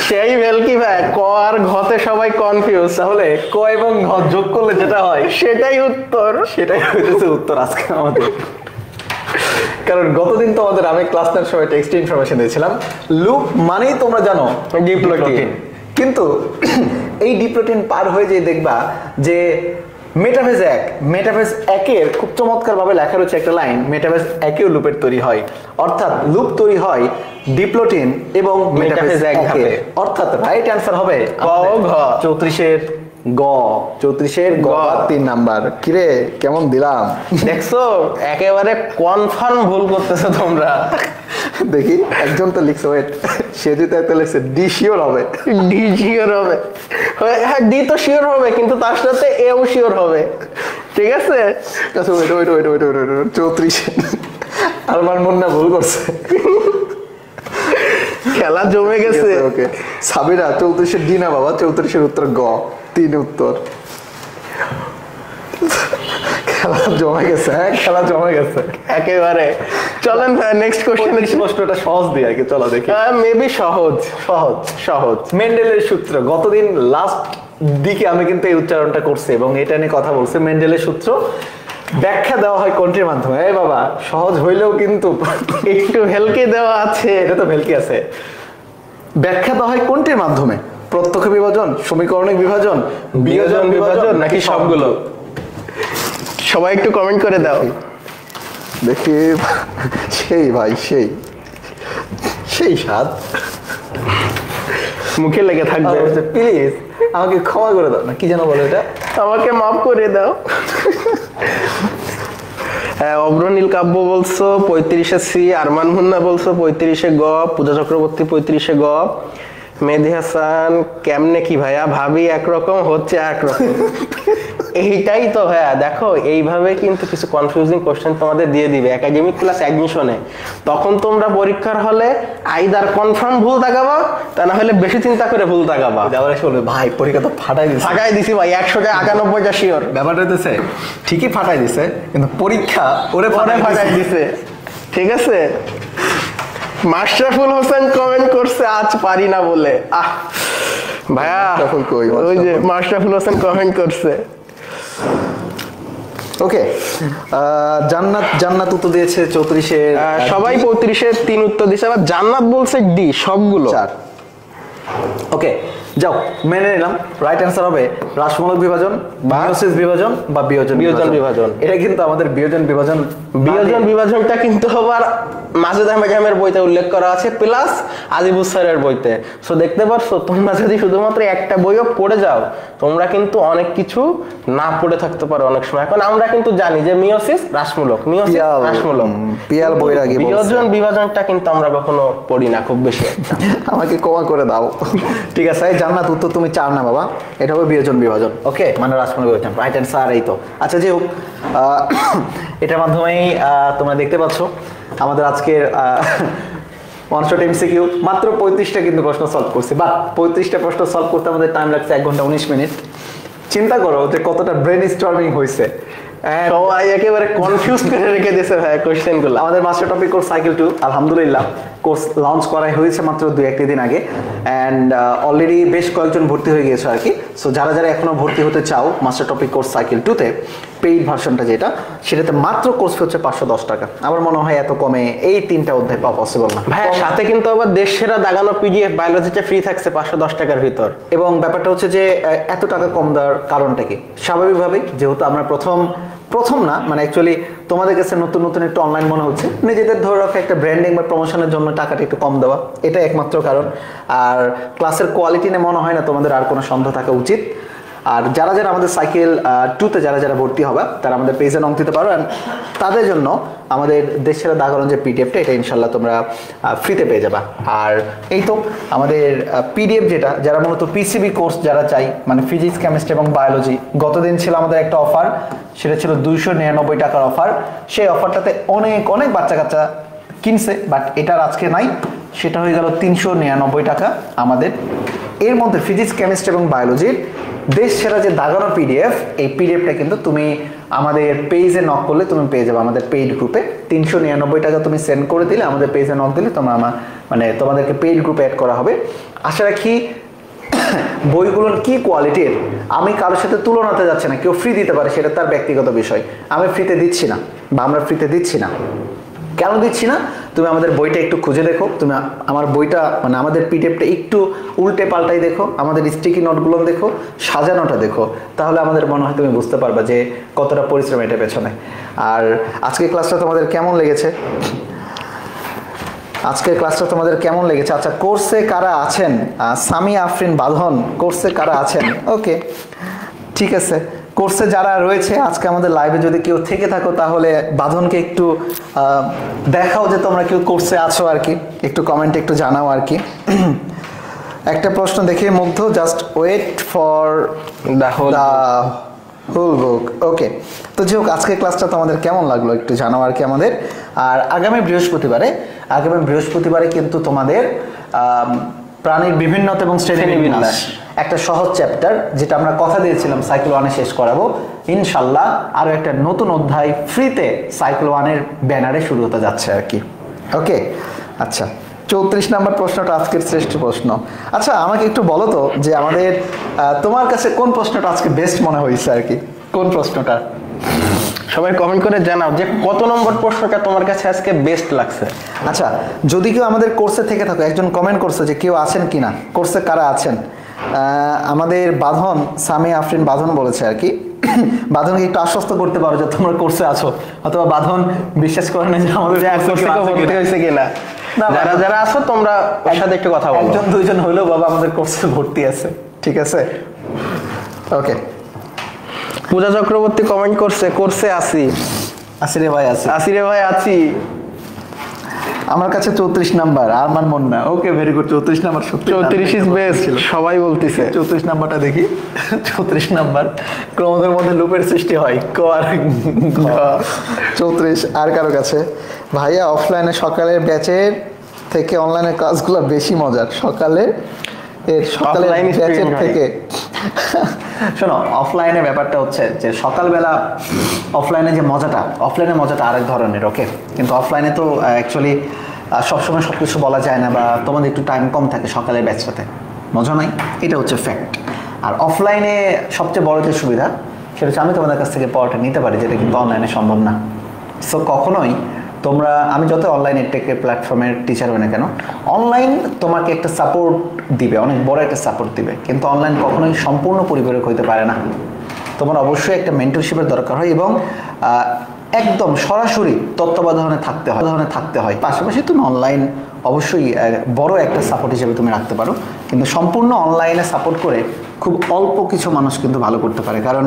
সেই ভেলকি ভাই, ক আর ঘতে সবাই কনফিউজ। তাহলে ক এবং ঘ যোগ করলে যেটা হয় সেটাই উত্তর। সেটাই হইতেছে উত্তর আজকে আমাদের। কারণ গতদিন তোমাদের আমি ক্লাস নেওয়ার সময় টেক্সট ইনফরমেশন দিয়েছিলাম, লুপ মানেই তোমরা জানো ডিপ্লোটিন। কিন্তু এই ডিপ্লোটিন পার হয়ে যে দেখবা যে মেটাফেজ 1-এর খুব চমৎকার ভাবে লেখা রয়েছে একটা লাইন, মেটাফেজ 1-এও লুপের তৈরি হয়। অর্থাৎ লুপ তৈরি হয় ডিপ্লোটিন এবং মেটাফেজ 1-এ। অর্থাৎ রাইট অ্যান্সার হবে ক ঘ। 34-এর গ। 34-এর গ 3 নাম্বার। কিরে কেমন দিলাম? দেখছো একেবারে কনফার্ম ভুল করতেছো তোমরা। দেখি একজন তো লিখছে, ওয়েট, সে যদি একটা লিখছে ডি শিওর হবে। ডি শিওর হবে, হ্যাঁ ডি তো শিওর হবে, কিন্তু তার সাথে এও শিওর হবে। ঠিক আছে, আচ্ছা ওয়েট 34 আরমান মুন্না ভুল করছে। খেলা জমে গেছে। ওকে সাবিরা 34-এর ডি না বাবা, 34-এর উত্তর গ। 3 উত্তর। খেলা জমে গেছে, হ্যাঁ খেলা জমে গেছে একেবারে। চলেন নেক্সট কোশ্চেন। প্রশ্নটা সহজ দিই আর কি, চলো দেখি। মেবি সহজ। মেন্ডেলের সূত্র। গতদিন লাস্ট দিকে আমি কিন্তু এই উচ্চারণটা করছি এবং এটা নিয়ে কথা বলছি। মেন্ডেলের সূত্র ব্যাখ্যা দেওয়া হয় কোনটির মাধ্যমে? এই বাবা সহজ হইলেও কিন্তু একটু ভেলকি দেওয়া আছে। এটা তো ভেলকি আছে। ব্যাখ্যা দেওয়া হয় কোনটির মাধ্যমে? প্রত্যক্ষ বিভাজন, সমীকরণিক বিভাজন, বিয়োজন বিভাজন নাকি সবগুলো? সবাই একটু কমেন্ট করে দাও দেখি। সেই ভাই সেই স্বাদ মুখে লেগে থাকবে। প্লিজ আমাকে ক্ষমা করে দাও না, কি যেন বলো এটা? আমাকে মাফ করে দাও। হ্যাঁ, অব্রনীল কাব্য বলছো 35-এ সি, আরমান মুন্না বলছো 35-এ গ, পূজা চক্রবর্তী 35-এ গ, মেহেদি হাসান কেমনে কি ভাইয়া ভাবি একরকম হচ্ছে একরকম। এইটাই তো ভাইয়া, দেখো এইভাবে কিন্তু কিছু কনফিউজিং কোশ্চেন তোমাদের দিয়ে দিবে একাডেমিক প্লাস অ্যাডমিশনে। তখন তোমরা পরীক্ষার হলে আইদার কনফার্ম ভুল তাকাবা, তা না হলে বেশি চিন্তা করে ভুল তাকাবা। ভাই পরীক্ষা তো ফাটাই দিছি ভাই, 100-টা 91টা শিওর। ব্যাপারটা হইতেছে ঠিকই ফাটাই দিছে, কিন্তু পরীক্ষা ওরে ফাটাই দিছে। ঠিক আছে। মাশরাফুল হোসেন কমেন্ট করছে আজ পারি না বলে। ভাইয়া ওই যে মাশরাফুল হোসেন কমেন্ট করছে। ওকে, জান্নাত উত্তর দিয়েছে 34-এ, সবাই 35-এ 3 উত্তর দিয়েছে, আবার জান্নাত বলছে ডি সবগুলো। 4। ওকে, যাও মেনে নিলাম। রাইট অ্যান্সার হবে রাশমূলক বিভাজন, মিয়োসিস বিভাজন বা বিয়োজন বিভাজন। এটা কিন্তু আমাদের বিয়োজন বিভাজনটা কিন্তু আবার মাজেদ আহমেদের বইতে উল্লেখ করা আছে, প্লাস আজিবুস স্যারের বইতে। সো দেখতে পারছো, তোমরা যদি শুধুমাত্র একটা বইও পড়ে যাও, তোমরা কিন্তু অনেক কিছু না পড়ে থাকতে পারো অনেক সময়। এখন আমরা কিন্তু জানি যে মিয়োসিস রাশমূলক, পিয়াল বইয়ের আগে বিভাজনটা কিন্তু আমরা কখনো পড়ি না খুব বেশি। আমাকে ক্ষমা করে দাও। ঠিক আছে, জান্নাত উত্তর তুমি 4 না বাবা, এটা হবে বিয়োজন বিভাজন। ওকে, মানে রাশমূলক বিভাজন। রাইট অ্যান্সার এই তো। আচ্ছা, যে হোক, এটার মাধ্যমেই তোমরা দেখতে পাচ্ছ আমাদের আজকের ওয়ান-শট এমসিকিউ মাত্র 35টা কিন্তু প্রশ্ন সলভ করছি, বাট 35টা প্রশ্ন সলভ করতে আমাদের টাইম লাগছে 1 ঘন্টা 19 মিনিট। চিন্তা করো যে কতটা ব্রেন স্টর্মিং হয়েছে। সবাই একেবারে কনফিউজ করে রেখে দিয়েছে ভাই কোশ্চেনগুলো। আমাদের মাস্টার টপিক কোর্স সাইকেল 2 আলহামদুলিল্লাহ কোর্স লঞ্চ করা হয়েছে মাত্র 2-1 দিন আগে, অ্যান্ড অলরেডি বেশ কয়েকজন ভর্তি হয়ে গিয়েছে আর কি। সো যারা যারা এখনো ভর্তি হতে চাও মাস্টার টপিক কোর্স সাইকেল 2-তে, পেইড ভার্সনটা যেটা, সেটাতে মাত্র কোর্স ফি হচ্ছে 510 টাকা। আমার মনে হয় এত কমে এই 3টা অধ্যায় পাওয়া পসিবল না ভাই। সাথে কিন্তু আবার দেশ সেরা দাগানো পিডিএফ বায়োলজিটা ফ্রি থাকছে 510 টাকার ভিতর। এবং ব্যাপারটা হচ্ছে যে এত টাকা কম দেওয়ার কারণটা কি? স্বাভাবিকভাবেই যেহেতু আমরা প্রথম না, মানে অ্যাকচুয়ালি তোমাদের কাছে নতুন নতুন একটু অনলাইন মনে হচ্ছে, নিজেদের ধরে রাখা একটা ব্র্যান্ডিং বা প্রমোশনের জন্য টাকাটা একটু কম দেওয়া, এটা একমাত্র কারণ। আর ক্লাসের কোয়ালিটি নিয়ে মনে হয় না তোমাদের আর কোনো সন্দেহ থাকা উচিত। আর যারা যারা আমাদের সাইকেল 2-তে যারা যারা ভর্তি হবে, তারা আমাদের পেজে নক দিতে পারো, তাদের জন্য আমাদের দেশের দাগানোর যে পিডিএফটা, এটা ইনশাল্লাহ তোমরা ফ্রিতে পেয়ে যাবা। আর এই তো আমাদের পিডিএফ যেটা, যারা মূলত পিসিবি কোর্স যারা চাই, মানে ফিজিক্স, কেমিস্ট্রি এবং বায়োলজি, গতদিন ছিল আমাদের একটা অফার, সেটা ছিল 299 টাকার অফার। সেই অফারটাতে অনেক অনেক বাচ্চা কাচ্চা কিনছে, বাট এটার আজকে নাই, সেটা হয়ে গেল 399 টাকা আমাদের। এর মধ্যে ফিজিক্স, কেমিস্ট্রি এবং বায়োলজির দেশ সেরা যে দাগানো পিডিএফ, এই পিডিএফটা কিন্তু তুমি আমাদের পেজে নক করলে তুমি পেয়ে যাবে আমাদের পেইড গ্রুপে। 399 টাকা তুমি সেন্ড করে দিলে, আমাদের পেজে নক দিলে তোমরা মানে তোমাদেরকে পেইড গ্রুপে অ্যাড করা হবে। আশা রাখি বইগুলোর কি কোয়ালিটির আমি কারোর সাথে তুলনাতে যাচ্ছি না, কেউ ফ্রি দিতে পারে সেটা তার ব্যক্তিগত বিষয়। আমি ফ্রিতে দিচ্ছি না, বা আমরা ফ্রিতে দিচ্ছি না। কেন দিচ্ছি না? তুমি আমাদের বইটা একটু খুঁজে দেখো, তুমি আমার বইটা মানে আমাদের পিডিএফটা একটু উল্টে পাল্টাই দেখো, আমাদের স্টিকি নোটগুলো দেখো, সাজানোটা দেখো, তাহলে আমাদের মনে হয় তুমি বুঝতে পারবা যে কতটা পরিশ্রম এটা পেছনে। আর আজকের ক্লাসটা তোমাদের কেমন লেগেছে? আচ্ছা, কোর্সে কারা আছেন? সামি আফরিন বাঁধন, কোর্সে কারা আছেন? ওকে, ঠিক আছে। কোর্সে যারা রয়েছে আজকে আমাদের লাইভে যদি কেউ থেকে থাকো, তাহলে বাঁধনকে একটু দেখাও যে তোমরা কেউ কোর্সে আছো আর কি, একটু কমেন্টে একটু জানাও আর কি। একটা প্রশ্ন দেখে মুগ্ধ, just wait for the whole book. Okay, তো যাই হোক, আজকের ক্লাসটা তোমাদের কেমন লাগলো একটু জানাও আর কি আমাদের। আর আগামী বৃহস্পতিবারে কিন্তু তোমাদের প্রাণীর বিভিন্নতা এবং শ্রেণীবিন্যাস একটা সহজ চ্যাপ্টার, যেটা আমরা কথা দিয়েছিলাম সাইকেল 1-এ শেষ করাবো ইনশাল্লাহ। আরো একটা নতুন অধ্যায় ফ্রিতে সাইকেল 1-এর ব্যানারে শুরু হতে যাচ্ছে আর কি। ওকে, আচ্ছা, 34 নম্বর প্রশ্নটা আজকের শ্রেষ্ঠ প্রশ্ন। আচ্ছা, আমাকে একটু বলো তো যে আমাদের তোমার কাছে কোন প্রশ্নটা আজকে বেস্ট মনে হয়েছে আর কি? কোন প্রশ্নটা? সবাই কমেন্ট করে জানাও যে কত নম্বর প্রশ্নটা তোমার কাছে আজকে বেস্ট লাগছে। আচ্ছা, যদি কেউ আমাদের কোর্সে থেকে থাকো, একজন কমেন্ট করছে যে কেউ আছেন কিনা, কোর্সে কারা আছেন? আমাদের বাঁধন, সামি আফরিন বাঁধন বলেছে আর কি। বাঁধনকে একটু আশ্বস্ত করতে পারো যে তোমরা কোর্সে আছো, অথবা বাঁধন বিশ্বাস করে না যে আমাদের ভর্তি হয়েছে কিনা। যারা যারা আছো তোমরা ওর সাথে একটু কথা বলো, 1-2জন হইলেও বাবা আমাদের কোর্সে ভর্তি আছে, ঠিক আছে? ওকে, পূজা চক্রবর্তী কমেন্ট করছে কোর্সে আছি। আসিরে ভাই আছি। আমার কাছে 34 number, Arman Munna. Okay, very good. 34 number, 34 is best সবাই বলতিছে। 34 নাম্বারটা দেখি। 34 নাম্বার ক্রমদের মধ্যে লুপের সৃষ্টি হয়, ক আর ঘ। 34 আর কারো কাছে? ভাইয়া, অফলাইনে সকালের ব্যাচের থেকে অনলাইনের ক্লাসগুলো বেশি মজার। সকালের ব্যাচের থেকে শোনো, অফলাইনে ব্যাপারটা হচ্ছে যে সকালবেলা অফলাইনে যে মজাটা, অফলাইনের মজাটা আরেক ধরনের, ওকে? কিন্তু অফলাইনে তো অ্যাকচুয়ালি সবসময় সব কিছু বলা যায় না, বা তোমাদের একটু টাইম কম থাকে সকালের ব্যাচটাতে, মজা নাই, এটা হচ্ছে ফ্যাক্ট। আর অফলাইনে সবচেয়ে বড় যে সুবিধা সেটা হচ্ছে আমি তোমাদের কাছ থেকে পড়াটা নিতে পারি, যেটা কিন্তু অনলাইনে সম্ভব না। সো কখনোই তোমরা, আমি যত অনলাইনে টেকের প্ল্যাটফর্মের টিচার হয় না কেন, অনলাইন তোমাকে একটা সাপোর্ট দিবে, অনেক বড় একটা সাপোর্ট দিবে, কিন্তু অনলাইন কখনোই সম্পূর্ণ পরিপূরক হইতে পারে না। তোমার অবশ্যই একটা মেন্টরশিপের দরকার হয়, এবং একদম সরাসরি তত্ত্বাবধানে থাকতে হয়। পাশাপাশি তুমি অনলাইন অবশ্যই বড় একটা সাপোর্ট হিসেবে তুমি রাখতে পারো, কিন্তু সম্পূর্ণ অনলাইনে সাপোর্ট করে খুব অল্প কিছু মানুষ কিন্তু ভালো করতে পারে। কারণ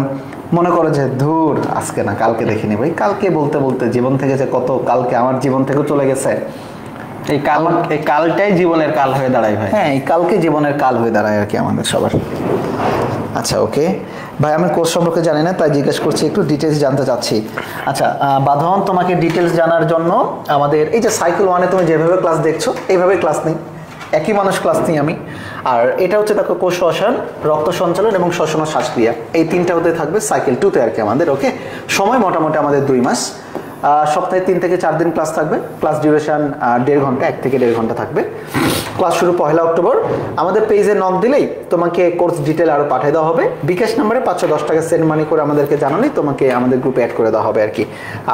মনে করো যে ধুর আজকে না কালকে দেখে নেব, এই কালকে বলতে বলতে জীবন থেকে যে কত কালকে আমার জীবন থেকেও চলে গেছে। এই কালটাই জীবনের কাল হয়ে দাঁড়ায় ভাই। হ্যাঁ, এই কালকে জীবনের কাল হয়ে দাঁড়ায় আর কি আমাদের সবার। আচ্ছা ওকে ভাই, আমি কোর্স সম্পর্কে জানি না, তাই জিজ্ঞেস করছি, একটু ডিটেলস জানতে চাচ্ছি। আচ্ছা বাঁধন, তোমাকে ডিটেলস জানার জন্য আমাদের এই যে সাইকেল ওয়ানে তুমি যেভাবে ক্লাস দেখছো এইভাবে ক্লাস নেই, একই মানুষ ক্লাস নিই আমি। আর এটা হচ্ছে দেখো কোষ রসায়ন, রক্ত সঞ্চালন এবং শ্বসন ও শ্বাসক্রিয়া, এই তিনটা হতে থাকবে সাইকেল 2-তে আর কি আমাদের, ওকে? সময় মোটামুটি আমাদের 2 মাস, সপ্তাহে 3 থেকে 4 দিন ক্লাস থাকবে। ক্লাস ডিউরেশন 1.5 ঘন্টা, 1 থেকে 1.5 ঘন্টা থাকবে। ক্লাস শুরু 1 অক্টোবর। আমাদের পেজে নক দিলেই তোমাকে কোর্স ডিটেল আরও পাঠিয়ে দেওয়া হবে। বিকাশ নাম্বারে 510 টাকা সেন্ড মানি করে আমাদেরকে জানালেই তোমাকে আমাদের গ্রুপে অ্যাড করে দেওয়া হবে আর কি।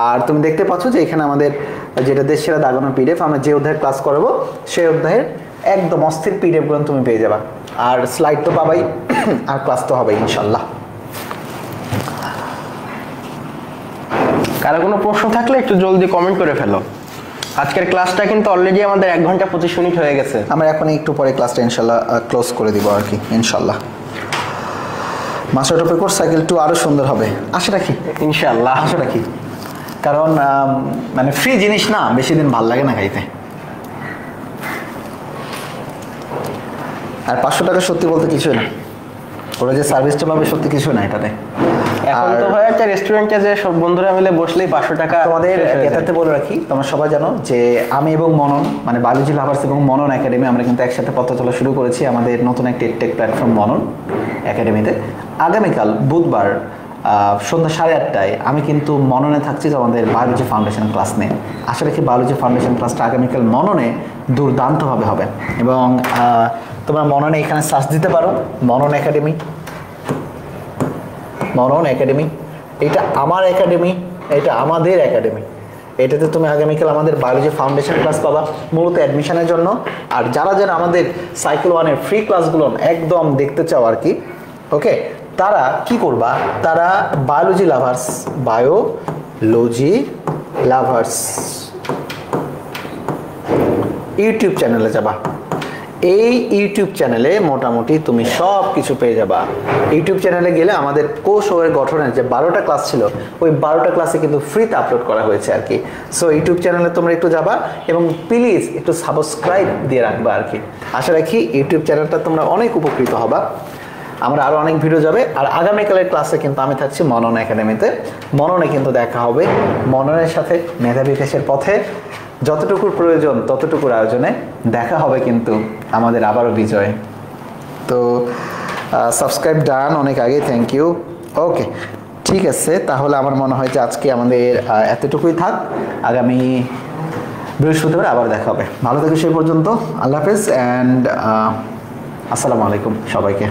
আর তুমি দেখতে পাচ্ছ যে এখানে আমাদের যেটা দেশ সেরা দাগানো পিডিএফ, আমরা যে অধ্যায়ের ক্লাস করাবো সেই অধ্যায়ের একদম অস্থির পিডিএফগুলো তুমি পেয়ে যাবা। আর স্লাইড তো পাবাই, আর ক্লাস তো হবেই ইনশাল্লাহ। কারো কোনো প্রশ্ন থাকলে একটু জলদি কমেন্ট করে ফেলো। আজকের ক্লাসটা কিন্তু অলরেডি আমাদের 1 ঘন্টা 25 মিনিট হয়ে গেছে। আমরা এখন একটু পরে ক্লাসটা ইনশাল্লাহ ক্লোজ করে দিব আর কি, ইনশাল্লাহ। মাস্টার টপিক কোর্স সাইকেল 2 আরও সুন্দর হবে আশা রাখি, ইনশাআল্লাহ আশা রাখি। কারণ মানে ফ্রি জিনিস না বেশি দিন ভাল লাগে না খাইতে। আর 500 টাকা সত্যি বলতে কিছুই না, ওরা যে সার্ভিসটা পাবে সত্যি কিছু না এটাতে। এখন তো হয় একটা রেস্টুরেন্টে যে সব বন্ধুরা মিলে বসলেই 500 টাকা। তোমাদের এটাতে বলে রাখি, তোমরা সবাই জানো যে আমি এবং মনন, মানে বায়োলজি লাভার্স এবং মনন একাডেমি, আমরা কিন্তু একসাথে পথ চলা শুরু করেছি আমাদের নতুন একটা টেক প্ল্যাটফর্ম মনন একাডেমিতে। আগামীকাল বুধবার সন্ধ্যা 8:30টায় আমি কিন্তু মননে থাকছি আমাদের বায়োলজি ফাউন্ডেশন ক্লাস নিয়ে। আশা রাখি বায়োলজি ফাউন্ডেশন ক্লাসটা আগামীকাল মননে দুর্দান্তভাবে হবে, এবং তোমরা মননে এখানে সার্চ দিতে পারো মনন একাডেমি, মনন একাডেমি। এটা আমার একাডেমি, এটা আমাদের একাডেমি। এটাতে তুমি আগামীকাল আমাদের বায়োলজি ফাউন্ডেশন ক্লাস পাবা মূলত অ্যাডমিশনের জন্য। আর যারা যারা আমাদের সাইকেল ওয়ানের ফ্রি ক্লাসগুলো একদম দেখতে চাও আর কি, ওকে, তারা কি করবা, তারা বায়োলজি লাভার্স ইউটিউব চ্যানেলে যাবা। এই ইউটিউব চ্যানেলে মোটামুটি তুমি সব কিছু পেয়ে যাবা। ইউটিউব চ্যানেলে গেলে আমাদের কোষ ও এর গঠনের যে 12টা ক্লাস ছিল, ওই 12টা ক্লাসে কিন্তু ফ্রিতে আপলোড করা হয়েছে আর কি। সো ইউটিউব চ্যানেলে তোমরা একটু যাবা এবং প্লিজ একটু সাবস্ক্রাইব দিয়ে রাখবা আর কি। আশা রাখি ইউটিউব চ্যানেলটা তোমরা অনেক উপকৃত হবা। আমরা আরও অনেক ভিডিও যাবে। আর আগামীকালের ক্লাসে কিন্তু আমি থাকছি মনন একাডেমিতে। মননে কিন্তু দেখা হবে, মননের সাথে মেধা বিকাশের পথে যতটুকুর প্রয়োজন ততটুকুর আয়োজনে দেখা হবে কিন্তু আমাদের আবারও বিজয়। তো সাবস্ক্রাইব ডান অনেক আগে, থ্যাংক ইউ। ওকে ঠিক আছে, তাহলে আমার মনে হয় যে আজকে আমাদের এতটুকুই থাক। আগামী বৃহস্পতিবার আবার দেখা হবে। ভালো থেকো সেই পর্যন্ত, আল্লাহ হাফেজ অ্যান্ড আসসালামু আলাইকুম সবাইকে।